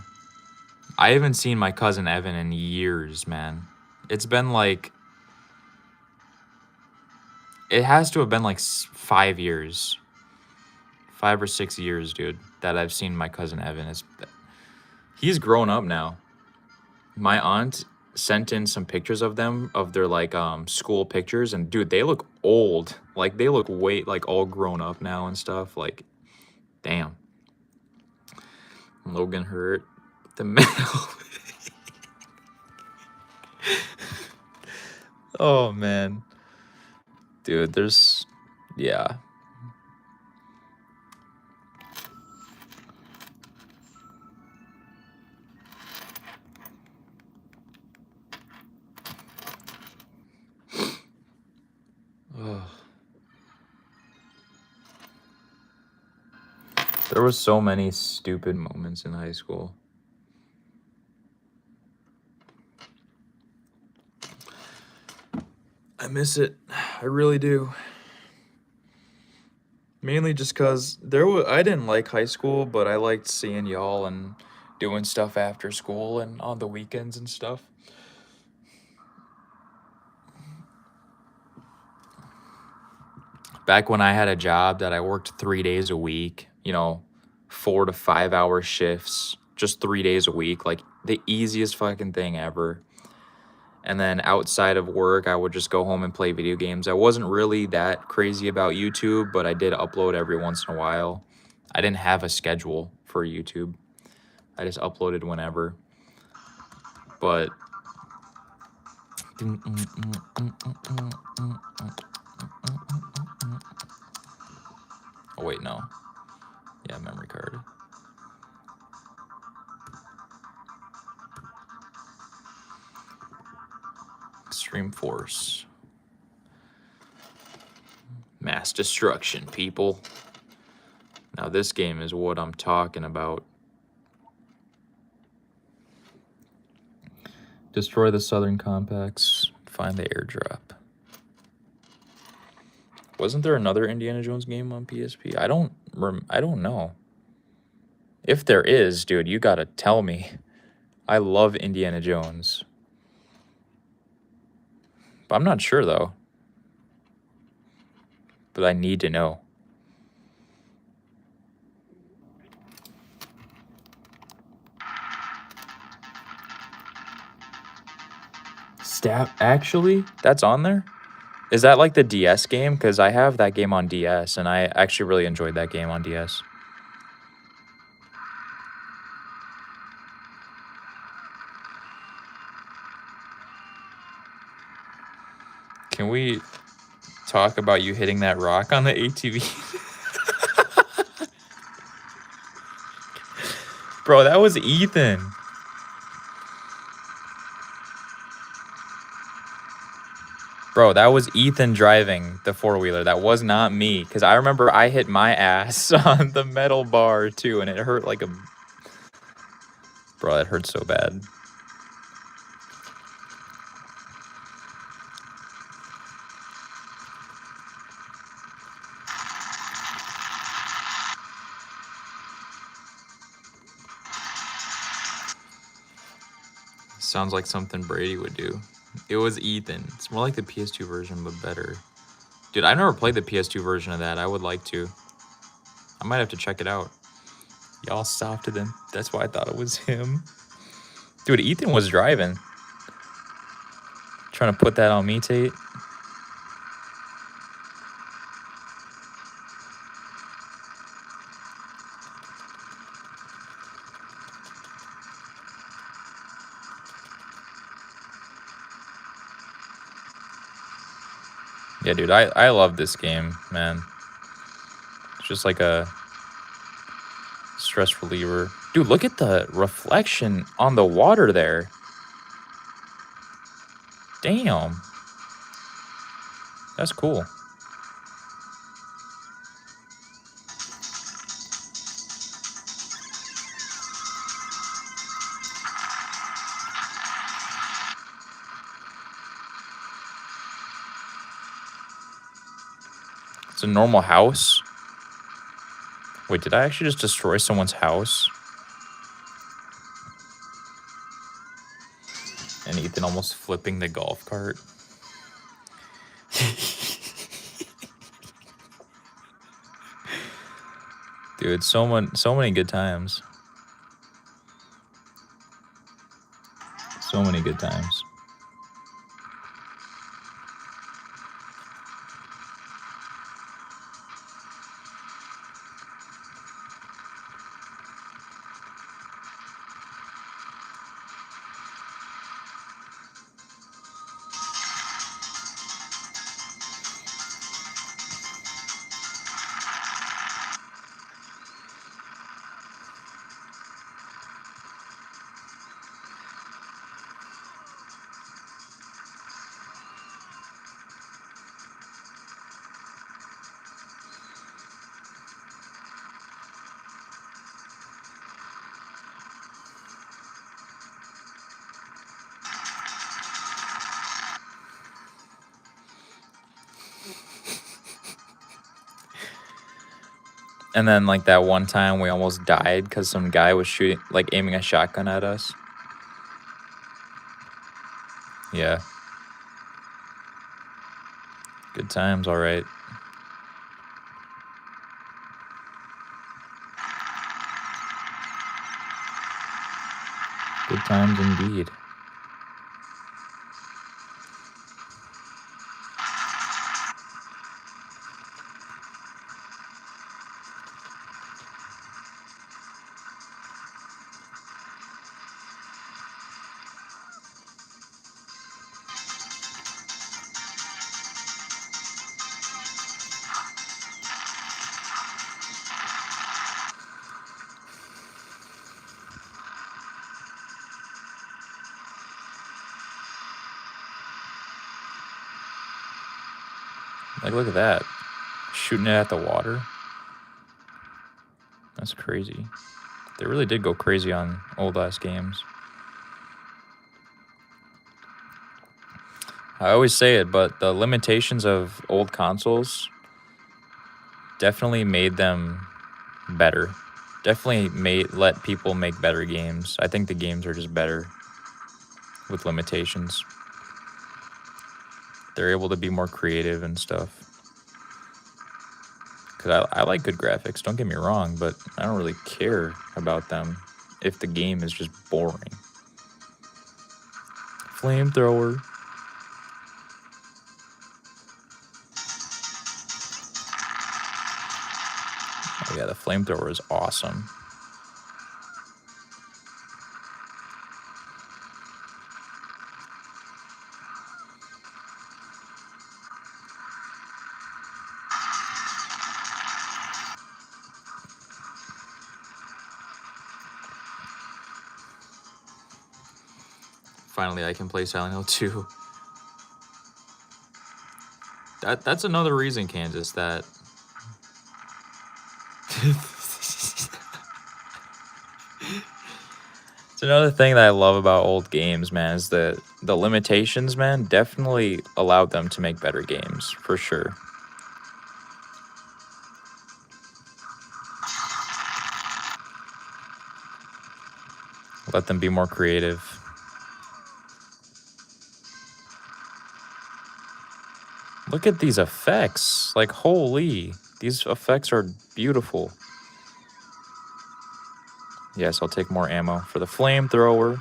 I haven't seen my cousin Evan in years, man. It's been like, it has to have been like 5 years. 5 or 6 years, dude, that I've seen my cousin Evan. He's grown up now. My aunt sent in some pictures of them, of their like school pictures, and dude, they look old. Like they look way like all grown up now and stuff. Like, damn. Logan Hurt, the mail. Oh man, dude, yeah. Ugh. There was so many stupid moments in high school. I miss it. I really do. Mainly just because I didn't like high school, but I liked seeing y'all and doing stuff after school and on the weekends and stuff. Back when I had a job that I worked 3 days a week, 4 to 5 hour shifts, just 3 days a week, like the easiest fucking thing ever. And then outside of work, I would just go home and play video games. I wasn't really that crazy about YouTube, but I did upload every once in a while. I didn't have a schedule for YouTube. I just uploaded whenever. But oh wait, no. Yeah, memory card. Extreme Force. Mass destruction, people. Now this game is what I'm talking about. Destroy the Southern Complex. Find the airdrop. Wasn't there another Indiana Jones game on PSP? I don't know. If there is, dude, you gotta tell me. I love Indiana Jones. But I'm not sure, though. But I need to know. Actually, that's on there? Is that like the DS game? Because I have that game on DS, and I actually really enjoyed that game on DS. Can we talk about you hitting that rock on the ATV? Bro, that was Ethan. Bro, that was Ethan driving the four-wheeler. That was not me. Because I remember I hit my ass on the metal bar, too, and it hurt like a... Bro, that hurt so bad. Sounds like something Brady would do. It was Ethan. It's more like the PS2 version, but better. Dude, I never played the PS2 version of that. I would like to. I might have to check it out. Y'all stopped to them. That's why I thought it was him. Dude, Ethan was driving. Trying to put that on me, Tate. Yeah, dude, I love this game, man. It's just like a stress reliever. Dude, look at the reflection on the water there. Damn. That's cool. It's a normal house. Wait, did I actually just destroy someone's house? And Ethan almost flipping the golf cart. Dude, so many good times. So many good times. And then, like, that one time we almost died because some guy was shooting, like, aiming a shotgun at us. Yeah. Good times, all right. Good times indeed. Like, look at that. Shooting it at the water. That's crazy. They really did go crazy on old-ass games. I always say it, but the limitations of old consoles definitely made them better. Definitely let people make better games. I think the games are just better with limitations. They're able to be more creative and stuff. Because I like good graphics, don't get me wrong, but I don't really care about them if the game is just boring. Flamethrower. Oh yeah, the flamethrower is awesome. Finally, I can play Silent Hill 2. That's another reason, Kansas, that it's another thing that I love about old games, man, is the limitations, man, definitely allowed them to make better games, for sure. Let them be more creative. Look at these effects. Like, holy. These effects are beautiful. Yes, I'll take more ammo for the flamethrower.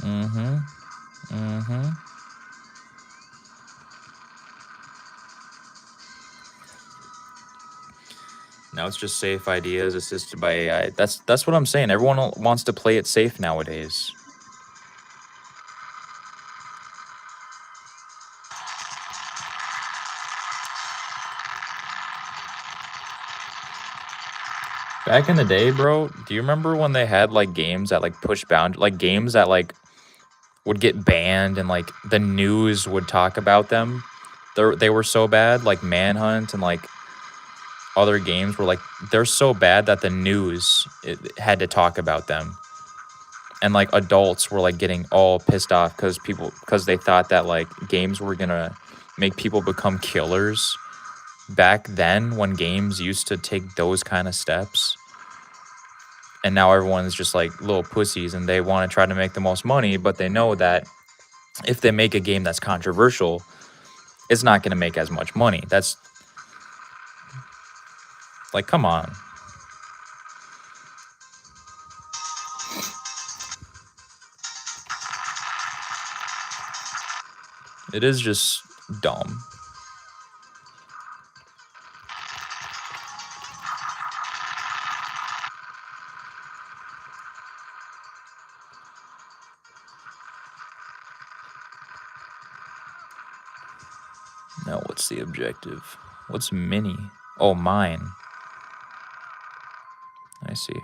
Mm-hmm. Mm-hmm. Now it's just safe ideas assisted by AI. That's what I'm saying. Everyone wants to play it safe nowadays. Back in the day, bro, do you remember when they had like games that like push bound, like games that like would get banned and like the news would talk about them? They were so bad, like Manhunt and like other games were like they're so bad that the news had to talk about them. And like adults were like getting all pissed off because they thought that like games were gonna make people become killers. Back then, when games used to take those kind of steps, and now everyone's just like little pussies and they want to try to make the most money, but they know that if they make a game that's controversial, it's not going to make as much money. That's like, come on. It is just dumb. Now, what's the objective? What's mini? Oh, mine. I see.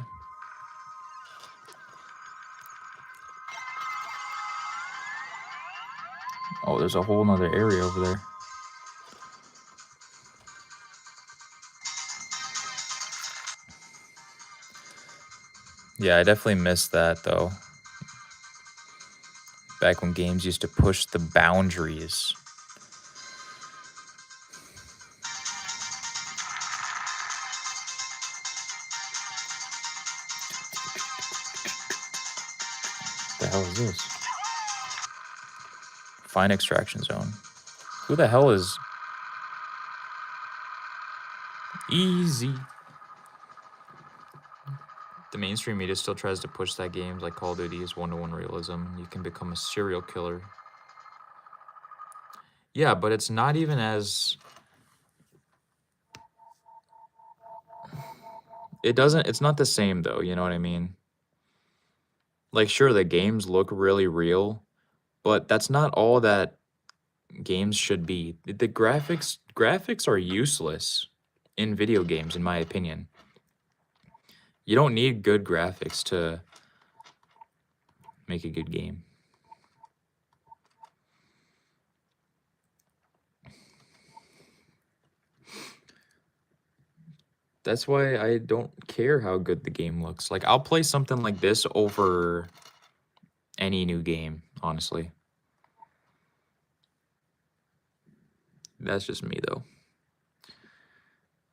Oh, there's a whole nother area over there. Yeah, I definitely missed that, though. Back when games used to push the boundaries. What the hell is this? Fine extraction zone. Who the hell is... Easy. The mainstream media still tries to push that games like Call of Duty is one-to-one realism. You can become a serial killer. Yeah, but it's not even as... It's not the same, though, you know what I mean? Like, sure, the games look really real, but that's not all that games should be. The graphics are useless in video games, in my opinion. You don't need good graphics to make a good game. That's why I don't care how good the game looks. Like, I'll play something like this over any new game, honestly. That's just me, though.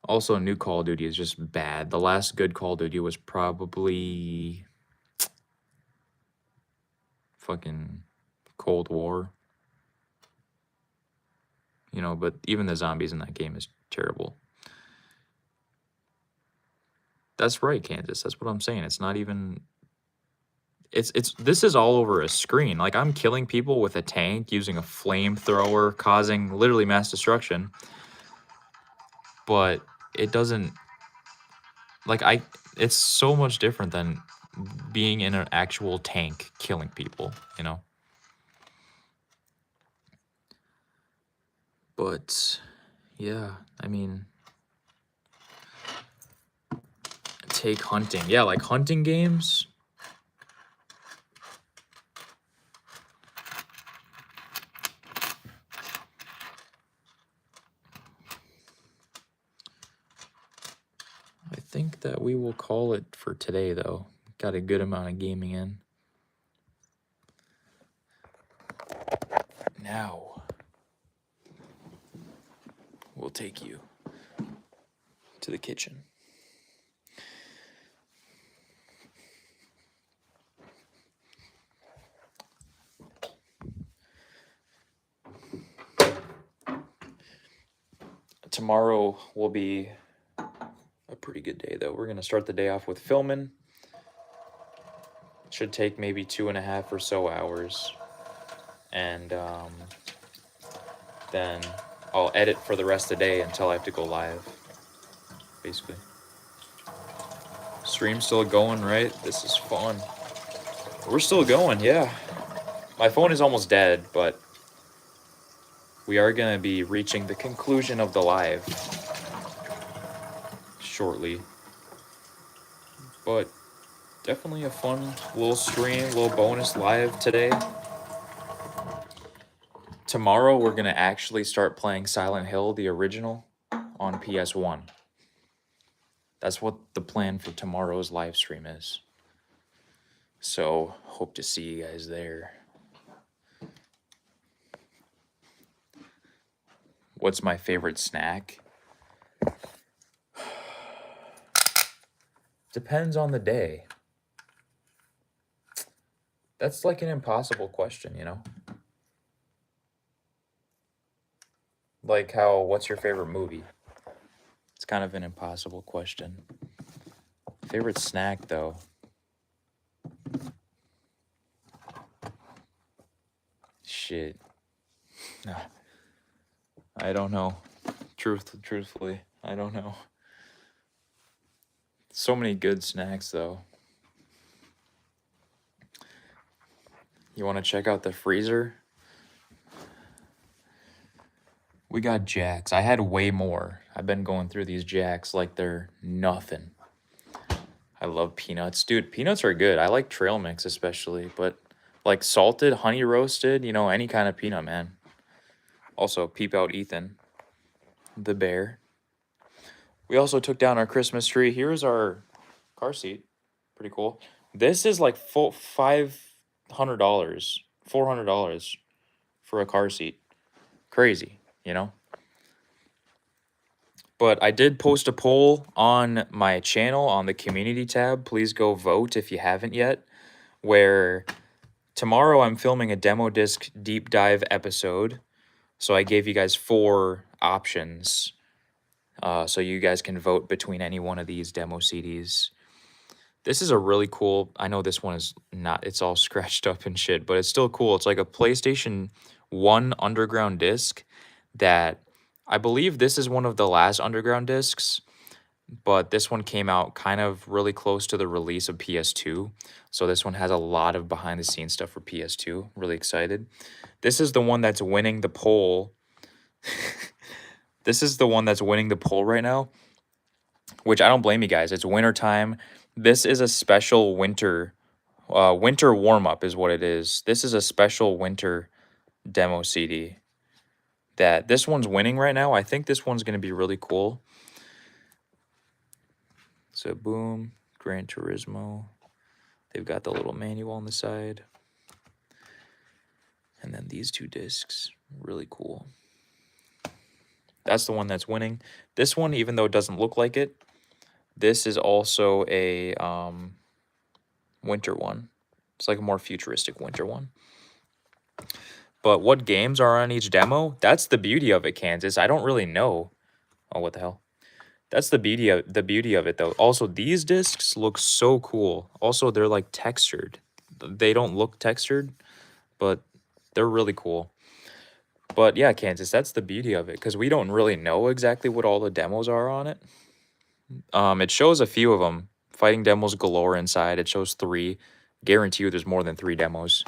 Also, new Call of Duty is just bad. The last good Call of Duty was probably fucking Cold War. You know, but even the zombies in that game is terrible. That's right, Kansas. That's what I'm saying. It's not even... This is all over a screen. Like, I'm killing people with a tank using a flamethrower, causing literally mass destruction. But it doesn't... Like, it's so much different than being in an actual tank killing people, you know? But, yeah, I mean... Take hunting. Yeah, like hunting games... think that we will call it for today, though. Got a good amount of gaming in. Now, we'll take you to the kitchen. Tomorrow will be a pretty good day, though. We're going to start the day off with filming. Should take maybe 2.5 or so hours. And then I'll edit for the rest of the day until I have to go live, basically. Stream's still going, right? This is fun. We're still going, yeah. My phone is almost dead, but we are going to be reaching the conclusion of the live shortly. But definitely a fun little stream, little bonus live today. Tomorrow we're going to actually start playing Silent Hill, the original, on PS1. That's what the plan for tomorrow's live stream is. So, hope to see you guys there. What's my favorite snack? Depends on the day. That's like an impossible question, you know? Like how, what's your favorite movie? It's kind of an impossible question. Favorite snack, though? Shit. I don't know. Truthfully, I don't know. So many good snacks, though. You want to check out the freezer? We got Jacks. I had way more. I've been going through these Jacks like they're nothing. I love peanuts. Dude, peanuts are good. I like trail mix especially, but like salted, honey roasted, you know, any kind of peanut, man. Also, peep out Ethan, the bear. We also took down our Christmas tree. Here's our car seat. Pretty cool. This is like full $500, $400 for a car seat. Crazy, you know? But I did post a poll on my channel on the community tab. Please go vote if you haven't yet. Where tomorrow I'm filming a demo disc deep dive episode. So I gave you guys 4 options. So you guys can vote between any one of these demo CDs. This is a really cool, I know this one is not, it's all scratched up and shit, but it's still cool. It's like a PlayStation 1 underground disc that I believe this is one of the last underground discs, but this one came out kind of really close to the release of PS2. So this one has a lot of behind the scenes stuff for PS2. Really excited. This is the one that's winning the poll. This is the one that's winning the poll right now, which I don't blame you guys. It's winter time. This is a special winter warm-up is what it is. This is a special winter demo CD that this one's winning right now. I think this one's going to be really cool. So boom, Gran Turismo. They've got the little manual on the side. And then these 2 discs, really cool. That's the one that's winning. This one, even though it doesn't look like it, this is also a winter one. It's like a more futuristic winter one. But what games are on each demo? That's the beauty of it, Kansas. I don't really know. Oh, what the hell? That's the beauty of it, though. Also, these discs look so cool. Also, they're like textured. They don't look textured, but they're really cool. But yeah, Kansas, that's the beauty of it, because we don't really know exactly what all the demos are on it. It shows a few of them. Fighting demos galore inside. It shows 3. Guarantee you there's more than 3 demos.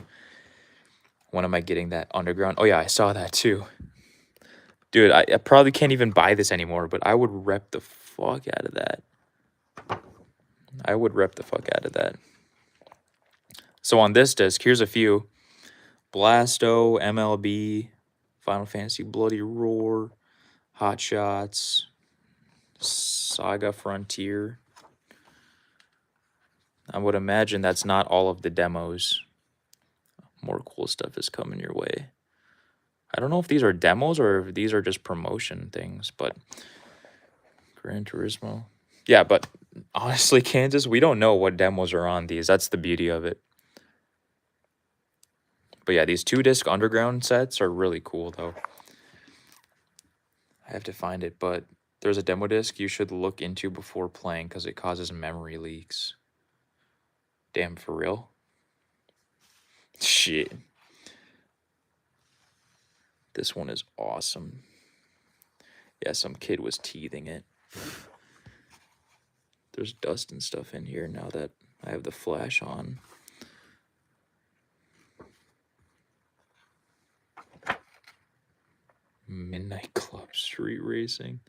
When am I getting that underground? Oh yeah, I saw that too. Dude, I probably can't even buy this anymore, but I would rep the fuck out of that. I would rep the fuck out of that. So on this disc, here's a few. Blasto, MLB, Final Fantasy Bloody Roar, Hot Shots, Saga Frontier. I would imagine that's not all of the demos. More cool stuff is coming your way. I don't know if these are demos or if these are just promotion things, but Gran Turismo. Yeah, but honestly, Kansas, we don't know what demos are on these. That's the beauty of it. But yeah, these 2-disc Underground sets are really cool, though. I have to find it, but there's a demo disc you should look into before playing because it causes memory leaks. Damn, for real? Shit. This one is awesome. Yeah, some kid was teething it. There's dust and stuff in here now that I have the flash on. Midnight Club Street Racing.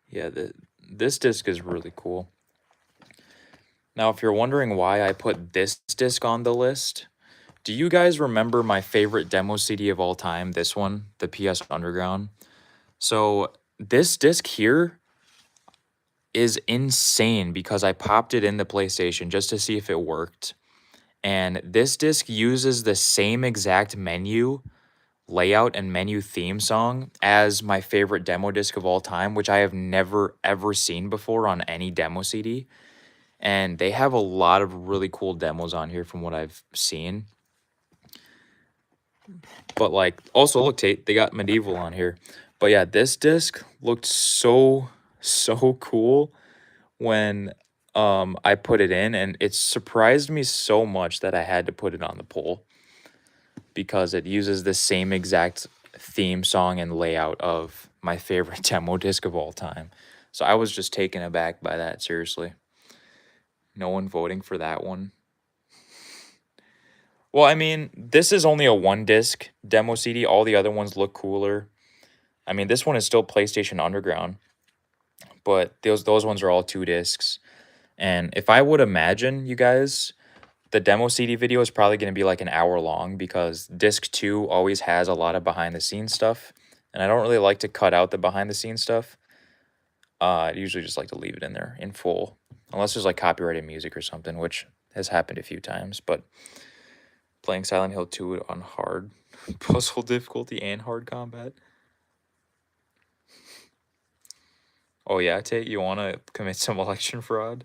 Yeah, this disc is really cool. Now, if you're wondering why I put this disc on the list, do you guys remember my favorite demo CD of all time? This one, the PS Underground. So this disc here is insane because I popped it in the PlayStation just to see if it worked. And this disc uses the same exact menu layout and menu theme song as my favorite demo disc of all time, which I have never ever seen before on any demo CD. And they have a lot of really cool demos on here from what I've seen. But like, also look, Tate, they got Medieval on here. But yeah, this disc looked so cool when I put it in, and it surprised me so much that I had to put it on the poll because it uses the same exact theme song and layout of my favorite demo disc of all time. So I was just taken aback by that, seriously. No one voting for that one. Well, I mean, this is only a 1-disc demo CD. All the other ones look cooler. I mean, this one is still PlayStation Underground, but those ones are all 2 discs. And if I would imagine, you guys, the demo CD video is probably going to be like an hour long because disc 2 always has a lot of behind the scenes stuff. And I don't really like to cut out the behind the scenes stuff. I usually just like to leave it in there in full, unless there's like copyrighted music or something, which has happened a few times. But playing Silent Hill 2 on hard puzzle difficulty and hard combat. Oh yeah, Tate, you want to commit some election fraud?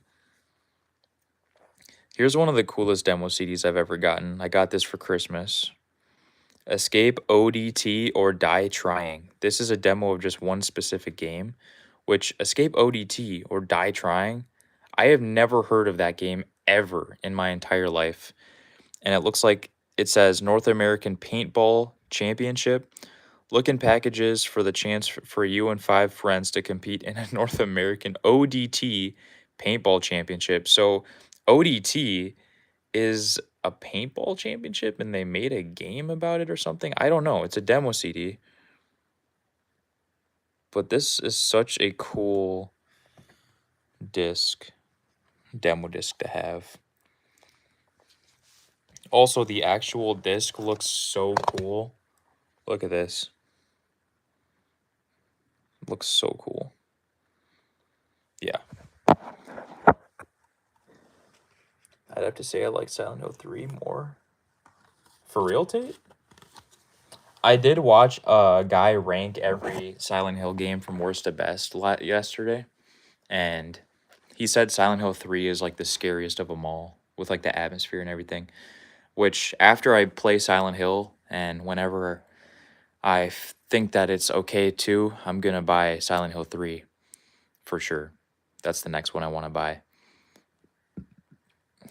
Here's one of the coolest demo CDs I've ever gotten. I got this for Christmas. Escape ODT or Die Trying. This is a demo of just one specific game, which Escape ODT or Die Trying, I have never heard of that game ever in my entire life. And it looks like it says North American Paintball Championship. Look in packages for the chance for you and 5 friends to compete in a North American ODT Paintball Championship. So ODT is a paintball championship and they made a game about it or something. I don't know. It's a demo CD. But this is such a cool demo disc to have. Also, the actual disc looks so cool. Look at this. Looks so cool. Yeah. I'd have to say I like Silent Hill 3 more. For real, Tate? I did watch a guy rank every Silent Hill game from worst to best yesterday. And he said Silent Hill 3 is like the scariest of them all with like the atmosphere and everything. Which after I play Silent Hill and whenever I think that it's okay too, I'm going to buy Silent Hill 3 for sure. That's the next one I want to buy.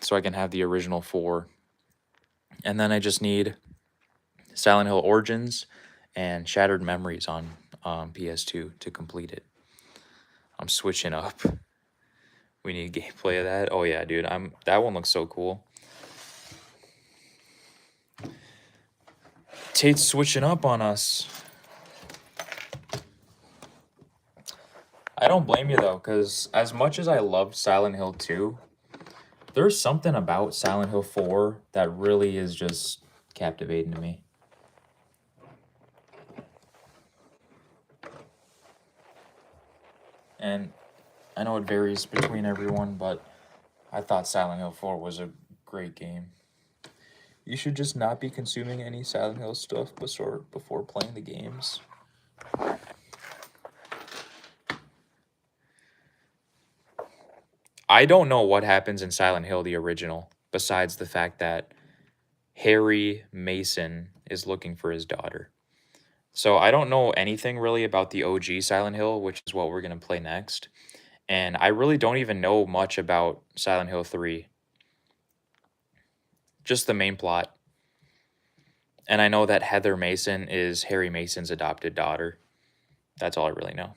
So I can have the original 4. And then I just need Silent Hill Origins and Shattered Memories on PS2 to complete it. I'm switching up. We need gameplay of that. Oh yeah, dude. That one looks so cool. Tate's switching up on us. I don't blame you though, because as much as I loved Silent Hill 2, there's something about Silent Hill 4 that really is just captivating to me. And I know it varies between everyone, but I thought Silent Hill 4 was a great game. You should just not be consuming any Silent Hill stuff before playing the games. I don't know what happens in Silent Hill, the original, besides the fact that Harry Mason is looking for his daughter. So I don't know anything really about the OG Silent Hill, which is what we're going to play next. And I really don't even know much about Silent Hill 3. Just the main plot. And I know that Heather Mason is Harry Mason's adopted daughter. That's all I really know.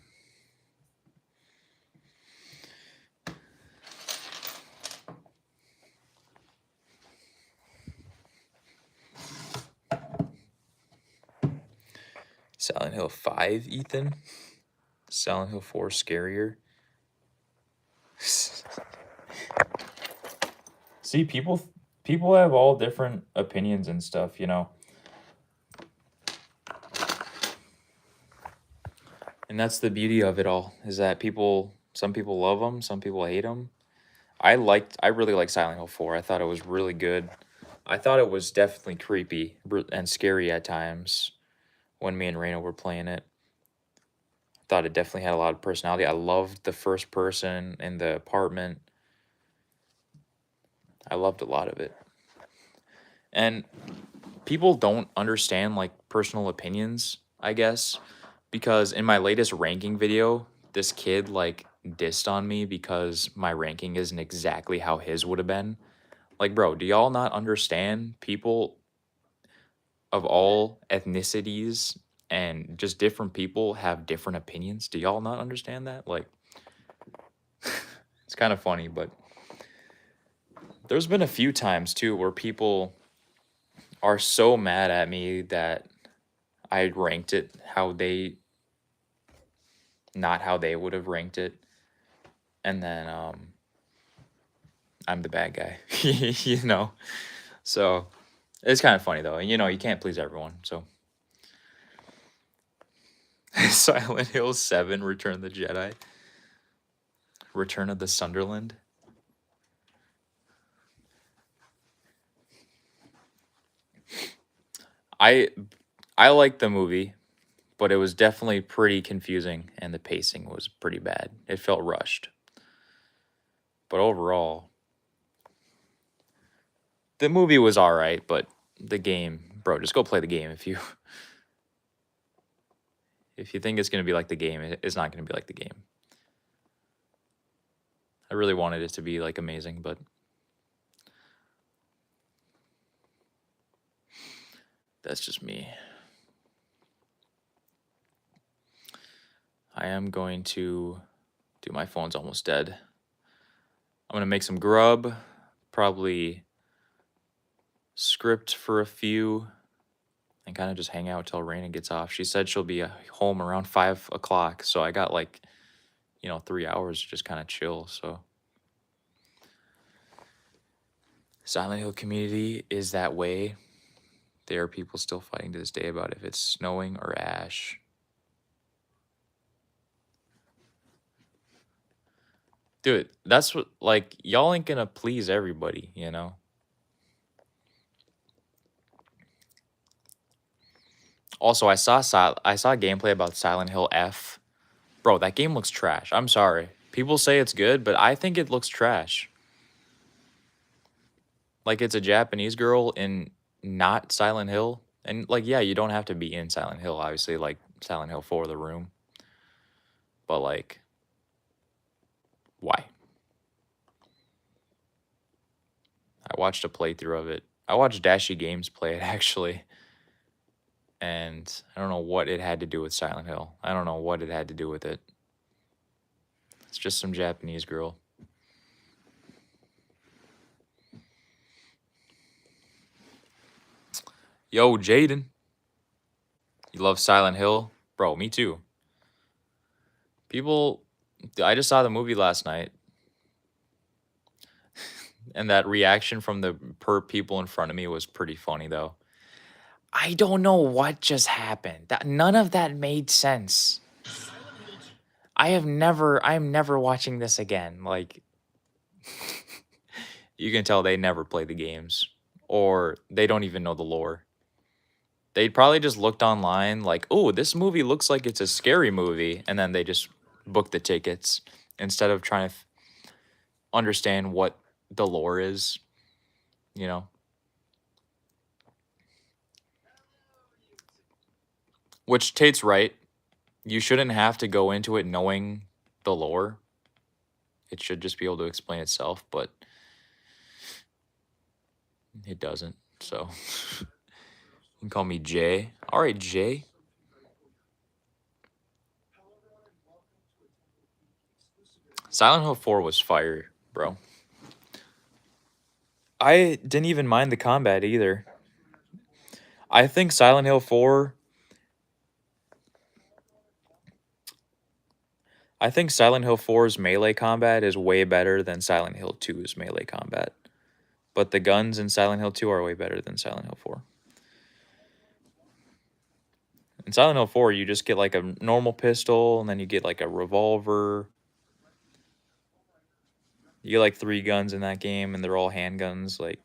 Silent Hill 5, Ethan? Silent Hill 4 scarier? See, people have all different opinions and stuff, you know. And that's the beauty of it all, is that some people love them, some people hate them. I really liked Silent Hill 4. I thought it was really good. I thought it was definitely creepy and scary at times when me and Raina were playing it. I thought it definitely had a lot of personality. I loved the first person in the apartment. I loved a lot of it. And people don't understand like personal opinions, I guess, because in my latest ranking video, this kid like dissed on me because my ranking isn't exactly how his would have been. Like, bro, do y'all not understand people of all ethnicities and just different people have different opinions? Do y'all not understand that? Like, it's kind of funny, but there's been a few times too where people are so mad at me that I ranked it not how they would have ranked it. And then I'm the bad guy, you know? So it's kind of funny though. And you know, you can't please everyone. So Silent Hill 7, Return of the Jedi. Return of the Sunderland. I liked the movie, but it was definitely pretty confusing and the pacing was pretty bad. It felt rushed. But overall, the movie was all right, but the game, bro, just go play the game if you think it's going to be like the game, it's not going to be like the game. I really wanted it to be like amazing, but that's just me. I am going to do, my phone's almost dead. I'm going to make some grub, probably script for a few, and kind of just hang out till Raina gets off. She said she'll be home around 5 o'clock, so I got like, 3 hours to just kind of chill, so. Silent Hill community is that way. There are people still fighting to this day about if it's snowing or ash. Dude, that's what, like, y'all ain't gonna please everybody, you know? Also, I saw gameplay about Silent Hill F. Bro, that game looks trash. I'm sorry. People say it's good, but I think it looks trash. Like, it's a Japanese girl in not Silent Hill. And, like, yeah, you don't have to be in Silent Hill, obviously, like Silent Hill 4, The Room. But, like, why? I watched a playthrough of it. I watched Dashy Games play it, actually. And I don't know what it had to do with Silent Hill. I don't know what it had to do with it. It's just some Japanese girl. Yo, Jaden. You love Silent Hill? Bro, me too. I just saw the movie last night. And that reaction from the people in front of me was pretty funny, though. I don't know what just happened. None of that made sense. I am never watching this again. Like, You can tell they never play the games, or they don't even know the lore. They probably just looked online like, oh, this movie looks like it's a scary movie, and then they just booked the tickets instead of trying to understand what the lore is, you know? Which Tate's right. You shouldn't have to go into it knowing the lore. It should just be able to explain itself, but it doesn't. So you can call me Jay. All right, Jay. Silent Hill 4 was fire, bro. I didn't even mind the combat either. I think Silent Hill 4 I think Silent Hill 4's melee combat is way better than Silent Hill 2's melee combat. But the guns in Silent Hill 2 are way better than Silent Hill 4. In Silent Hill 4, you just get like a normal pistol, and then you get like a revolver. You get like 3 guns in that game, and they're all handguns. Like,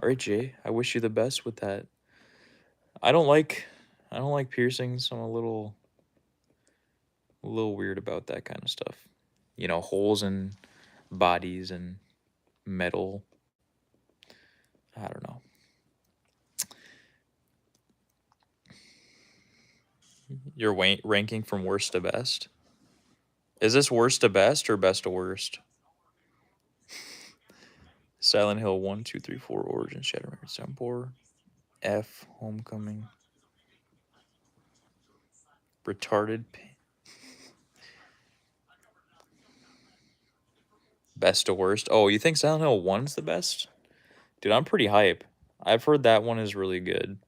all right, Jay, I wish you the best with that. I don't like piercings. I'm a little weird about that kind of stuff. You know, holes in bodies and metal. I don't know. You're ranking from worst to best? Is this worst to best or best to worst? Silent Hill 1, 2, 3, 4, Origin, Shadow Downpour, F, Homecoming, Retarded, best to worst. Oh, you think Silent Hill 1's the best? Dude, I'm pretty hype. I've heard that one is really good.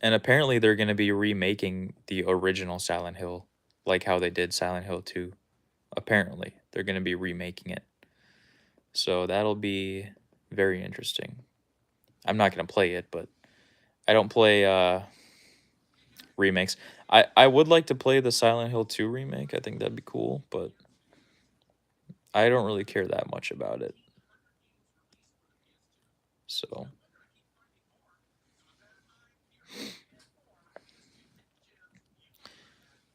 And apparently they're going to be remaking the original Silent Hill, like how they did Silent Hill 2. Apparently, they're going to be remaking it. So that'll be very interesting. I'm not going to play it, but I don't play remakes. I would like to play the Silent Hill 2 remake. I think that'd be cool, but I don't really care that much about it. So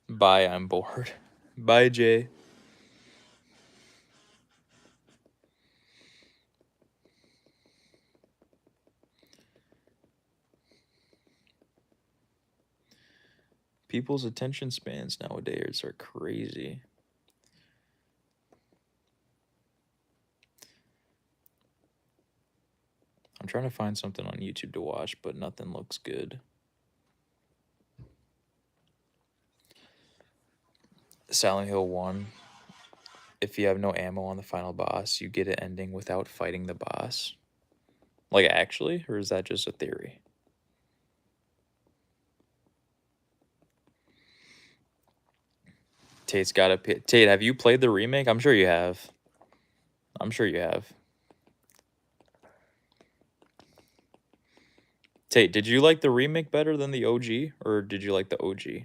bye, I'm bored. Bye, Jay. People's attention spans nowadays are crazy. I'm trying to find something on YouTube to watch, but nothing looks good. Silent Hill 1. If you have no ammo on the final boss, you get it ending without fighting the boss. Like, actually? Or is that just a theory? Tate's got to... Tate, have you played the remake? I'm sure you have. I'm sure you have. Tate, did you like the remake better than the OG? Or did you like the OG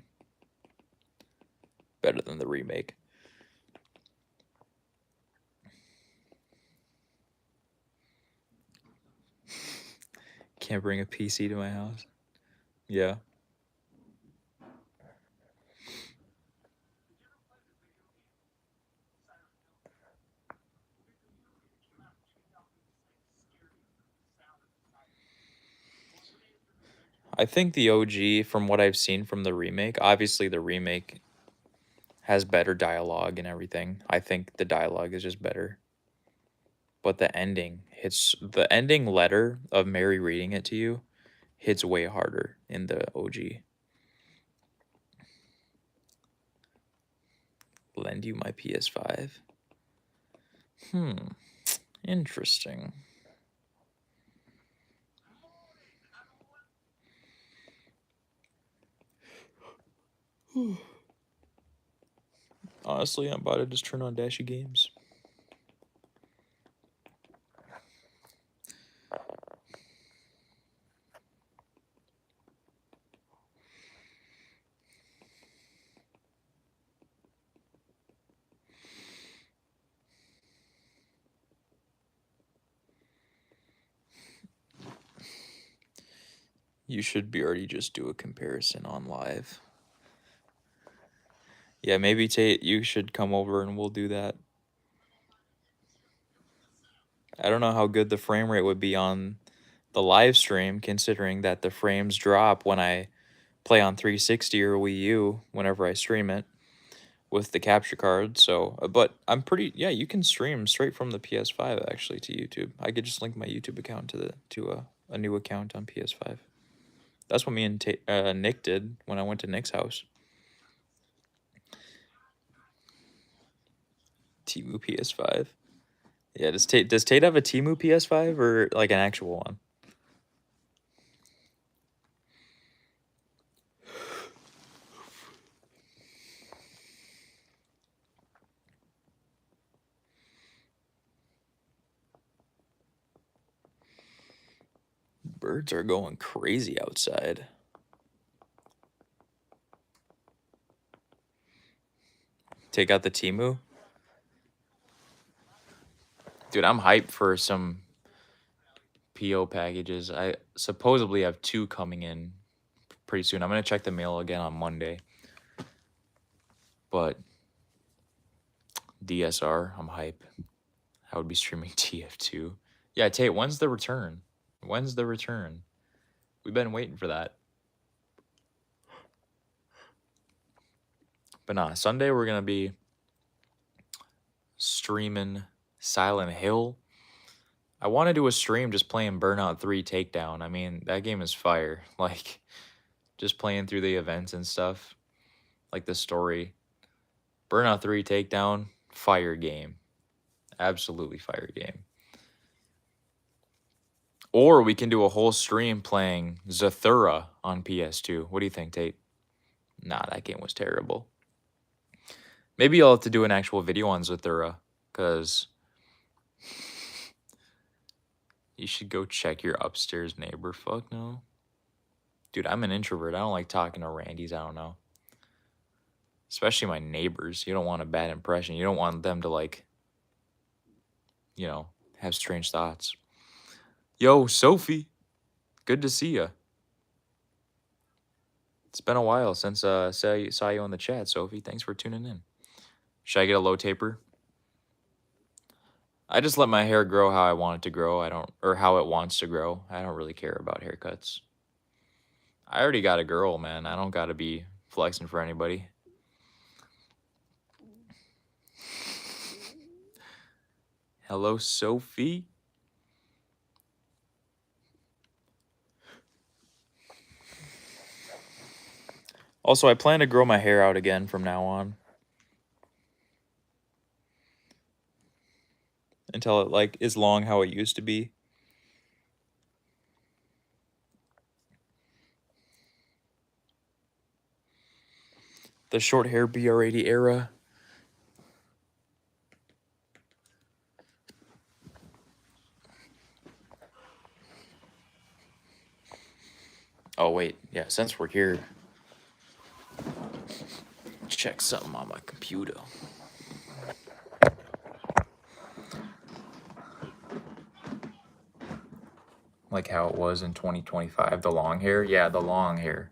better than the remake? Can't bring a PC to my house. Yeah. I think the OG, from what I've seen from the remake, obviously the remake has better dialogue and everything. I think the dialogue is just better. But the ending the ending letter of Mary reading it to you hits way harder in the OG. Lend you my PS5? Interesting. Honestly, I'm about to just turn on Dashy Games. You should be already just do a comparison on live. Yeah, maybe Tate, you should come over and we'll do that. I don't know how good the frame rate would be on the live stream, considering that the frames drop when I play on 360 or Wii U whenever I stream it with the capture card. So, but I'm pretty, yeah, you can stream straight from the PS5 actually to YouTube. I could just link my YouTube account to a new account on PS5. That's what me and Nick did when I went to Nick's house. Temu PS5. Yeah, does Tate have a Temu PS5 or like an actual one? Birds are going crazy outside. Take out the Temu. Dude, I'm hyped for some PO packages. I supposedly have 2 coming in pretty soon. I'm going to check the mail again on Monday. But DSR, I'm hype. I would be streaming TF2. Yeah, Tate, when's the return? When's the return? We've been waiting for that. But nah, Sunday we're going to be streaming Silent Hill. I want to do a stream just playing Burnout 3 Takedown. I mean, that game is fire. Like, just playing through the events and stuff. Like the story. Burnout 3 Takedown, fire game. Absolutely fire game. Or we can do a whole stream playing Zathura on PS2. What do you think, Tate? Nah, that game was terrible. Maybe I'll have to do an actual video on Zathura, because you should go check your upstairs neighbor. Fuck no. Dude, I'm an introvert. I don't like talking to randies I don't know. Especially my neighbors. You don't want a bad impression. You don't want them to, like, you know, have strange thoughts. Yo, Sophie. Good to see ya. It's been a while since saw you on the chat, Sophie. Thanks for tuning in. Should I get a low taper? I just let my hair grow how I want it to grow. Or how it wants to grow. I don't really care about haircuts. I already got a girl, man. I don't got to be flexing for anybody. Hello, Sophie. Also, I plan to grow my hair out again from now on. Until it, like, is long how it used to be. The short hair BR80 era. Oh, wait. Yeah, since we're here, check something on my computer. Like how it was in 2025, the long hair? Yeah, the long hair.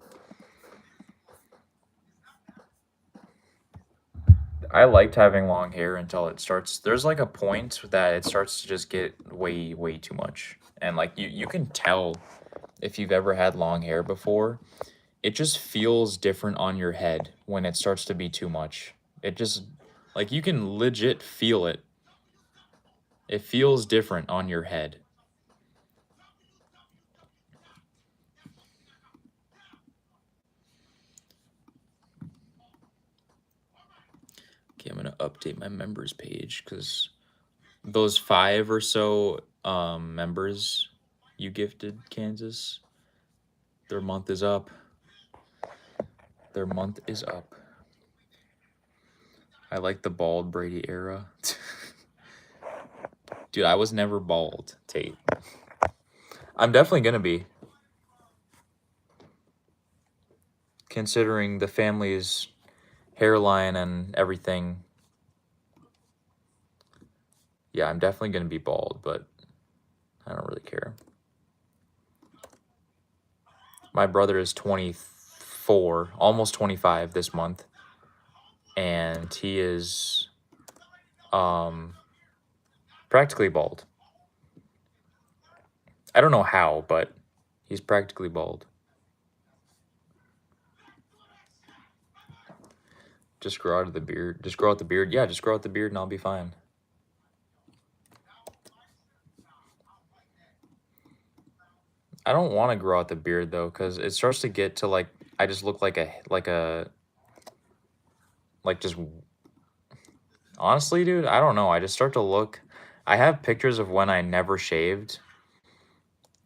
I liked having long hair until it starts, there's like a point that it starts to just get way, way too much. And like you can tell if you've ever had long hair before, it just feels different on your head when it starts to be too much. It just, like, you can legit feel it. It feels different on your head. Okay, I'm gonna update my members page because those 5 or so members you gifted, Kansas, their month is up. Their month is up. I like the bald Brady era. Dude, I was never bald, Tate. I'm definitely gonna be. Considering the family's hairline and everything. Yeah, I'm definitely gonna be bald, but I don't really care. My brother is 24, almost 25 this month. And he is practically bald. I don't know how, but he's practically bald. Just grow out of the beard. Just grow out the beard. Yeah, just grow out the beard and I'll be fine. I don't want to grow out the beard though, because it starts to get to like I just look like just honestly, dude, I don't know. I just start to look. I have pictures of when I never shaved,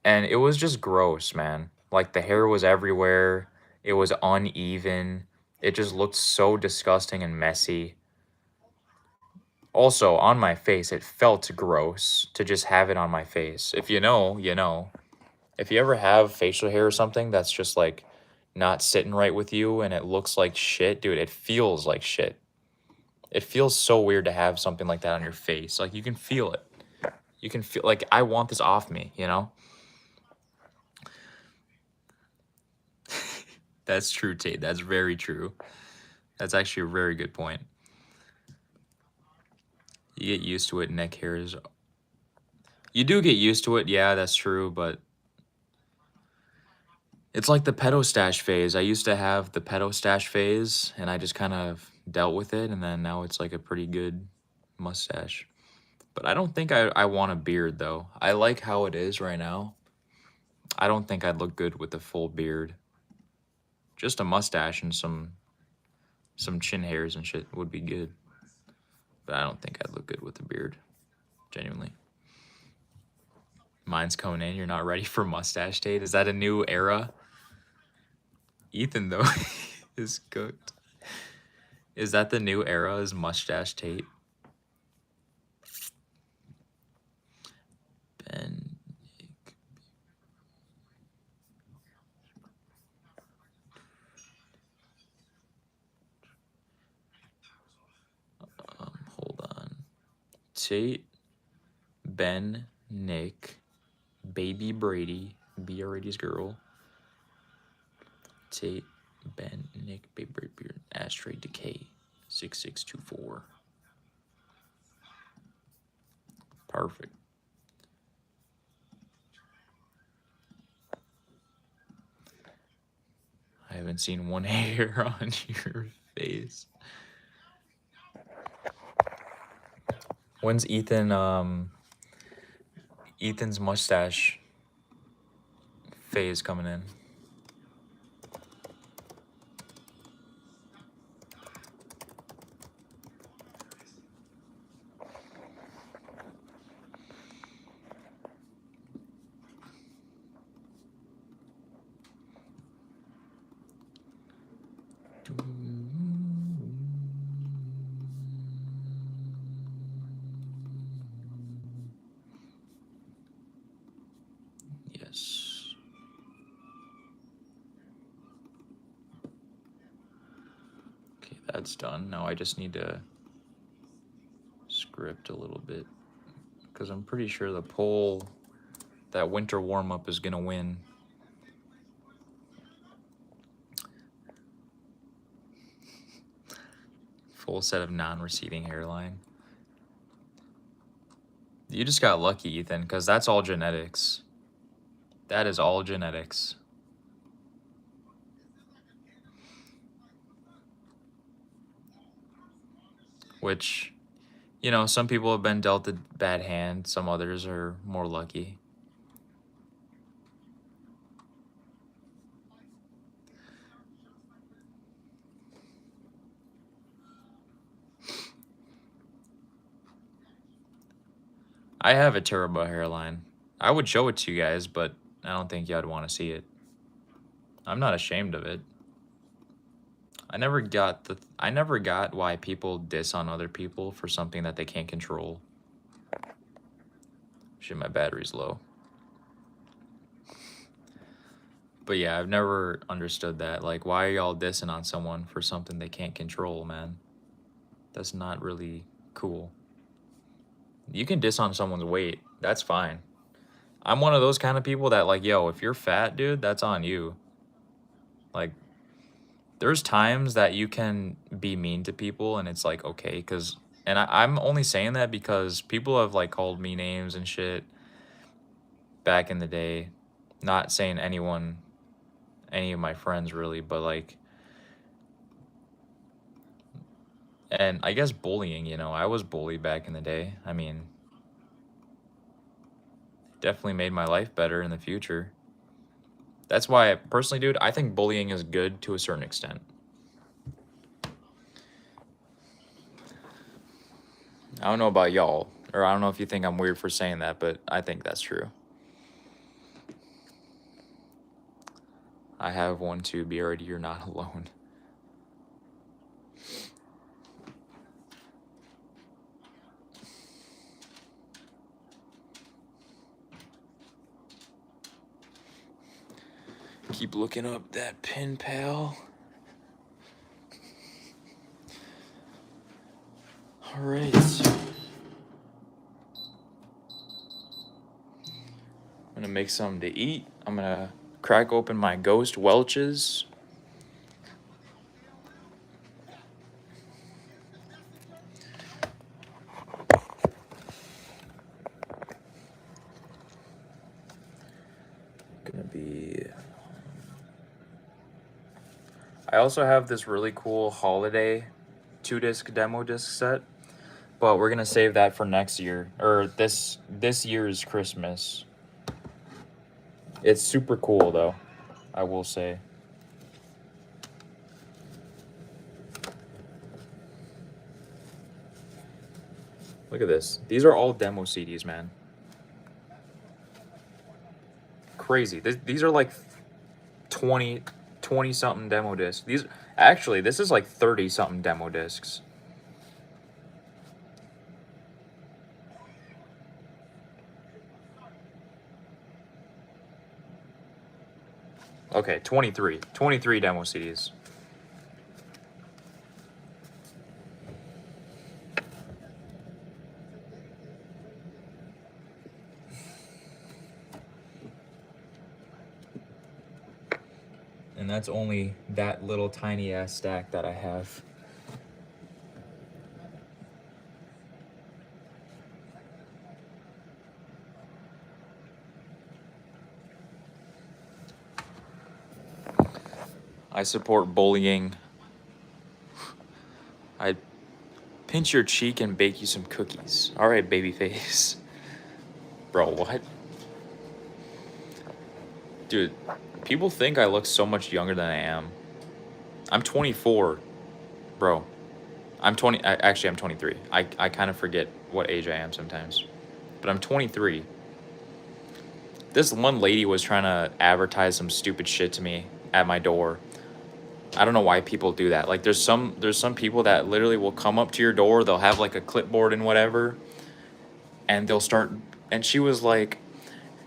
and it was just gross, man. Like the hair was everywhere. It was uneven. It just looked so disgusting and messy. Also, on my face, it felt gross to just have it on my face. If you know, you know. If you ever have facial hair or something that's just like not sitting right with you and it looks like shit, dude, it feels like shit. It feels so weird to have something like that on your face. Like you can feel it. You can feel like I want this off me, you know? That's true, Tate. That's very true. That's actually a very good point. You get used to it, neck hairs. You do get used to it, yeah, that's true, but it's like the pedo stash phase. I used to have the pedo stash phase, and I just kind of dealt with it, and then now it's like a pretty good mustache. But I don't think I want a beard, though. I like how it is right now. I don't think I'd look good with a full beard. Just a mustache and some chin hairs and shit would be good. But I don't think I'd look good with a beard. Genuinely. Mine's coming in. You're not ready for mustache Tate? Is that a new era? Ethan, though, is cooked. Is that the new era? Is mustache Tate? Ben. Hold on. Tate, Ben, Nick, Baby Brady, Brady's girl. Tate, Ben, Nick, Baby Brady, Ashtray Decay, 6624. Perfect. I haven't seen one hair on your face. When's Ethan's mustache phase coming in? Yes. Okay, that's done. Now I just need to script a little bit because I'm pretty sure the poll, that winter warm-up, is gonna win. Full set of non-receding hairline. You just got lucky, Ethan, because that's all genetics. That is all genetics. Which, you know, some people have been dealt a bad hand. Some others are more lucky. I have a terrible hairline. I would show it to you guys, but I don't think y'all would want to see it. I'm not ashamed of it. I never got why people diss on other people for something that they can't control. Shit, my battery's low. But yeah, I've never understood that. Like, why are y'all dissing on someone for something they can't control, man? That's not really cool. You can diss on someone's weight. That's fine. I'm one of those kind of people that like, yo, if you're fat, dude, that's on you. Like, there's times that you can be mean to people and it's like okay, because and I'm only saying that because people have like called me names and shit back in the day. Not saying anyone, any of my friends really, but like, and I guess bullying, you know, I was bullied back in the day. I mean, definitely made my life better in the future. That's why, personally, dude, I think bullying is good to a certain extent. I don't know about y'all, or I don't know if you think I'm weird for saying that, but I think that's true. I have one too, BRD, you're not alone. Keep looking up that pen pal. All right. I'm gonna make something to eat. I'm gonna crack open my Ghost Welch's. Gonna be. I also have this really cool holiday 2-disc demo disc set, but we're gonna save that for next year, or this year's Christmas. It's super cool though, I will say. Look at this. These are all demo CDs, man. Crazy. These are like 20 something demo discs. These actually, this is like 30 something demo discs. Okay, 23 demo CDs. And that's only that little tiny ass stack that I have. I support bullying. I'd pinch your cheek and bake you some cookies. All right, babyface. Bro, what? Dude, people think I look so much younger than I am. I'm 24, bro. I'm 20. Actually, I'm 23. I kind of forget what age I am sometimes. But I'm 23. This one lady was trying to advertise some stupid shit to me at my door. I don't know why people do that. Like, there's some people that literally will come up to your door. They'll have like a clipboard and whatever, and they'll start. And she was like,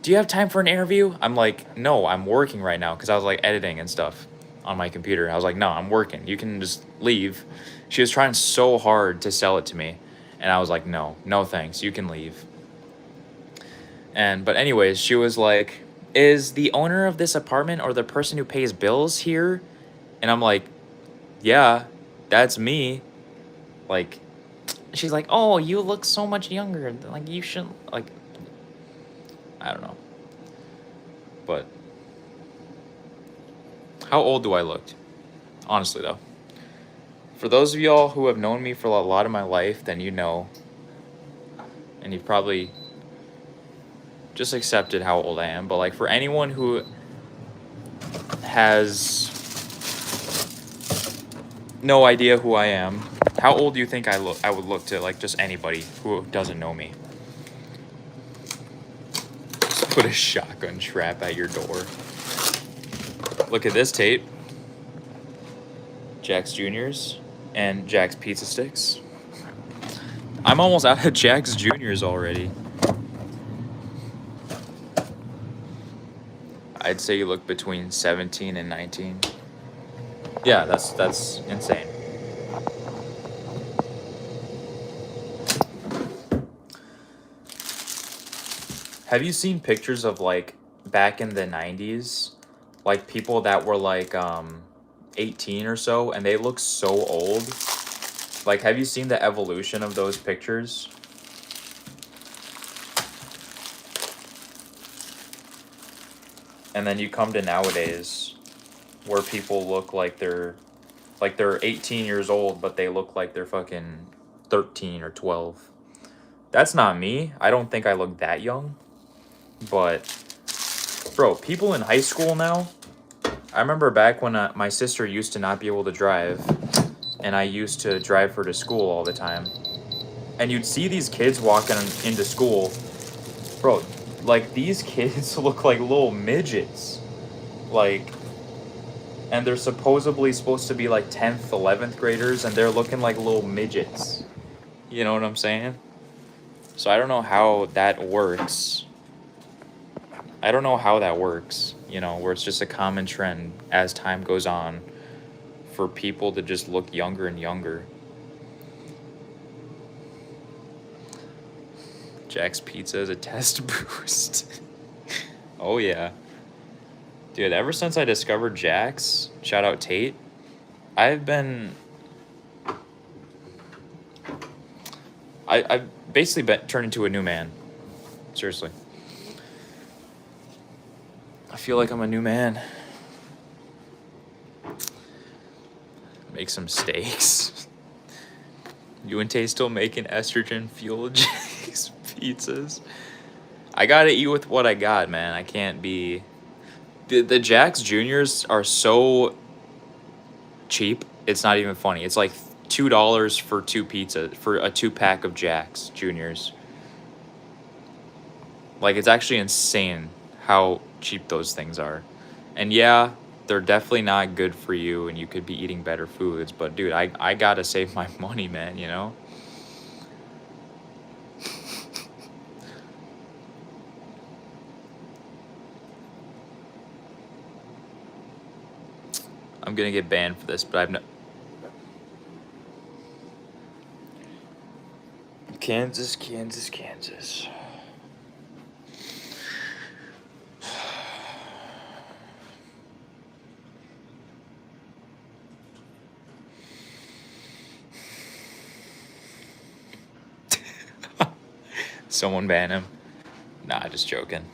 "Do you have time for an interview?" I'm like, "No, I'm working right now," because I was like editing and stuff on my computer. I was like, "No, I'm working. You can just leave." She was trying so hard to sell it to me, and I was like, "No, no thanks. You can leave." But anyways, she was like, "Is the owner of this apartment or the person who pays bills here?" And I'm like, "Yeah, that's me." Like, she's like, "Oh, you look so much younger. Like, you shouldn't, like," I don't know. But how old do I look? Honestly, though. For those of y'all who have known me for a lot of my life, then you know. And you've probably just accepted how old I am. But, like, for anyone who has no idea who I am, how old do you think I would look to, like, just anybody who doesn't know me? Just put a shotgun trap at your door. Look at this tape. Jack's Juniors and Jack's Pizza Sticks. I'm almost out of Jack's Juniors already. I'd say you look between 17 and 19. Yeah, that's insane. Have you seen pictures of, like, back in the 90s like people that were like 18 or so, and they look so old. Like, have you seen the evolution of those pictures? And then you come to nowadays where people look like they're 18 years old, but they look like they're fucking 13 or 12. That's not me. I don't think I look that young. But bro, people in high school now, I remember back when my sister used to not be able to drive, and I used to drive her to school all the time. And you'd see these kids walking into school. Bro, like, these kids look like little midgets. Like, and they're supposed to be like 10th, 11th graders, and they're looking like little midgets. You know what I'm saying? So I don't know how that works. I don't know how that works, you know, where it's just a common trend as time goes on for people to just look younger and younger. Jack's Pizza is a test boost. Oh, yeah. Dude, ever since I discovered Jack's, shout out Tate, I've been... I've basically turned into a new man. Seriously. I feel like I'm a new man. Make some steaks. You and Tay still making estrogen-fueled Jack's pizzas? I gotta eat with what I got, man. I can't be... The Jack's Juniors are so cheap, it's not even funny. It's like $2 for 2 pizzas, for a 2-pack of Jack's Juniors. Like, it's actually insane how cheap those things are. And yeah, they're definitely not good for you, and you could be eating better foods, but dude, I gotta save my money, man, you know? I'm gonna get banned for this, but I've no... Kansas, Kansas, Kansas. Someone ban him. Nah, just joking.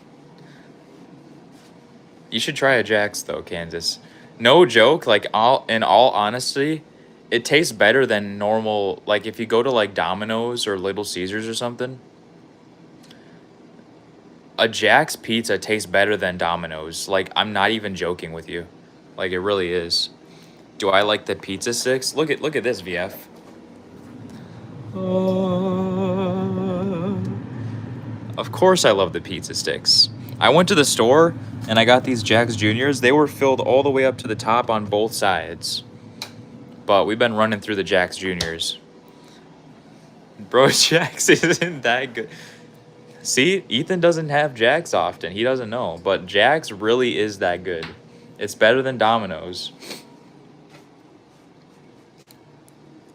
You should try a Jack's though, Kansas. No joke, like, in all honesty, it tastes better than normal. Like, if you go to like Domino's or Little Caesars or something, a Jack's pizza tastes better than Domino's. Like, I'm not even joking with you. Like, it really is. Do I like the pizza sticks? Look at this, VF. Of course I love the pizza sticks. I went to the store and I got these Jack's Juniors. They were filled all the way up to the top on both sides. But we've been running through the Jack's Juniors. Bro, Jack's isn't that good. See, Ethan doesn't have Jack's often. He doesn't know. But Jack's really is that good. It's better than Domino's.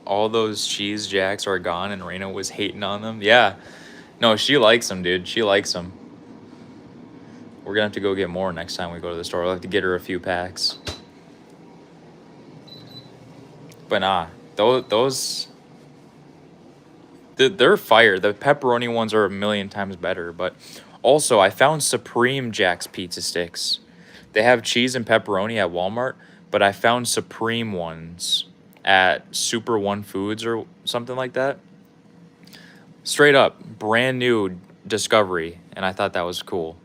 All those cheese Jacks are gone and Raina was hating on them. Yeah. No, she likes them, dude. She likes them. We're gonna have to go get more next time we go to the store. We'll have to get her a few packs. But nah, those they're fire. The pepperoni ones are a million times better. But also, I found Supreme Jack's pizza sticks. They have cheese and pepperoni at Walmart, but I found Supreme ones at Super One Foods or something like that. Straight up, brand new discovery, and I thought that was cool.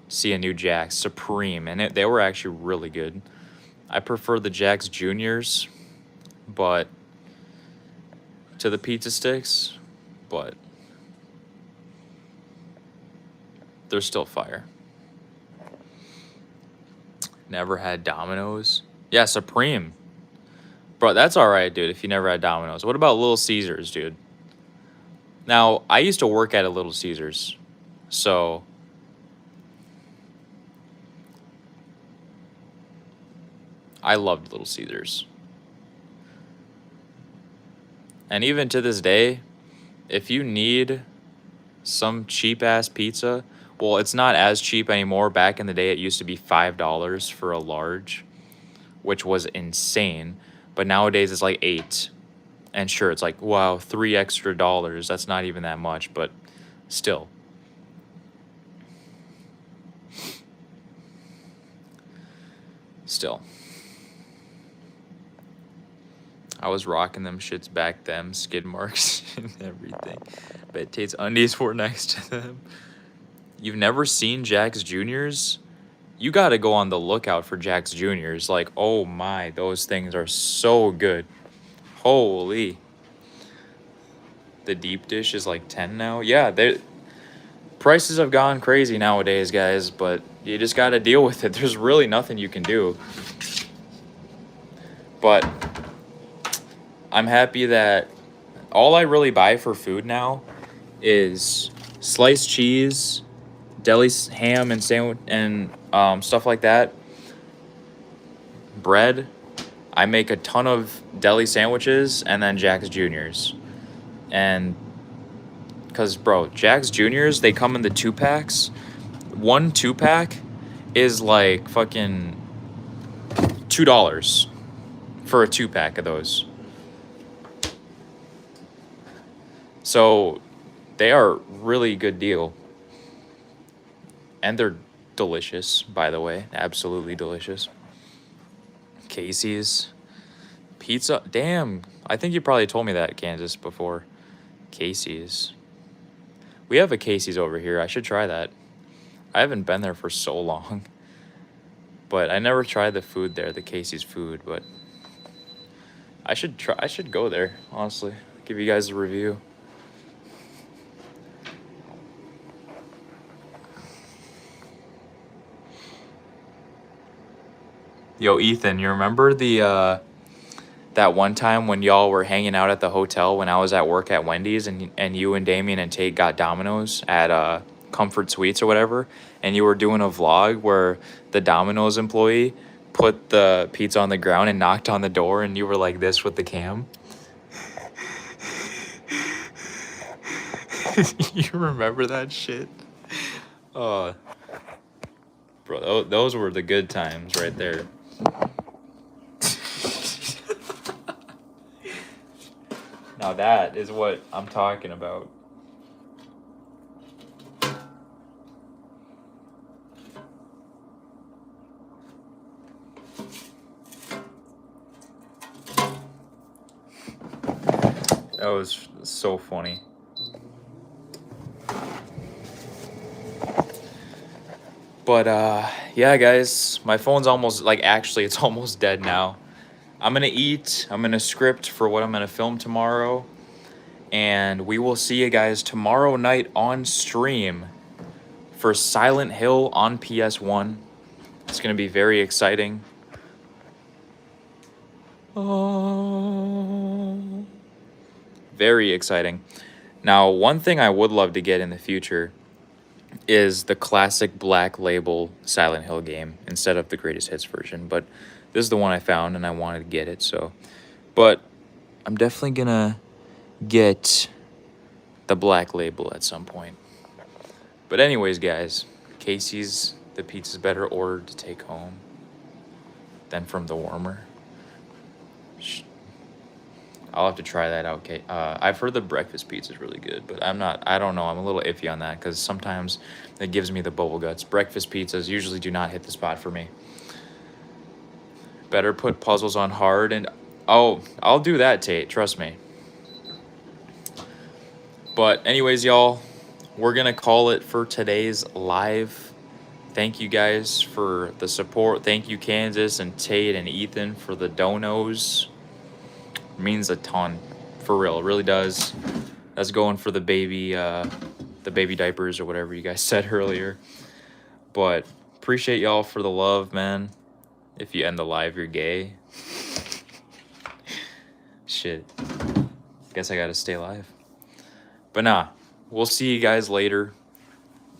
See a new Jack's Supreme, and they were actually really good. I prefer the Jack's Juniors, but to the pizza sticks, but they're still fire. Never had Domino's. Yeah, Supreme. Bro, that's all right, dude, if you never had Domino's. What about Little Caesars, dude? Now, I used to work at a Little Caesars, so I loved Little Caesars. And even to this day, if you need some cheap-ass pizza, Well, it's not as cheap anymore. Back in the day, it used to be $5 for a large, which was insane. But nowadays, it's like $8. And sure, it's like, wow, $3 extra. That's not even that much, but still. Still. I was rocking them shits back then, skid marks and everything. Bet Tate's undies were next to them. You've never seen Jack's Juniors? You got to go on the lookout for Jack's Juniors. Like, oh my, those things are so good. Holy. The deep dish is like 10 now. Yeah, prices have gone crazy nowadays, guys, but you just got to deal with it. There's really nothing you can do. But I'm happy that all I really buy for food now is sliced cheese, deli ham and sandwich and stuff like that. Bread. I make a ton of deli sandwiches and then Jack's Juniors. And because, bro, Jack's Juniors, they come in the 2-packs. One 2-pack is like fucking $2 for a 2-pack of those. So they are really good deal. And they're delicious, by the way. Absolutely delicious. Casey's. Pizza. Damn. I think you probably told me that, Kansas, before. Casey's. We have a Casey's over here. I should try that. I haven't been there for so long. But I never tried the food there, the Casey's food, but I should go there, honestly. Give you guys a review. Yo, Ethan, you remember that one time when y'all were hanging out at the hotel when I was at work at Wendy's and you and Damien and Tate got Domino's at Comfort Suites or whatever, and you were doing a vlog where the Domino's employee put the pizza on the ground and knocked on the door and you were like this with the cam? You remember that shit? Bro, those were the good times right there. Now that is what I'm talking about. That was so funny. But yeah, guys, my phone's almost, like, actually it's almost dead now. I'm gonna eat. I'm gonna script for what I'm gonna film tomorrow. And we will see you guys tomorrow night on stream for Silent Hill on PS1. It's gonna be very exciting. Oh, very exciting. Now, one thing I would love to get in the future is the classic Black Label Silent Hill game instead of the Greatest Hits version. But this is the one I found and I wanted to get it, so. But I'm definitely gonna get the Black Label at some point. But anyways, guys, Casey's, the pizza's better ordered to take home than from the warmer. I'll have to try that out. I've heard the breakfast pizza is really good, but I don't know. I'm a little iffy on that because sometimes it gives me the bubble guts. Breakfast pizzas usually do not hit the spot for me. Better put puzzles on hard and, oh, I'll do that, Tate. Trust me. But anyways, y'all, we're going to call it for today's live. Thank you guys for the support. Thank you, Kansas and Tate and Ethan, for the donos. Means a ton, for real. It really does. That's going for the baby diapers or whatever you guys said earlier. But appreciate y'all for the love, man. If you end the live, you're gay. Shit. Guess I gotta stay alive. But nah, we'll see you guys later.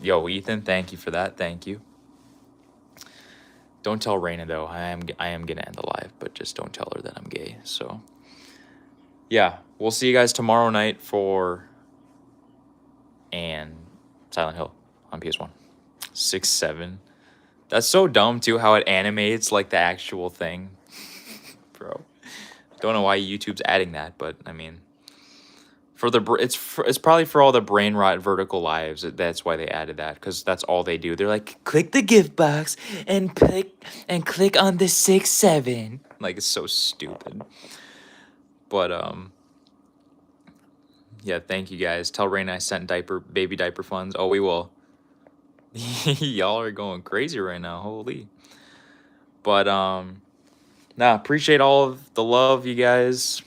Yo, Ethan, thank you for that. Thank you. Don't tell Raina though. I am gonna end the live, but just don't tell her that I'm gay. So yeah, we'll see you guys tomorrow night for Silent Hill on PS1. 6'7". That's so dumb too, how it animates like the actual thing. Bro. Don't know why YouTube's adding that, but I mean, for the it's probably for all the brain rot vertical lives. That's why they added that, because that's all they do. They're like, click the gift box and click on the 6'7". Like, it's so stupid. But yeah, thank you guys. Tell Raina I sent baby diaper funds. Oh, we will. Y'all are going crazy right now. Holy. But nah, appreciate all of the love, you guys.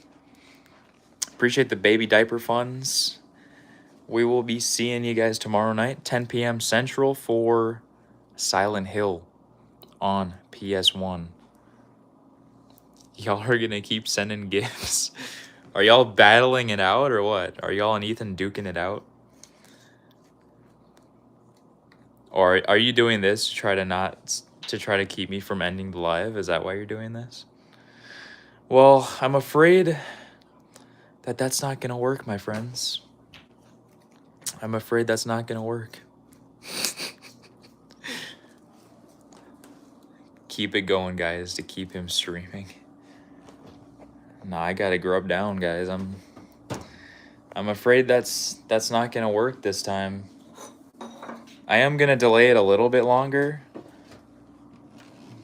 Appreciate the baby diaper funds. We will be seeing you guys tomorrow night, 10 p.m. Central, for Silent Hill on PS1. Y'all are gonna keep sending gifts. Are y'all battling it out or what? Are y'all and Ethan duking it out? Or are you doing this to try to keep me from ending the live? Is that why you're doing this? Well, I'm afraid that that's not gonna work, my friends. I'm afraid that's not gonna work. Keep it going, guys, to keep him streaming. Nah, I gotta grub down, guys. I'm afraid that's not gonna work this time. I am gonna delay it a little bit longer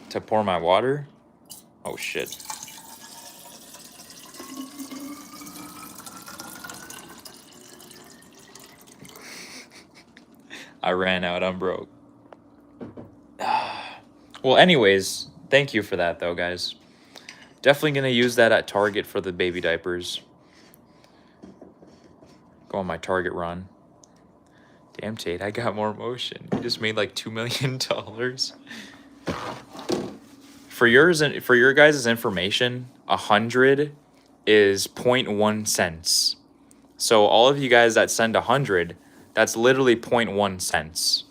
to pour my water. Oh shit. I ran out, I'm broke. Well, anyways, thank you for that though, guys. Definitely gonna use that at Target for the baby diapers. Go on my Target run. Damn, Tate, I got more motion. You just made like $2 million. For your guys' information, 100 is 0.1 cents. So all of you guys that send 100, that's literally 0.1 cents.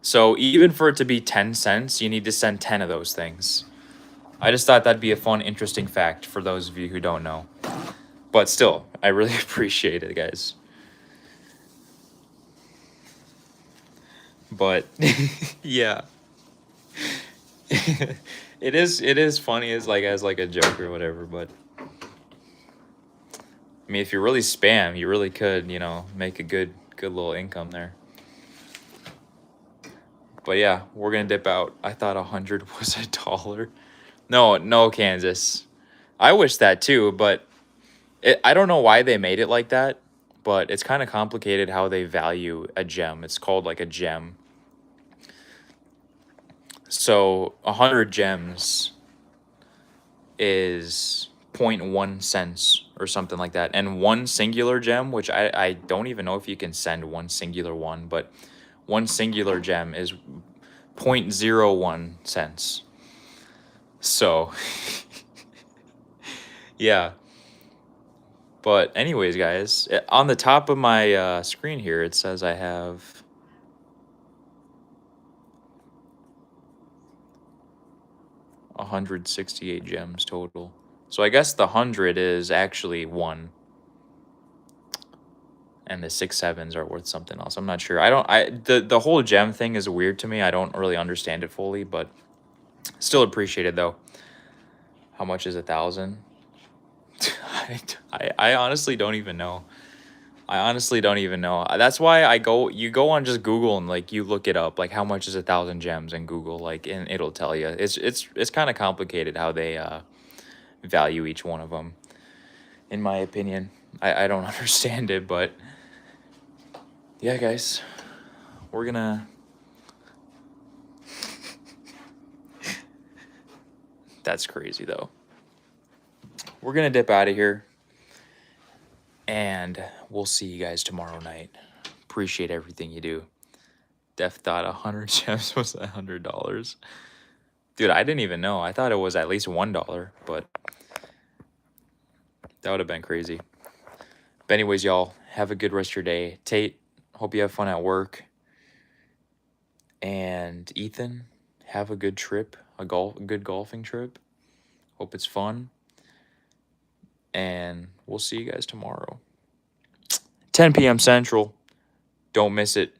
So even for it to be 10 cents, you need to send 10 of those things. I just thought that'd be a fun, interesting fact for those of you who don't know. But still, I really appreciate it, guys. But yeah. it is funny as like a joke or whatever, but I mean, if you really spam, you really could, make a good little income there. But yeah, we're gonna dip out. I thought 100 was $1. No, Kansas. I wish that too, but I don't know why they made it like that, but it's kind of complicated how they value a gem. It's called like a gem. So 100 gems is 0.1 cents or something like that. And one singular gem, which I don't even know if you can send one singular one, but one singular gem is 0.01 cents. So, yeah. But anyways, guys, on the top of my screen here, it says I have 168 gems total. So I guess the 100 is actually 1. And the 6/7s are worth something else. I'm not sure. The whole gem thing is weird to me. I don't really understand it fully, but still appreciate it though. How much is 1,000? I honestly don't even know. That's why you go on just Google and like you look it up, like how much is 1,000 gems in Google, like, and it'll tell you. It's kind of complicated how they value each one of them, in my opinion. I don't understand it, but yeah, guys, we're gonna that's crazy though. We're gonna dip out of here, and we'll see you guys tomorrow night. Appreciate everything you do. Def thought 100 gems was $100. Dude, I didn't even know. I thought it was at least $1, but that would have been crazy. But anyways, y'all, have a good rest of your day. Tate, hope you have fun at work. And Ethan, have a good trip, a good golfing trip. Hope it's fun. And we'll see you guys tomorrow. 10 p.m. Central. Don't miss it.